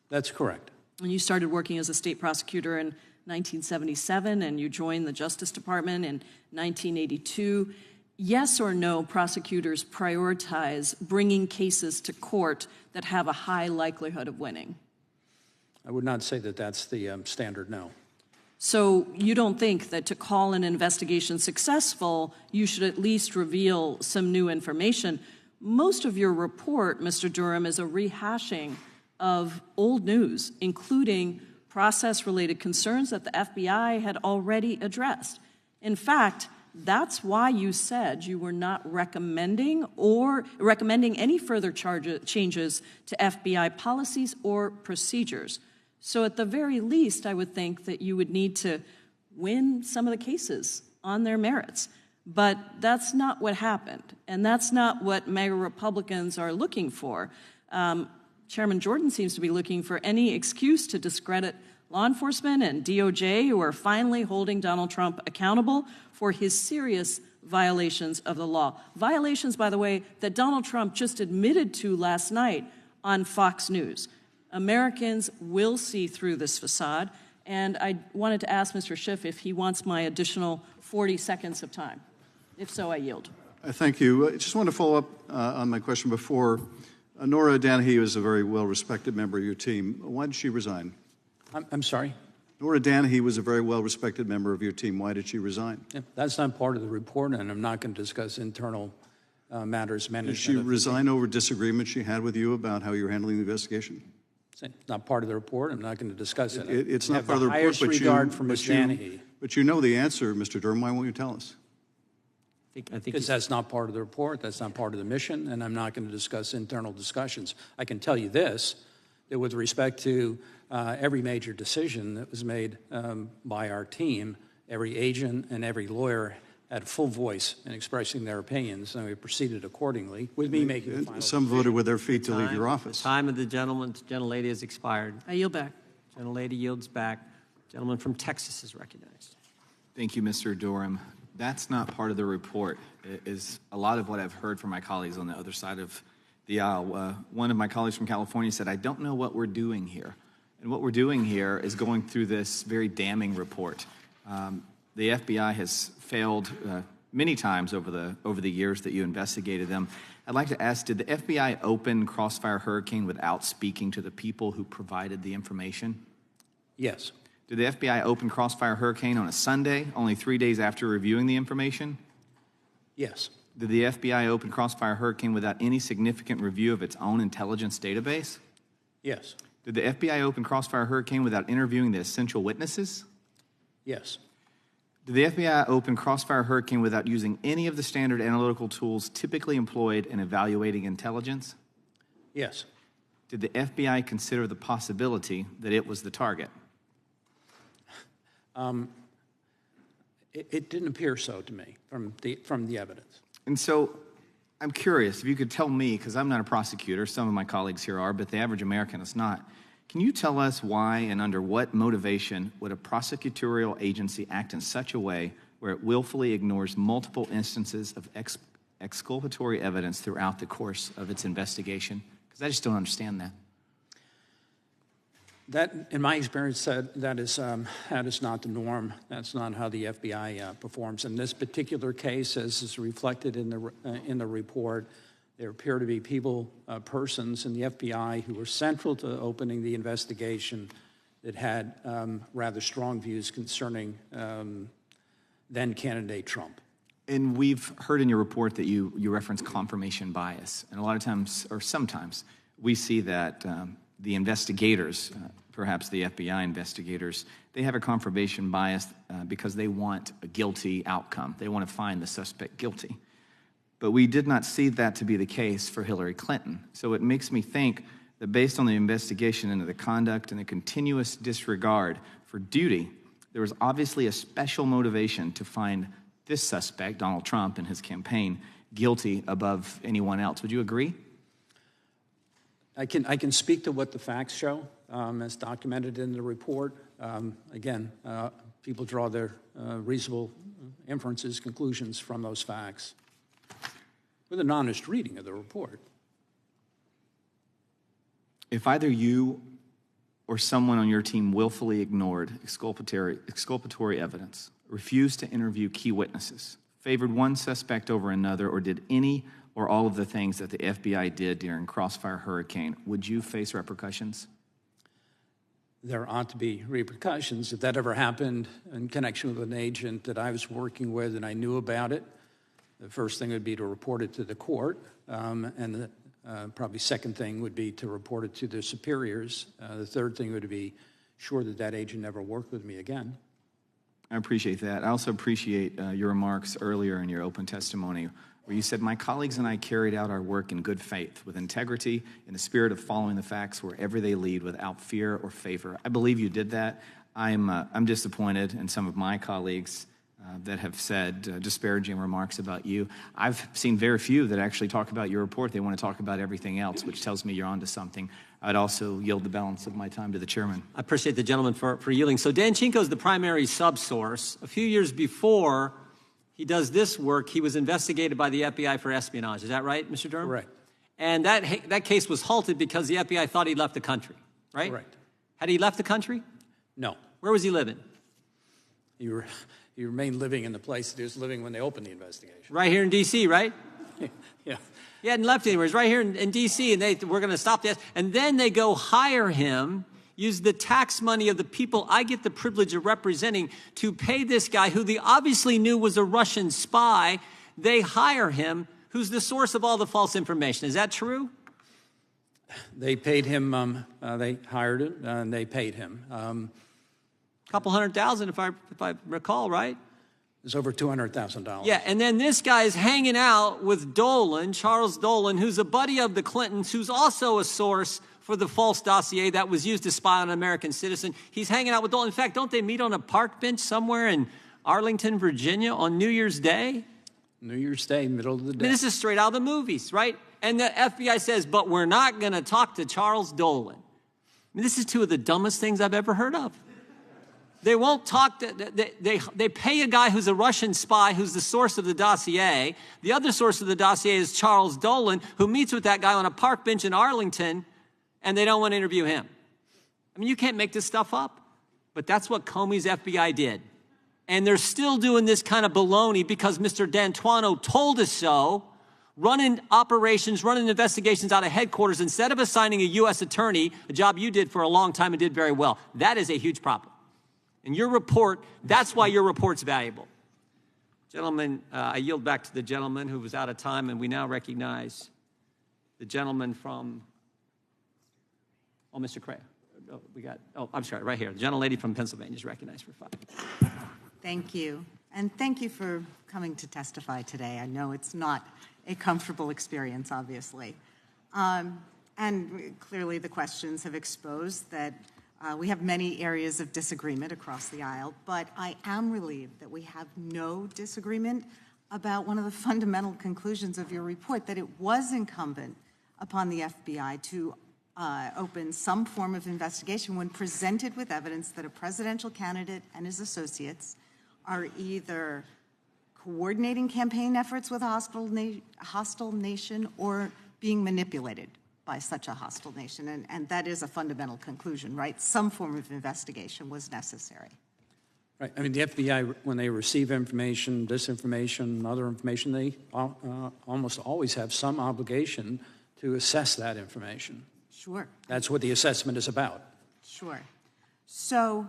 That's correct. And you started working as a state prosecutor in 1977, and you joined the Justice Department in 1982. Yes or no, prosecutors prioritize bringing cases to court that have a high likelihood of winning? I would not say that that's the standard, no. So you don't think that to call an investigation successful, you should at least reveal some new information? Most of your report, Mr. Durham, is a rehashing of old news, including process-related concerns that the FBI had already addressed. In fact, that's why you said you were not recommending any further changes to FBI policies or procedures. So at the very least, I would think that you would need to win some of the cases on their merits. But that's not what happened, and that's not what MAGA Republicans are looking for. Chairman Jordan seems to be looking for any excuse to discredit law enforcement and DOJ, who are finally holding Donald Trump accountable for his serious violations of the law. Violations, by the way, that Donald Trump just admitted to last night on Fox News. Americans will see through this facade, and I wanted to ask Mr. Schiff if he wants my additional 40 seconds of time. If so, I yield. Thank you. I just want to follow up on my question before. Nora Danahy was a very well-respected member of your team. Why did she resign? I'm sorry? Nora Danahy was a very well-respected member of your team. Why did she resign? Yeah, that's not part of the report, and I'm not going to discuss internal matters management. Did she resign over disagreement she had with you about how you're handling the investigation? It's not part of the report. I'm not going to discuss it. It's not part of the report, highest regard for Ms. Danahy. But you know the answer, Mr. Durham. Why won't you tell us? Because that's not part of the report. That's not part of the mission, and I'm not going to discuss internal discussions. I can tell you this, that with respect to every major decision that was made by our team, every agent and every lawyer had full voice in expressing their opinions, and we proceeded accordingly, with me making the final Some voted with their feet to leave your office. The time of the gentlelady has expired. I yield back. Gentlelady yields back. Gentleman from Texas is recognized. Thank you, Mr. Durham. That's not part of the report. It is a lot of what I've heard from my colleagues on the other side of the aisle. One of my colleagues from California said, I don't know what we're doing here. And what we're doing here is going through this very damning report. The FBI has failed many times over the years that you investigated them. I'd like to ask, did the FBI open Crossfire Hurricane without speaking to the people who provided the information? Yes. Did the FBI open Crossfire Hurricane on a Sunday, only 3 days after reviewing the information? Yes. Did the FBI open Crossfire Hurricane without any significant review of its own intelligence database? Yes. Did the FBI open Crossfire Hurricane without interviewing the essential witnesses? Yes. Did the FBI open Crossfire Hurricane without using any of the standard analytical tools typically employed in evaluating intelligence? Yes. Did the FBI consider the possibility that it was the target? It didn't appear so to me from the evidence. And so I'm curious if you could tell me, because I'm not a prosecutor, some of my colleagues here are, but the average American is not. Can you tell us why and under what motivation would a prosecutorial agency act in such a way where it willfully ignores multiple instances of exculpatory evidence throughout the course of its investigation? Because I just don't understand that. That, in my experience, that is not the norm. That's not how the FBI performs. In this particular case, as is reflected in the report, there appear to be persons in the FBI who were central to opening the investigation that had rather strong views concerning then-candidate Trump. And we've heard in your report that you reference confirmation bias. And a lot of times, or sometimes, we see that the investigators, perhaps the FBI investigators, they have a confirmation bias because they want a guilty outcome. They want to find the suspect guilty. But we did not see that to be the case for Hillary Clinton. So it makes me think that based on the investigation into the conduct and the continuous disregard for duty, there was obviously a special motivation to find this suspect, Donald Trump and his campaign, guilty above anyone else. Would you agree? I can speak to what the facts show, as documented in the report. Again, people draw their reasonable inferences, conclusions from those facts with an honest reading of the report. If either you or someone on your team willfully ignored exculpatory evidence, refused to interview key witnesses, favored one suspect over another, or did any or all of the things that the FBI did during Crossfire Hurricane, would you face repercussions? There ought to be repercussions. If that ever happened in connection with an agent that I was working with and I knew about it, the first thing would be to report it to the court, and the probably second thing would be to report it to their superiors. The third thing would be sure that that agent never worked with me again. I appreciate that. I also appreciate your remarks earlier in your open testimony where you said, my colleagues and I carried out our work in good faith, with integrity, in the spirit of following the facts wherever they lead, without fear or favor. I believe you did that. I'm disappointed in some of my colleagues that have said disparaging remarks about you. I've seen very few that actually talk about your report. They want to talk about everything else, which tells me you're onto something. I'd also yield the balance of my time to the chairman. I appreciate the gentleman for yielding. So Danchenko is the primary subsource. A few years before he does this work, he was investigated by the FBI for espionage. Is that right, Mr. Durham? Correct. And that case was halted because the FBI thought he left the country, right? Correct. Had he left the country? No. Where was he living? He remained living in the place that he was living when they opened the investigation. Right here in D.C., right? Yeah. He hadn't left anywhere. He's right here in D.C., and we're going to stop this. And then they go hire him, use the tax money of the people I get the privilege of representing to pay this guy who they obviously knew was a Russian spy. They hire him, who's the source of all the false information. Is that true? They paid him, they hired him, and they paid him. A couple $100,000, if I recall, right? It was over $200,000. Yeah, and then this guy is hanging out with Dolan, Charles Dolan, who's a buddy of the Clintons, who's also a source for the false dossier that was used to spy on an American citizen. He's hanging out with Dolan. In fact, don't they meet on a park bench somewhere in Arlington, Virginia on New Year's Day? New Year's Day, middle of the day. I mean, this is straight out of the movies, right? And the FBI says, but we're not going to talk to Charles Dolan. I mean, this is two of the dumbest things I've ever heard of. They won't talk they pay a guy who's a Russian spy who's the source of the dossier. The other source of the dossier is Charles Dolan, who meets with that guy on a park bench in Arlington, and they don't want to interview him. I mean, you can't make this stuff up. But that's what Comey's FBI did. And they're still doing this kind of baloney because Mr. D'Antuono told us so, running operations, running investigations out of headquarters instead of assigning a U.S. attorney, a job you did for a long time and did very well. That is a huge problem. And your report, that's why your report's valuable. Gentlemen, I yield back to the gentleman who was out of time, and we now recognize the gentleman from, Mr. Cray. I'm sorry, right here. The gentlelady from Pennsylvania is recognized for 5. Thank you. And thank you for coming to testify today. I know it's not a comfortable experience, obviously. And clearly the questions have exposed that we have many areas of disagreement across the aisle, but I am relieved that we have no disagreement about one of the fundamental conclusions of your report, that it was incumbent upon the FBI to open some form of investigation when presented with evidence that a presidential candidate and his associates are either coordinating campaign efforts with a hostile nation or being manipulated by such a hostile nation. And that is a fundamental conclusion, right? Some form of investigation was necessary. Right. I mean, the FBI, when they receive information, disinformation, other information, they almost always have some obligation to assess that information. Sure. That's what the assessment is about. Sure. So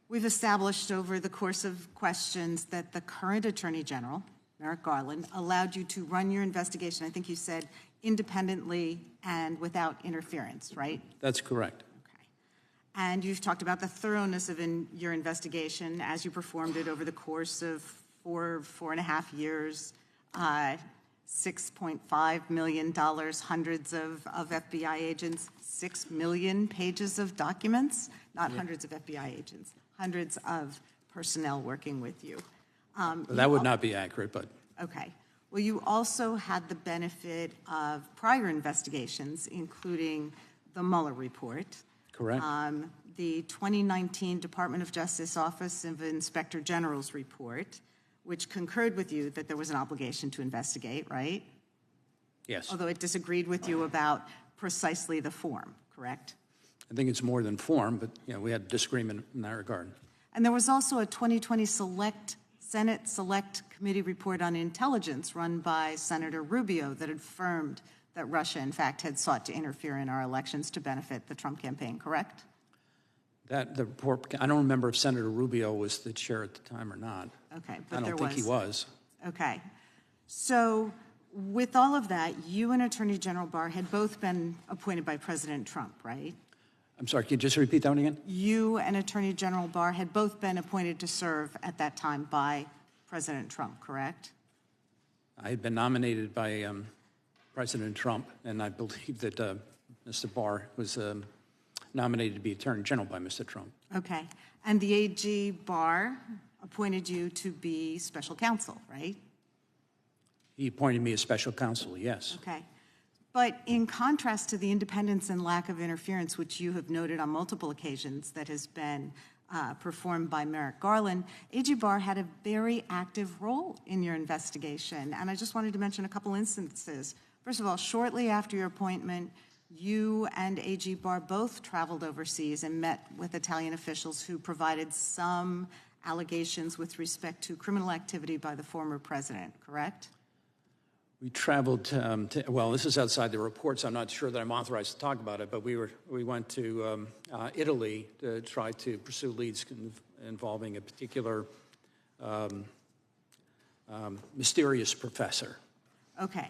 we've established over the course of questions that the current Attorney General, Merrick Garland, allowed you to run your investigation, I think you said, independently and without interference, right? That's correct. Okay. And you've talked about the thoroughness of your investigation as you performed it over the course of 4.5 years, $6.5 million, hundreds of FBI agents, 6 million pages of documents, not hundreds of FBI agents, hundreds of personnel working with you. That would not be accurate, but. Okay. Well, you also had the benefit of prior investigations, including the Mueller report. Correct. The 2019 Department of Justice Office of Inspector General's report, which concurred with you that there was an obligation to investigate, right? Yes. Although it disagreed with you about precisely the form, correct? I think it's more than form, but we had disagreement in that regard. And there was also a 2020 Senate Select Committee report on intelligence run by Senator Rubio that affirmed that Russia, in fact, had sought to interfere in our elections to benefit the Trump campaign, correct? The report, I don't remember if Senator Rubio was the chair at the time or not. Okay, but I don't think he was. Okay. So with all of that, you and Attorney General Barr had both been appointed by President Trump, right? I'm sorry, can you just repeat that one again? You and Attorney General Barr had both been appointed to serve at that time by President Trump, correct? I had been nominated by President Trump, and I believe that Mr. Barr was nominated to be Attorney General by Mr. Trump. Okay. And the AG Barr appointed you to be special counsel, right? He appointed me as special counsel, yes. Okay. But in contrast to the independence and lack of interference, which you have noted on multiple occasions that has been performed by Merrick Garland, AG Barr had a very active role in your investigation. And I just wanted to mention a couple instances First of all, shortly after your appointment, you and AG Barr both traveled overseas and met with Italian officials who provided some allegations with respect to criminal activity by the former president, correct? We traveled well, this is outside the reports. I'm not sure that I'm authorized to talk about it, but we went to Italy to try to pursue leads involving a particular mysterious professor. Okay,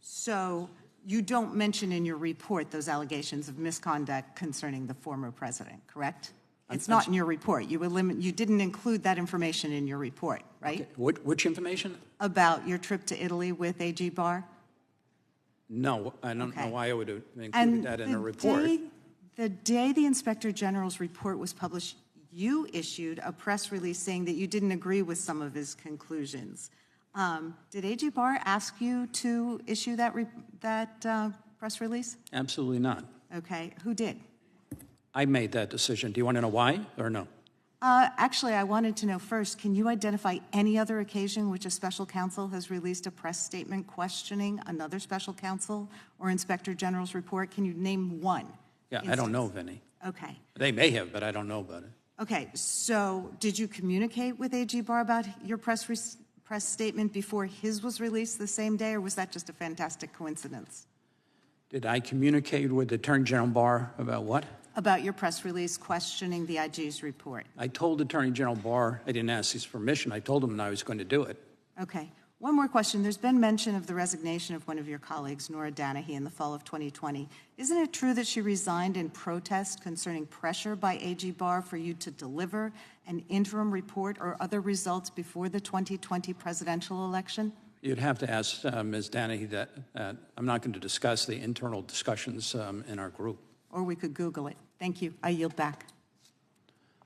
so you don't mention in your report those allegations of misconduct concerning the former president, correct? It's not in your report. You didn't include that information in your report, right? Okay. Which information? About your trip to Italy with AG Barr? No, I don't know why I would have included that in a report. The day the Inspector General's report was published, you issued a press release saying that you didn't agree with some of his conclusions. Did AG Barr ask you to issue that press release? Absolutely not. Okay, who did? I made that decision. Do you want to know why or no? Actually, I wanted to know first, can you identify any other occasion which a special counsel has released a press statement questioning another special counsel or Inspector General's report? Can you name one? Yeah, I don't know of any. Okay. They may have, but I don't know about it. Okay, so did you communicate with AG Barr about your press statement before his was released the same day, or was that just a fantastic coincidence? Did I communicate with Attorney General Barr about what? About your press release questioning the IG's report. I told Attorney General Barr, I didn't ask his permission, I told him that I was going to do it. Okay. One more question. There's been mention of the resignation of one of your colleagues, Nora Danahy, in the fall of 2020. Isn't it true that she resigned in protest concerning pressure by AG Barr for you to deliver an interim report or other results before the 2020 presidential election? You'd have to ask Ms. Danahy that. I'm not going to discuss the internal discussions in our group. Or we could Google it. Thank you. I yield back.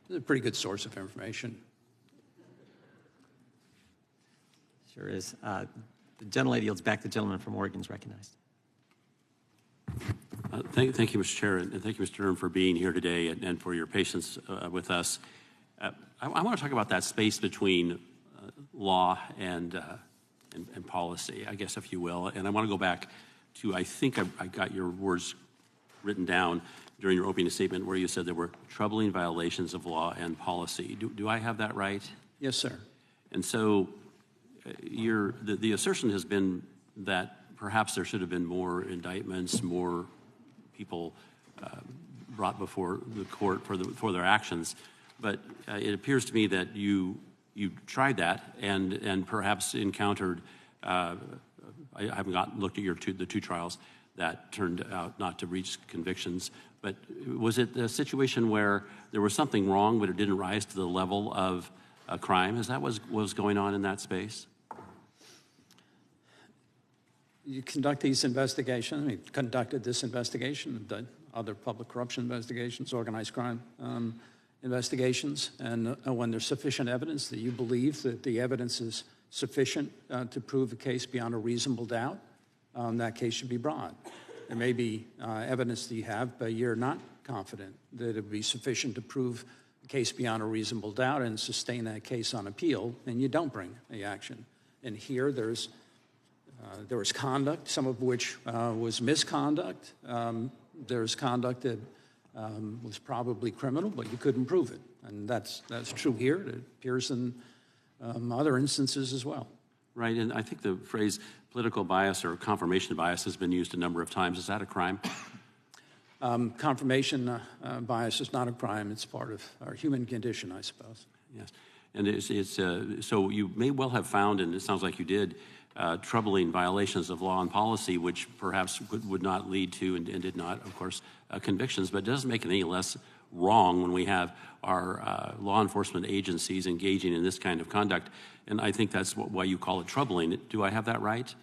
It's a pretty good source of information. Sure is. The gentlelady yields back. The gentleman from Oregon is recognized. Thank you, Mr. Chair, and thank you, Mr. Durham, for being here today and for your patience with us. I want to talk about that space between law and policy, I guess, if you will. And I want to go back to, I think I got your words written down during your opening statement where you said there were troubling violations of law and policy. Do I have that right? Yes, sir. And so the assertion has been that perhaps there should have been more indictments, more people brought before the court for their actions. But it appears to me that you tried that and perhaps encountered, I haven't looked at the two trials that turned out not to reach convictions, but was it a situation where there was something wrong but it didn't rise to the level of a crime? Is that what was going on in that space? You conduct these investigations. We conducted this investigation, the other public corruption investigations, organized crime investigations, and when there's sufficient evidence that you believe that the evidence is sufficient to prove a case beyond a reasonable doubt, that case should be brought. There may be evidence that you have, but you're not confident that it would be sufficient to prove a case beyond a reasonable doubt and sustain that case on appeal, and you don't bring the action. And here there was conduct, some of which was misconduct. There's conduct that was probably criminal, but you couldn't prove it. And that's true here. It appears in other instances as well. Right, and I think the phrase political bias or confirmation bias has been used a number of times. Is that a crime? Confirmation bias is not a crime. It's part of our human condition, I suppose. Yes, and so you may well have found, and it sounds like you did, troubling violations of law and policy, which perhaps would not lead to, and did not, of course, convictions, but it doesn't make it any less wrong when we have our law enforcement agencies engaging in this kind of conduct. And I think that's why you call it troubling. Do I have that right?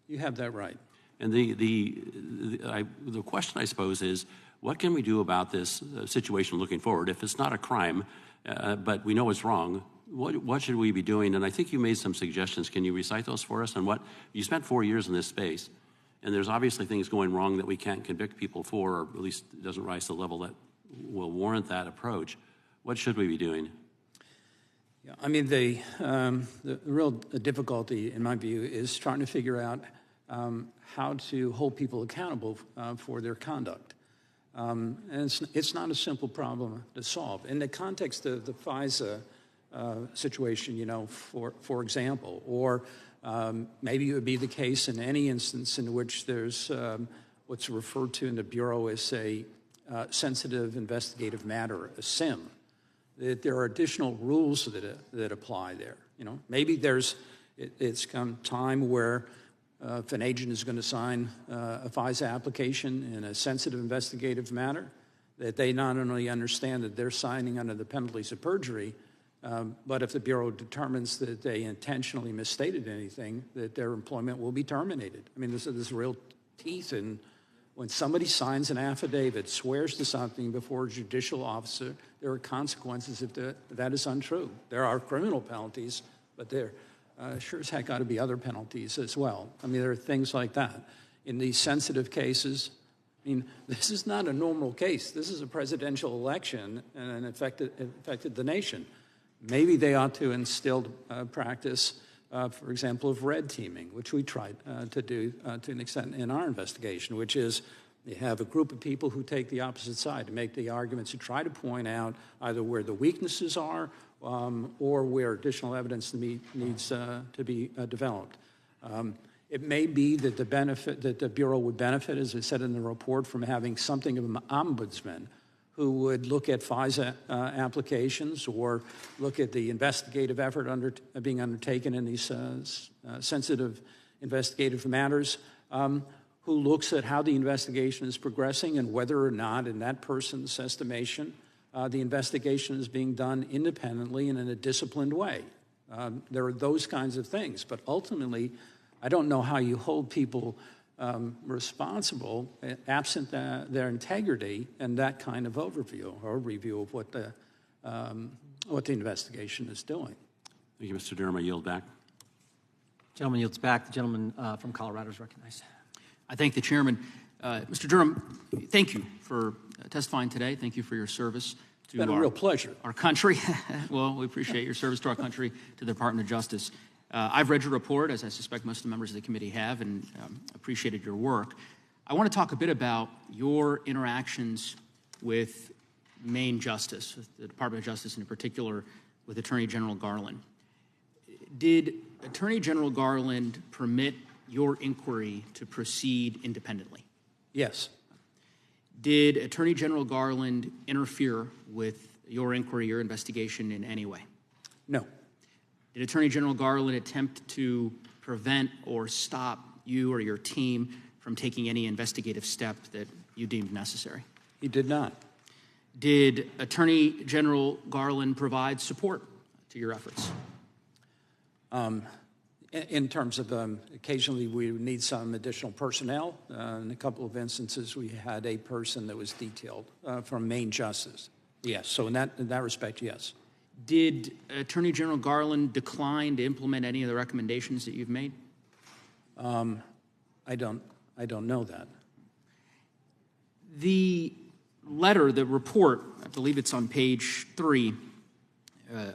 You have that right. And the question, I suppose, is what can we do about this situation looking forward? If it's not a crime, but we know it's wrong, what should we be doing? And I think you made some suggestions. Can you recite those for us? And you spent 4 years in this space, and there's obviously things going wrong that we can't convict people for, or at least it doesn't rise to the level that will warrant that approach. What should we be doing? Yeah, I mean, the real difficulty, in my view, is trying to figure out how to hold people accountable for their conduct. And it's not a simple problem to solve. In the context of the FISA situation, you know, for example, or maybe it would be the case in any instance in which there's what's referred to in the Bureau as a sensitive investigative matter, a SIM, that there are additional rules that apply there. You know, maybe it's come time where if an agent is going to sign a FISA application in a sensitive investigative matter, that they not only understand that they're signing under the penalties of perjury, but if the Bureau determines that they intentionally misstated anything, that their employment will be terminated. I mean, there's real teeth in when somebody signs an affidavit, swears to something before a judicial officer, there are consequences if that is untrue. There are criminal penalties, but there sure as heck ought to be other penalties as well. I mean, there are things like that. In these sensitive cases, I mean, this is not a normal case. This is a presidential election and it affected the nation. Maybe they ought to instill practice, for example, of red teaming, which we tried to do to an extent in our investigation, which is you have a group of people who take the opposite side to make the arguments, to try to point out either where the weaknesses are or where additional evidence needs to be developed. It may be that the Bureau would benefit, as I said in the report, from having something of an ombudsman who would look at FISA applications or look at the investigative effort being undertaken in these sensitive investigative matters, who looks at how the investigation is progressing and whether or not, in that person's estimation, the investigation is being done independently and in a disciplined way. There are those kinds of things, but ultimately, I don't know how you hold people responsible absent their integrity and that kind of overview or review of what the investigation is doing. Thank you, Mr. Durham. I yield back. Gentleman yields back. The gentleman from Colorado is recognized. I thank the chairman. Mr. Durham, thank you for testifying today. Thank you for your service to it's been a real pleasure. Our country. Well, we appreciate your service to our country, to the Department of Justice. I've read your report, as I suspect most of the members of the committee have, and appreciated your work. I want to talk a bit about your interactions with Maine Justice, with the Department of Justice, and in particular with Attorney General Garland. Did Attorney General Garland permit your inquiry to proceed independently? Yes. Did Attorney General Garland interfere with your inquiry, your investigation in any way? No. Did Attorney General Garland attempt to prevent or stop you or your team from taking any investigative step that you deemed necessary? He did not. Did Attorney General Garland provide support to your efforts? In terms of occasionally we would need some additional personnel. In a couple of instances, we had a person that was detailed from Maine Justice. Yes, so in that respect, yes. Did Attorney General Garland decline to implement any of the recommendations that you've made? I don't know that. The letter, the report, I believe it's on page 3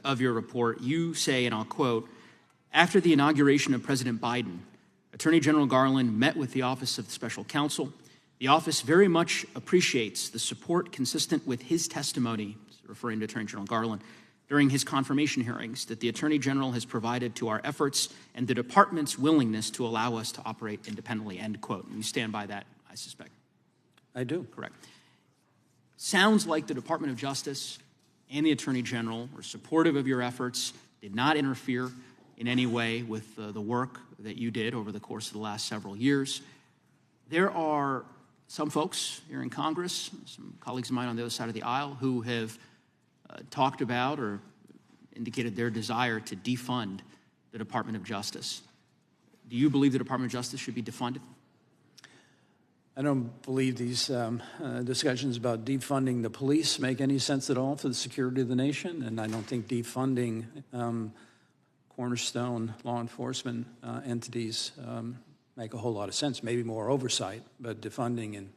of your report, you say, and I'll quote, after the inauguration of President Biden, Attorney General Garland met with the Office of the Special Counsel. The office very much appreciates the support consistent with his testimony, referring to Attorney General Garland, during his confirmation hearings that the Attorney General has provided to our efforts and the Department's willingness to allow us to operate independently, end quote. And you stand by that, I suspect. I do. Correct. Sounds like the Department of Justice and the Attorney General were supportive of your efforts, did not interfere in any way with the work that you did over the course of the last several years. There are some folks here in Congress, some colleagues of mine on the other side of the aisle, who have talked about or indicated their desire to defund the Department of Justice. Do you believe the Department of Justice should be defunded? I don't believe these discussions about defunding the police make any sense at all for the security of the nation, and I don't think defunding cornerstone law enforcement entities make a whole lot of sense, maybe more oversight, but defunding in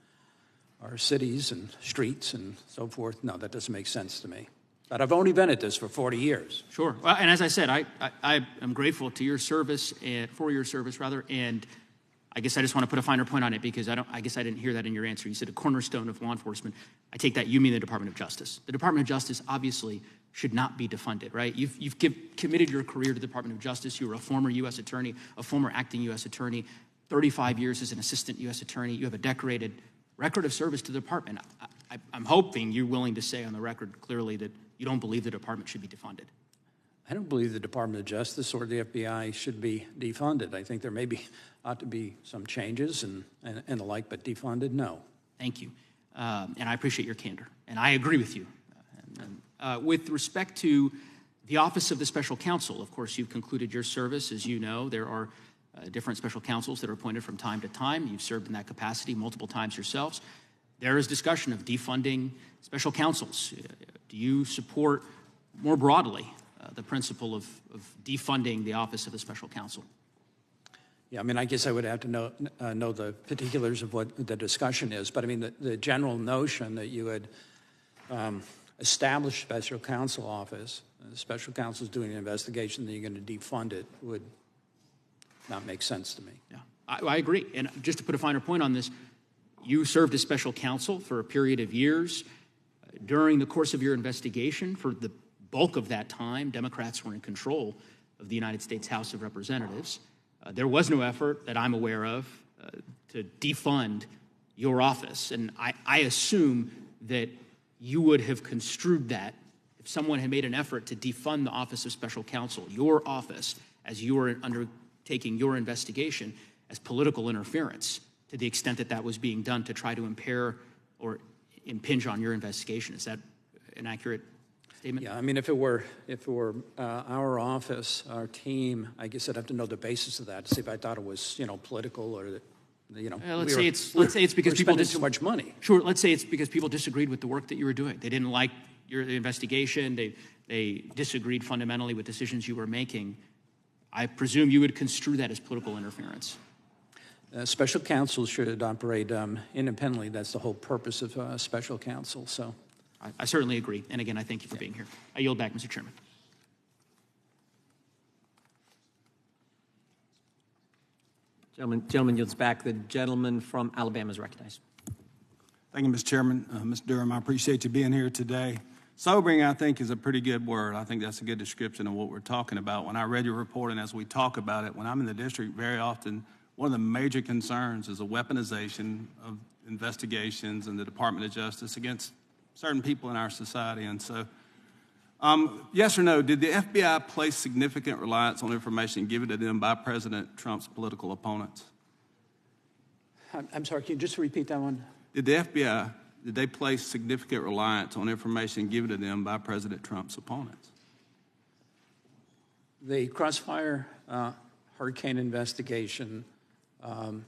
our cities and streets and so forth, no, that doesn't make sense to me. But I've only been at this for 40 years. Sure. Well, and as I said, I am grateful to your service, for your service, rather, and I guess I just want to put a finer point on it because I guess I didn't hear that in your answer. You said a cornerstone of law enforcement. I take that you mean the Department of Justice. The Department of Justice obviously should not be defunded, right? You've committed your career to the Department of Justice. You were a former U.S. attorney, a former acting U.S. attorney, 35 years as an assistant U.S. attorney. You have a decorated record of service to the department. I'm hoping you're willing to say on the record clearly that you don't believe the department should be defunded. I don't believe the Department of Justice or the FBI should be defunded. I think there ought to be some changes and the like, but defunded, no. Thank you. And I appreciate your candor. And I agree with you. With respect to the Office of the Special Counsel, of course, you've concluded your service. As you know, there are different special counsels that are appointed from time to time. You've served in that capacity multiple times yourselves. There is discussion of defunding special counsels. Do you support more broadly the principle of defunding the Office of the Special Counsel? Yeah, I mean, I guess I would have to know the particulars of what the discussion is, but I mean, the general notion that you would establish a special counsel office, the special counsel is doing an investigation, then you're going to defund it, would not make sense to me. Yeah, I agree. And just to put a finer point on this, you served as special counsel for a period of years. During the course of your investigation, for the bulk of that time, Democrats were in control of the United States House of Representatives. There was no effort that I'm aware of to defund your office. And I assume that you would have construed that if someone had made an effort to defund the Office of Special Counsel, your office, as you were undertaking your investigation, as political interference, to the extent that that was being done to try to impair or impinge on your investigation. Is that an accurate statement? Yeah, I mean, if it were our office, our team, I guess I'd have to know the basis of that to see if I thought it was, political or, let's say it's because people spending too much money. Sure. Let's say it's because people disagreed with the work that you were doing. They didn't like your investigation. They disagreed fundamentally with decisions you were making. I presume you would construe that as political interference. Special counsel should operate independently. That's the whole purpose of special counsel. So, I certainly agree. And again, I thank you for being here. I yield back, Mr. Chairman. Gentleman yields back. The gentleman from Alabama is recognized. Thank you, Mr. Chairman. Mr. Durham, I appreciate you being here today. Sobering, I think, is a pretty good word. I think that's a good description of what we're talking about. When I read your report and as we talk about it, when I'm in the district, very often one of the major concerns is the weaponization of investigations and the Department of Justice against certain people in our society. And so, yes or no, did the FBI place significant reliance on information given to them by President Trump's political opponents? I'm sorry, can you just repeat that one? Did the FBI, did they place significant reliance on information given to them by President Trump's opponents? The Crossfire hurricane investigation, the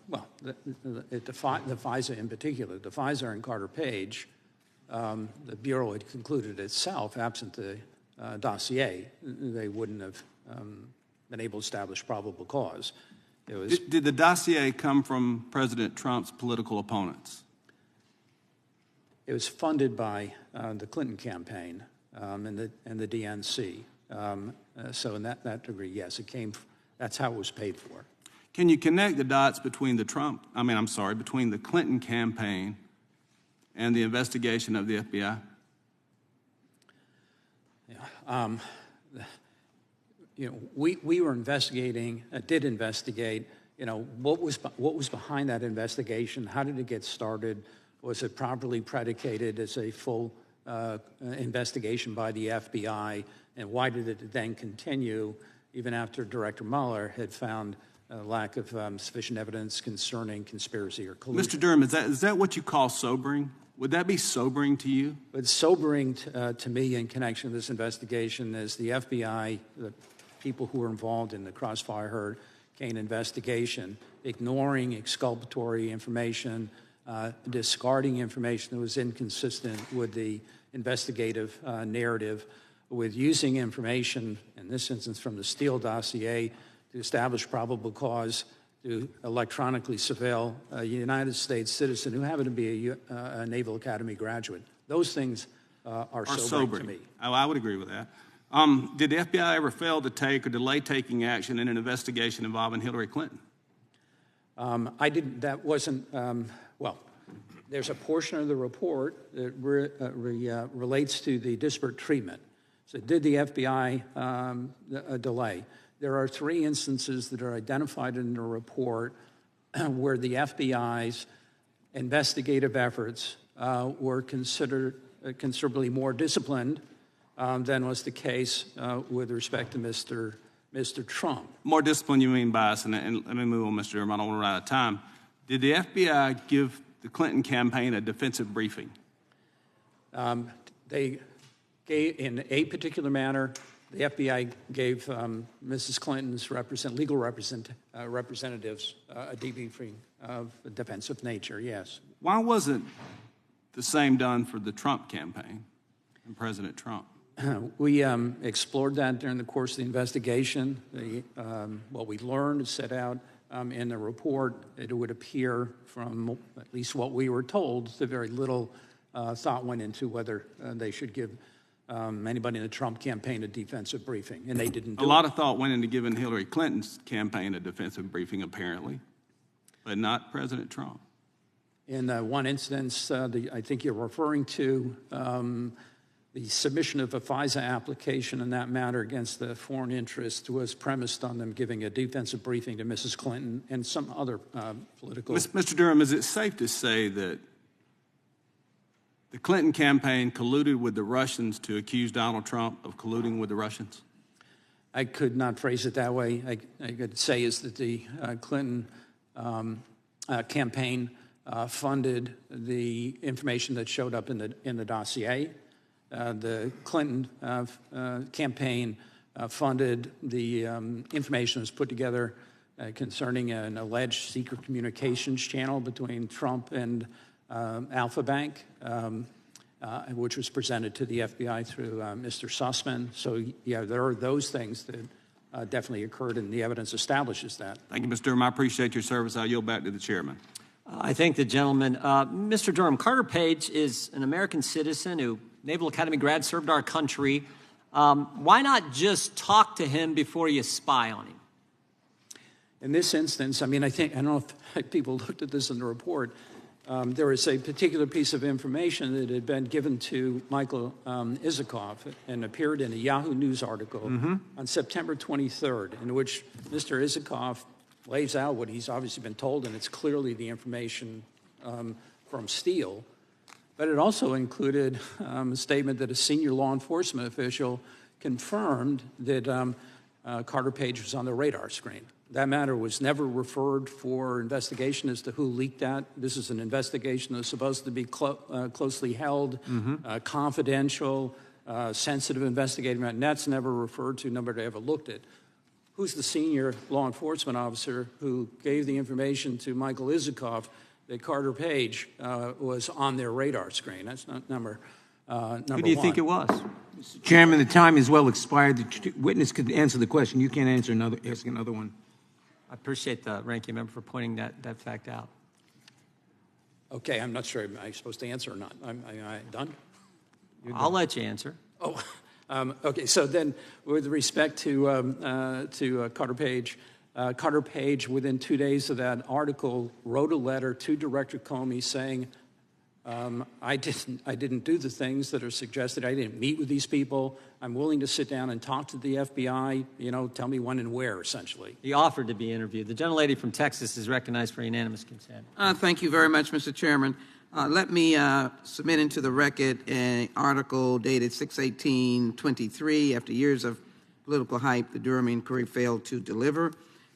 FISA in particular, the FISA and Carter Page, the Bureau had concluded itself, absent the dossier, they wouldn't have been able to establish probable cause. Did the dossier come from President Trump's political opponents? It was funded by the Clinton campaign and the DNC. So in that degree, yes, it came. That's how it was paid for. Can you connect the dots between between the Clinton campaign and the investigation of the FBI? Yeah. We were investigating, did investigate. What was behind that investigation? How did it get started? Was it properly predicated as a full investigation by the FBI? And why did it then continue even after Director Mueller had found a lack of sufficient evidence concerning conspiracy or collusion? Mr. Durham, is that what you call sobering? Would that be sobering to you? It's sobering to me in connection with this investigation is the FBI, the people who were involved in the Crossfire hurricane investigation, ignoring exculpatory information, discarding information that was inconsistent with the investigative narrative, with using information, in this instance from the Steele dossier, to establish probable cause to electronically surveil a United States citizen who happened to be a Naval Academy graduate. Those things are sobering to me. I would agree with that. Did the FBI ever fail to take or delay taking action in an investigation involving Hillary Clinton? That wasn't, well, there's a portion of the report that relates to the disparate treatment. So did the FBI delay? There are 3 instances that are identified in the report where the FBI's investigative efforts were considered considerably more disciplined than was the case with respect to Mr. Trump. More discipline, you mean bias? And let me move on, Mr. Durham. I don't want to run out of time. Did the FBI give the Clinton campaign a defensive briefing? They gave, in a particular manner, the FBI gave Mrs. Clinton's legal representatives a debriefing of a defensive nature, yes. Why wasn't the same done for the Trump campaign and President Trump? We explored that during the course of the investigation. What we learned is set out in the report. It would appear from at least what we were told that very little thought went into whether they should give anybody in the Trump campaign a defensive briefing, and they didn't do it. A lot of thought went into giving Hillary Clinton's campaign a defensive briefing, apparently, but not President Trump. In one instance, I think you're referring to the submission of a FISA application in that matter against the foreign interest was premised on them giving a defensive briefing to Mrs. Clinton and some other political... Mr. Durham, is it safe to say that the Clinton campaign colluded with the Russians to accuse Donald Trump of colluding with the Russians? I could not phrase it that way. I could say is that the Clinton campaign funded the information that showed up in the dossier. The Clinton campaign funded the information that was put together concerning an alleged secret communications channel between Trump and Alpha Bank, which was presented to the FBI through Mr. Sussman. So, yeah, there are those things that definitely occurred, and the evidence establishes that. Thank you, Mr. Durham. I appreciate your service. I'll yield back to the chairman. I thank the gentleman. Mr. Durham, Carter Page is an American citizen who, Naval Academy grad, served our country. Why not just talk to him before you spy on him? In this instance, I mean, I don't know if people looked at this in the report. There was a particular piece of information that had been given to Michael Isikoff and appeared in a Yahoo News article on September 23rd, in which Mr. Isikoff lays out what he's obviously been told, and it's clearly the information from Steele. But it also included a statement that a senior law enforcement official confirmed that Carter Page was on the radar screen. That matter was never referred for investigation as to who leaked that. This is an investigation that's supposed to be closely held, confidential, sensitive investigative matter, and that's never referred to, nobody ever looked at. Who's the senior law enforcement officer who gave the information to Michael Isikoff that Carter Page was on their radar screen? That's not number one. Who do you think it was? Mr. Chairman, the time is well expired. The witness could answer the question. You can't ask another one. I appreciate the ranking member for pointing that fact out. Okay, I'm not sure. Am I supposed to answer or not? Am I done? I'll let you answer. Oh, okay. So then, with respect to Carter Page, within 2 days of that article, wrote a letter to Director Comey saying, I didn't do the things that are suggested. I didn't meet with these people. I'm willing to sit down and talk to the FBI. Tell me when and where, essentially. He offered to be interviewed. The gentlelady from Texas is recognized for unanimous consent. Thank you very much, Mr. Chairman. Let me submit into the record an article dated 6/18/23. After years of political hype, the Durham inquiry failed to deliver.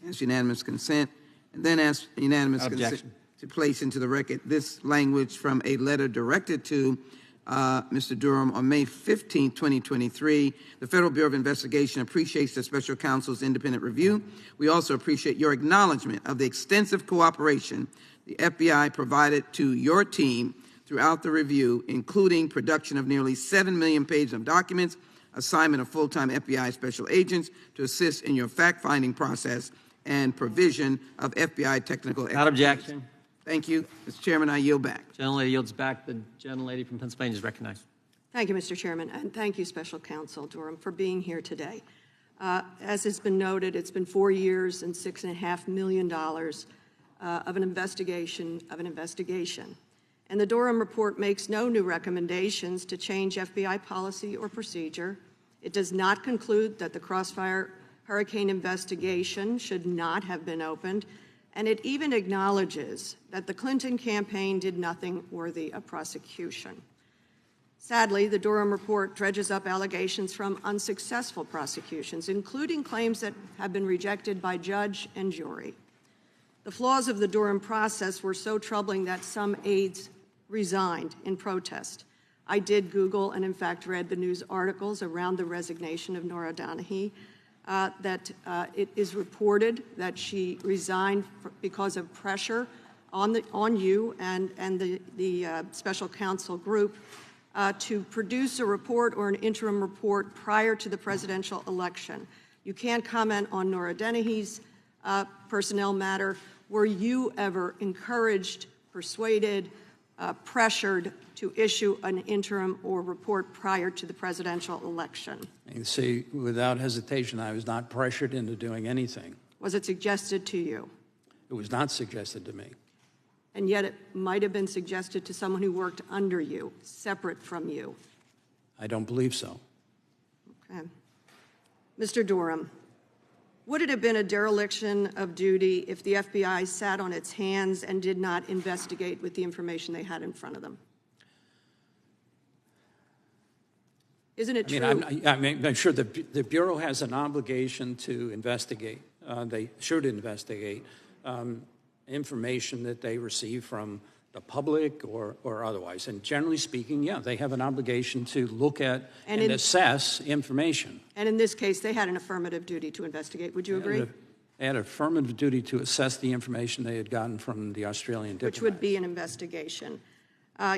As unanimous consent, and then as unanimous consent to place into the record this language from a letter directed to Mr. Durham on May 15, 2023. The Federal Bureau of Investigation appreciates the Special Counsel's independent review. We also appreciate your acknowledgement of the extensive cooperation the FBI provided to your team throughout the review, including production of nearly 7 million pages of documents, assignment of full-time FBI special agents to assist in your fact-finding process, and provision of FBI technical expertise. Without objection. Thank you. Mr. Chairman, I yield back. Gentlelady yields back. The gentlelady from Pennsylvania is recognized. Thank you, Mr. Chairman, and thank you, Special Counsel Durham, for being here today. As has been noted, it's been 4 years and $6.5 million of an investigation And the Durham report makes no new recommendations to change FBI policy or procedure. It does not conclude that the Crossfire Hurricane investigation should not have been opened, and it even acknowledges that the Clinton campaign did nothing worthy of prosecution. Sadly, the Durham report dredges up allegations from unsuccessful prosecutions, including claims that have been rejected by judge and jury. The flaws of the Durham process were so troubling that some aides resigned in protest. I did Google and, in fact, read the news articles around the resignation of Nora Donahue, that it is reported that she resigned because of pressure on you and the special counsel group to produce a report or an interim report prior to the presidential election. You can't comment on Nora Donahue's personnel matter. Were you ever encouraged, persuaded, pressured to issue an interim or report prior to the presidential election? You see, without hesitation, I was not pressured into doing anything. Was it suggested to you? It was not suggested to me. And yet it might have been suggested to someone who worked under you, separate from you. I don't believe so. Okay. Mr. Durham, would it have been a dereliction of duty if the FBI sat on its hands and did not investigate with the information they had in front of them? Isn't it true? I'm sure the Bureau has an obligation to investigate. They should investigate information that they receive from the public or otherwise. And generally speaking, yeah, they have an obligation to look at and assess information. And in this case, they had an affirmative duty to investigate. Would you agree? They had an affirmative duty to assess the information they had gotten from the Australian diplomats. Which would be an investigation.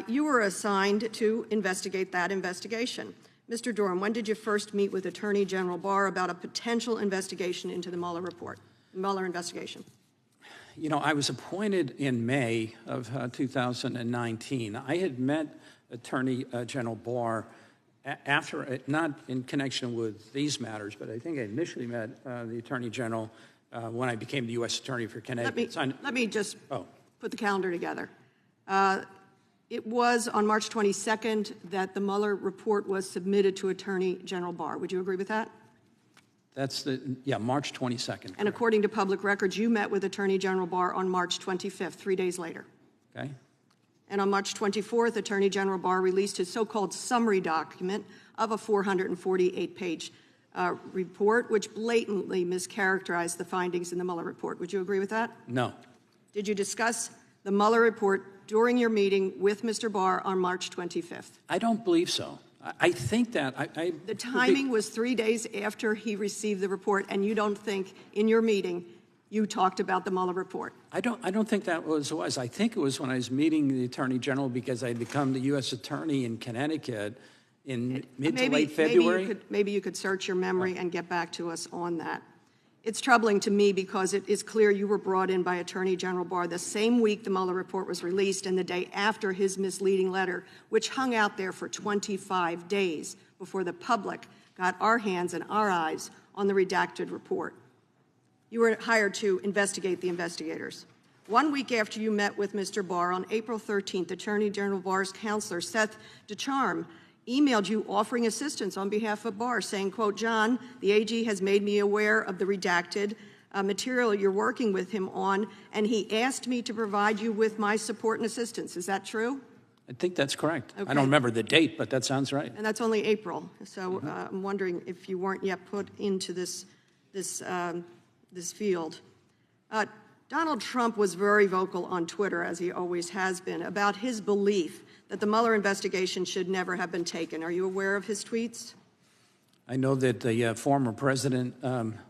You were assigned to investigate that investigation. Mr. Durham, when did you first meet with Attorney General Barr about a potential investigation into the Mueller report, Mueller investigation? You know, I was appointed in May of 2019. I had met Attorney General Barr after, not in connection with these matters, but I think I initially met the Attorney General when I became the U.S. Attorney for Connecticut. Let me just put the calendar together. It was on March 22nd that the Mueller report was submitted to Attorney General Barr. Would you agree with that? That's March 22nd. And according to public records, you met with Attorney General Barr on March 25th, 3 days later. Okay. And on March 24th, Attorney General Barr released his so-called summary document of a 448-page report, which blatantly mischaracterized the findings in the Mueller report. Would you agree with that? No. Did you discuss the Mueller report during your meeting with Mr. Barr on March 25th? I don't believe so. I think that the timing was 3 days after he received the report, and you don't think in your meeting you talked about the Mueller report? I don't think that was. I think it was when I was meeting the Attorney General because I had become the U.S. Attorney in Connecticut in mid to late February. Maybe you could search your memory and get back to us on that. It's troubling to me because it is clear you were brought in by Attorney General Barr the same week the Mueller report was released and the day after his misleading letter, which hung out there for 25 days before the public got our hands and our eyes on the redacted report. You were hired to investigate the investigators. 1 week after you met with Mr. Barr, on April 13th, Attorney General Barr's counselor, Seth DeCharme, emailed you offering assistance on behalf of Barr, saying, quote, John, the AG has made me aware of the redacted material you're working with him on, and he asked me to provide you with my support and assistance. Is that true? I think that's correct. Okay. I don't remember the date, but that sounds right. And that's only April. So I'm wondering if you weren't yet put into this field. Donald Trump was very vocal on Twitter, as he always has been, about his belief that the Mueller investigation should never have been taken. Are you aware of his tweets? I know that the former president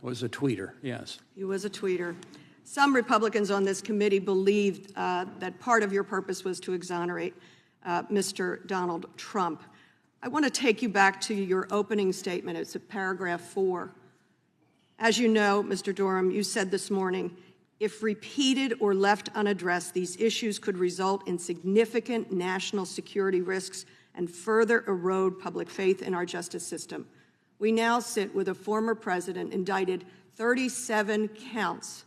was a tweeter, yes. He was a tweeter. Some Republicans on this committee believed that part of your purpose was to exonerate Mr. Donald Trump. I want to take you back to your opening statement. It's at paragraph 4. As you know, Mr. Durham, you said this morning, if repeated or left unaddressed, these issues could result in significant national security risks and further erode public faith in our justice system. We now sit with a former president indicted 37 counts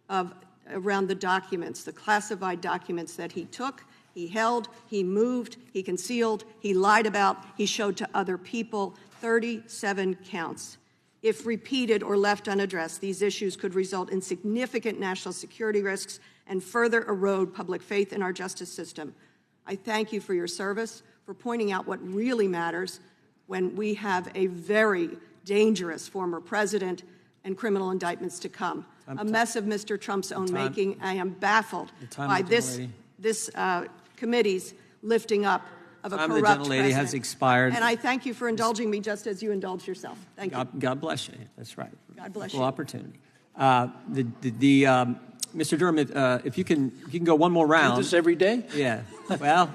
of around the documents, the classified documents that he took, he held, he moved, he concealed, he lied about, he showed to other people, 37 counts. If repeated or left unaddressed, these issues could result in significant national security risks and further erode public faith in our justice system. I thank you for your service, for pointing out what really matters when we have a very dangerous former president and criminal indictments to come. A mess of Mr. Trump's own making. I am baffled by this committee's lifting up of a corrupt president. The gentlelady has president. expired. And I thank you for indulging me just as you indulge yourself. Thank you. God bless you. That's right. God bless Equal you. opportunity. Mr. Durham, if you can go one more round. Do this every day? Yeah. Well,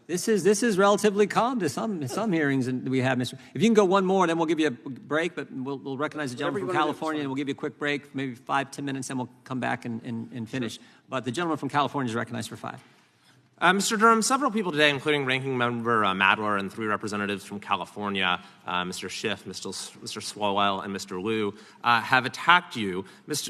this is relatively calm to some hearings that we have, Mr. If you can go one more, then we'll give you a break, but we'll recognize the gentleman from California, and we'll give you a quick break, maybe 5-10 minutes, then we'll come back and finish. Sure. But the gentleman from California is recognized for 5. Mr. Durham, several people today, including Ranking Member Madler and 3 representatives from California, Mr. Schiff, Mr. Swalwell, and Mr. Liu, have attacked you.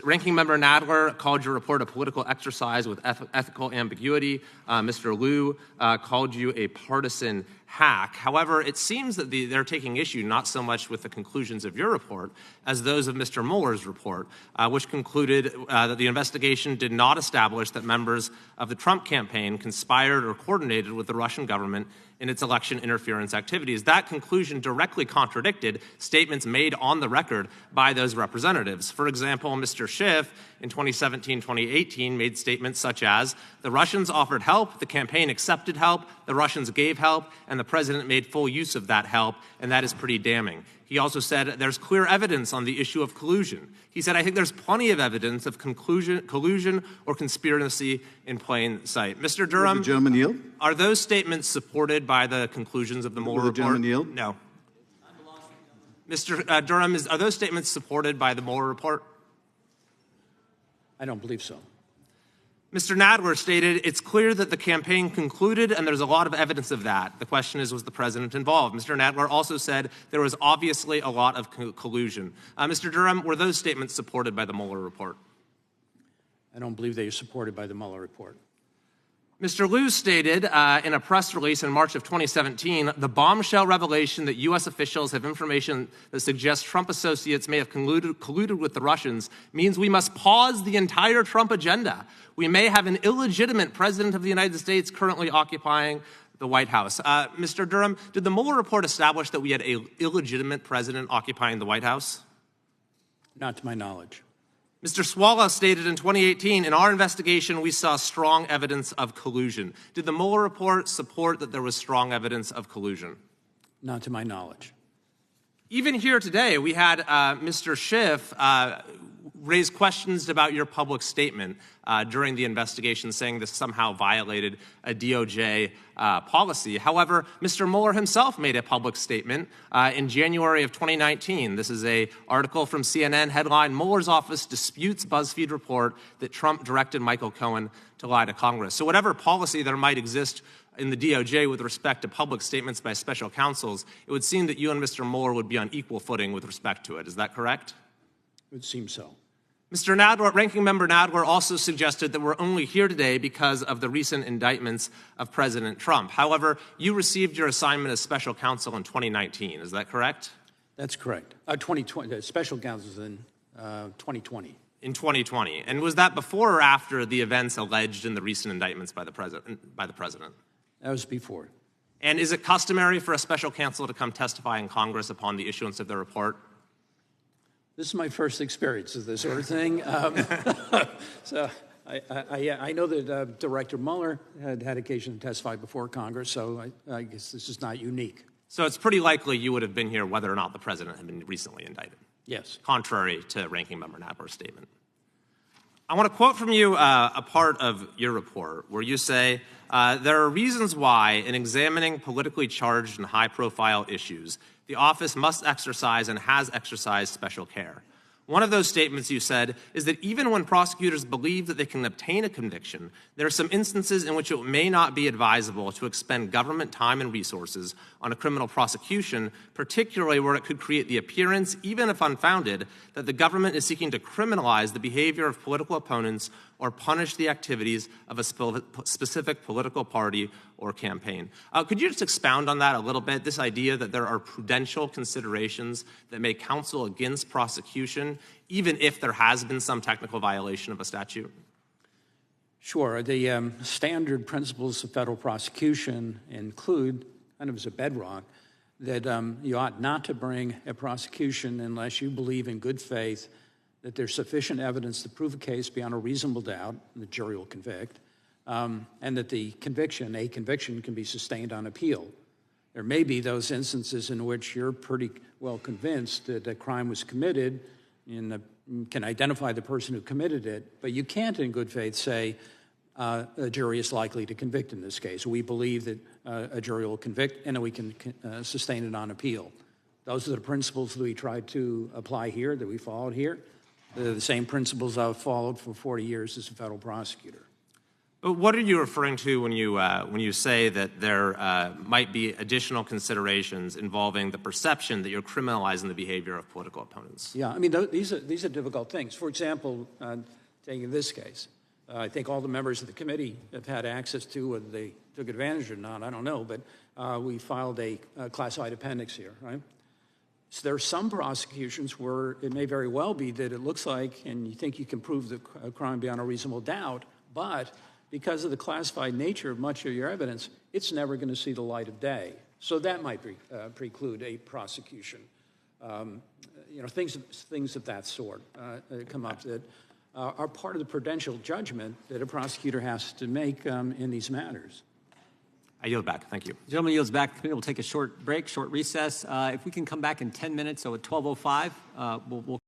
Ranking Member Nadler called your report a political exercise with ethical ambiguity. Mr. Liu called you a partisan hack. However, it seems that they're taking issue not so much with the conclusions of your report as those of Mr. Mueller's report, which concluded that the investigation did not establish that members of the Trump campaign conspired or coordinated with the Russian government in its election interference activities. That conclusion directly contradicted statements made on the record by those representatives. For example, Mr. Schiff in 2017-2018 made statements such as, the Russians offered help, the campaign accepted help, the Russians gave help, and the president made full use of that help, and that is pretty damning. He also said there's clear evidence on the issue of collusion. He said, I think there's plenty of evidence of collusion or conspiracy in plain sight. Mr. Durham, Will the gentleman yield? Are those statements supported by the conclusions of the Mueller report? Will the gentleman yield? No. Mr. Durham, are those statements supported by the Mueller report? I don't believe so. Mr. Nadler stated, it's clear that the campaign concluded, and there's a lot of evidence of that. The question is, was the president involved? Mr. Nadler also said there was obviously a lot of collusion. Mr. Durham, were those statements supported by the Mueller report? I don't believe they are supported by the Mueller report. Mr. Liu stated in a press release in March of 2017, the bombshell revelation that U.S. officials have information that suggests Trump associates may have colluded with the Russians means we must pause the entire Trump agenda. We may have an illegitimate president of the United States currently occupying the White House. Mr. Durham, did the Mueller report establish that we had an illegitimate president occupying the White House? Not to my knowledge. Mr. Swalwell stated in 2018, in our investigation, we saw strong evidence of collusion. Did the Mueller report support that there was strong evidence of collusion? Not to my knowledge. Even here today, we had Mr. Schiff raise questions about your public statement during the investigation, saying this somehow violated a DOJ policy. However, Mr. Mueller himself made a public statement in January of 2019. This is an article from CNN, headline, Mueller's office disputes BuzzFeed report that Trump directed Michael Cohen to lie to Congress. So whatever policy there might exist in the DOJ with respect to public statements by special counsels, it would seem that you and Mr. Mueller would be on equal footing with respect to it. Is that correct? It would seem so. Mr. Nadler, Ranking Member Nadler also suggested that we're only here today because of the recent indictments of President Trump. However, you received your assignment as special counsel in 2019. Is that correct? That's correct. 2020, special counsels in 2020. In 2020. And was that before or after the events alleged in the recent indictments by the president? That was before. And is it customary for a special counsel to come testify in Congress upon the issuance of their report? This is my first experience of this sort of thing. So I know that Director Mueller had occasion to testify before Congress, so I guess this is not unique. So it's pretty likely you would have been here whether or not the president had been recently indicted. Yes. Contrary to Ranking Member Nadler's statement. I want to quote from you a part of your report where you say, there are reasons why in examining politically charged and high-profile issues, the office must exercise and has exercised special care. One of those statements you said is that even when prosecutors believe that they can obtain a conviction, there are some instances in which it may not be advisable to expend government time and resources on a criminal prosecution, particularly where it could create the appearance, even if unfounded, that the government is seeking to criminalize the behavior of political opponents or punish the activities of a specific political party or campaign. Could you just expound on that a little bit, this idea that there are prudential considerations that may counsel against prosecution, even if there has been some technical violation of a statute? Sure. The standard principles of federal prosecution include, kind of as a bedrock, that you ought not to bring a prosecution unless you believe in good faith that there's sufficient evidence to prove a case beyond a reasonable doubt, and the jury will convict, and that a conviction can be sustained on appeal. There may be those instances in which you're pretty well convinced that a crime was committed and can identify the person who committed it, but you can't in good faith say a jury is likely to convict in this case. We believe that a jury will convict and that we can sustain it on appeal. Those are the principles that we tried to apply here, that we followed here. They're the same principles I've followed for 40 years as a federal prosecutor. What are you referring to when you say that there might be additional considerations involving the perception that you're criminalizing the behavior of political opponents? Yeah, I mean, these are difficult things. For example, taking this case, I think all the members of the committee have had access to, whether they took advantage or not, I don't know, but we filed a classified appendix here, right? So there are some prosecutions where it may very well be that it looks like, and you think you can prove the crime beyond a reasonable doubt, but because of the classified nature of much of your evidence, it's never going to see the light of day. So that might preclude a prosecution. Things of that sort come up that are part of the prudential judgment that a prosecutor has to make in these matters. I yield back. Thank you. The gentleman yields back. The committee will take a short break, short recess. If we can come back in 10 minutes, so at 12:05, we'll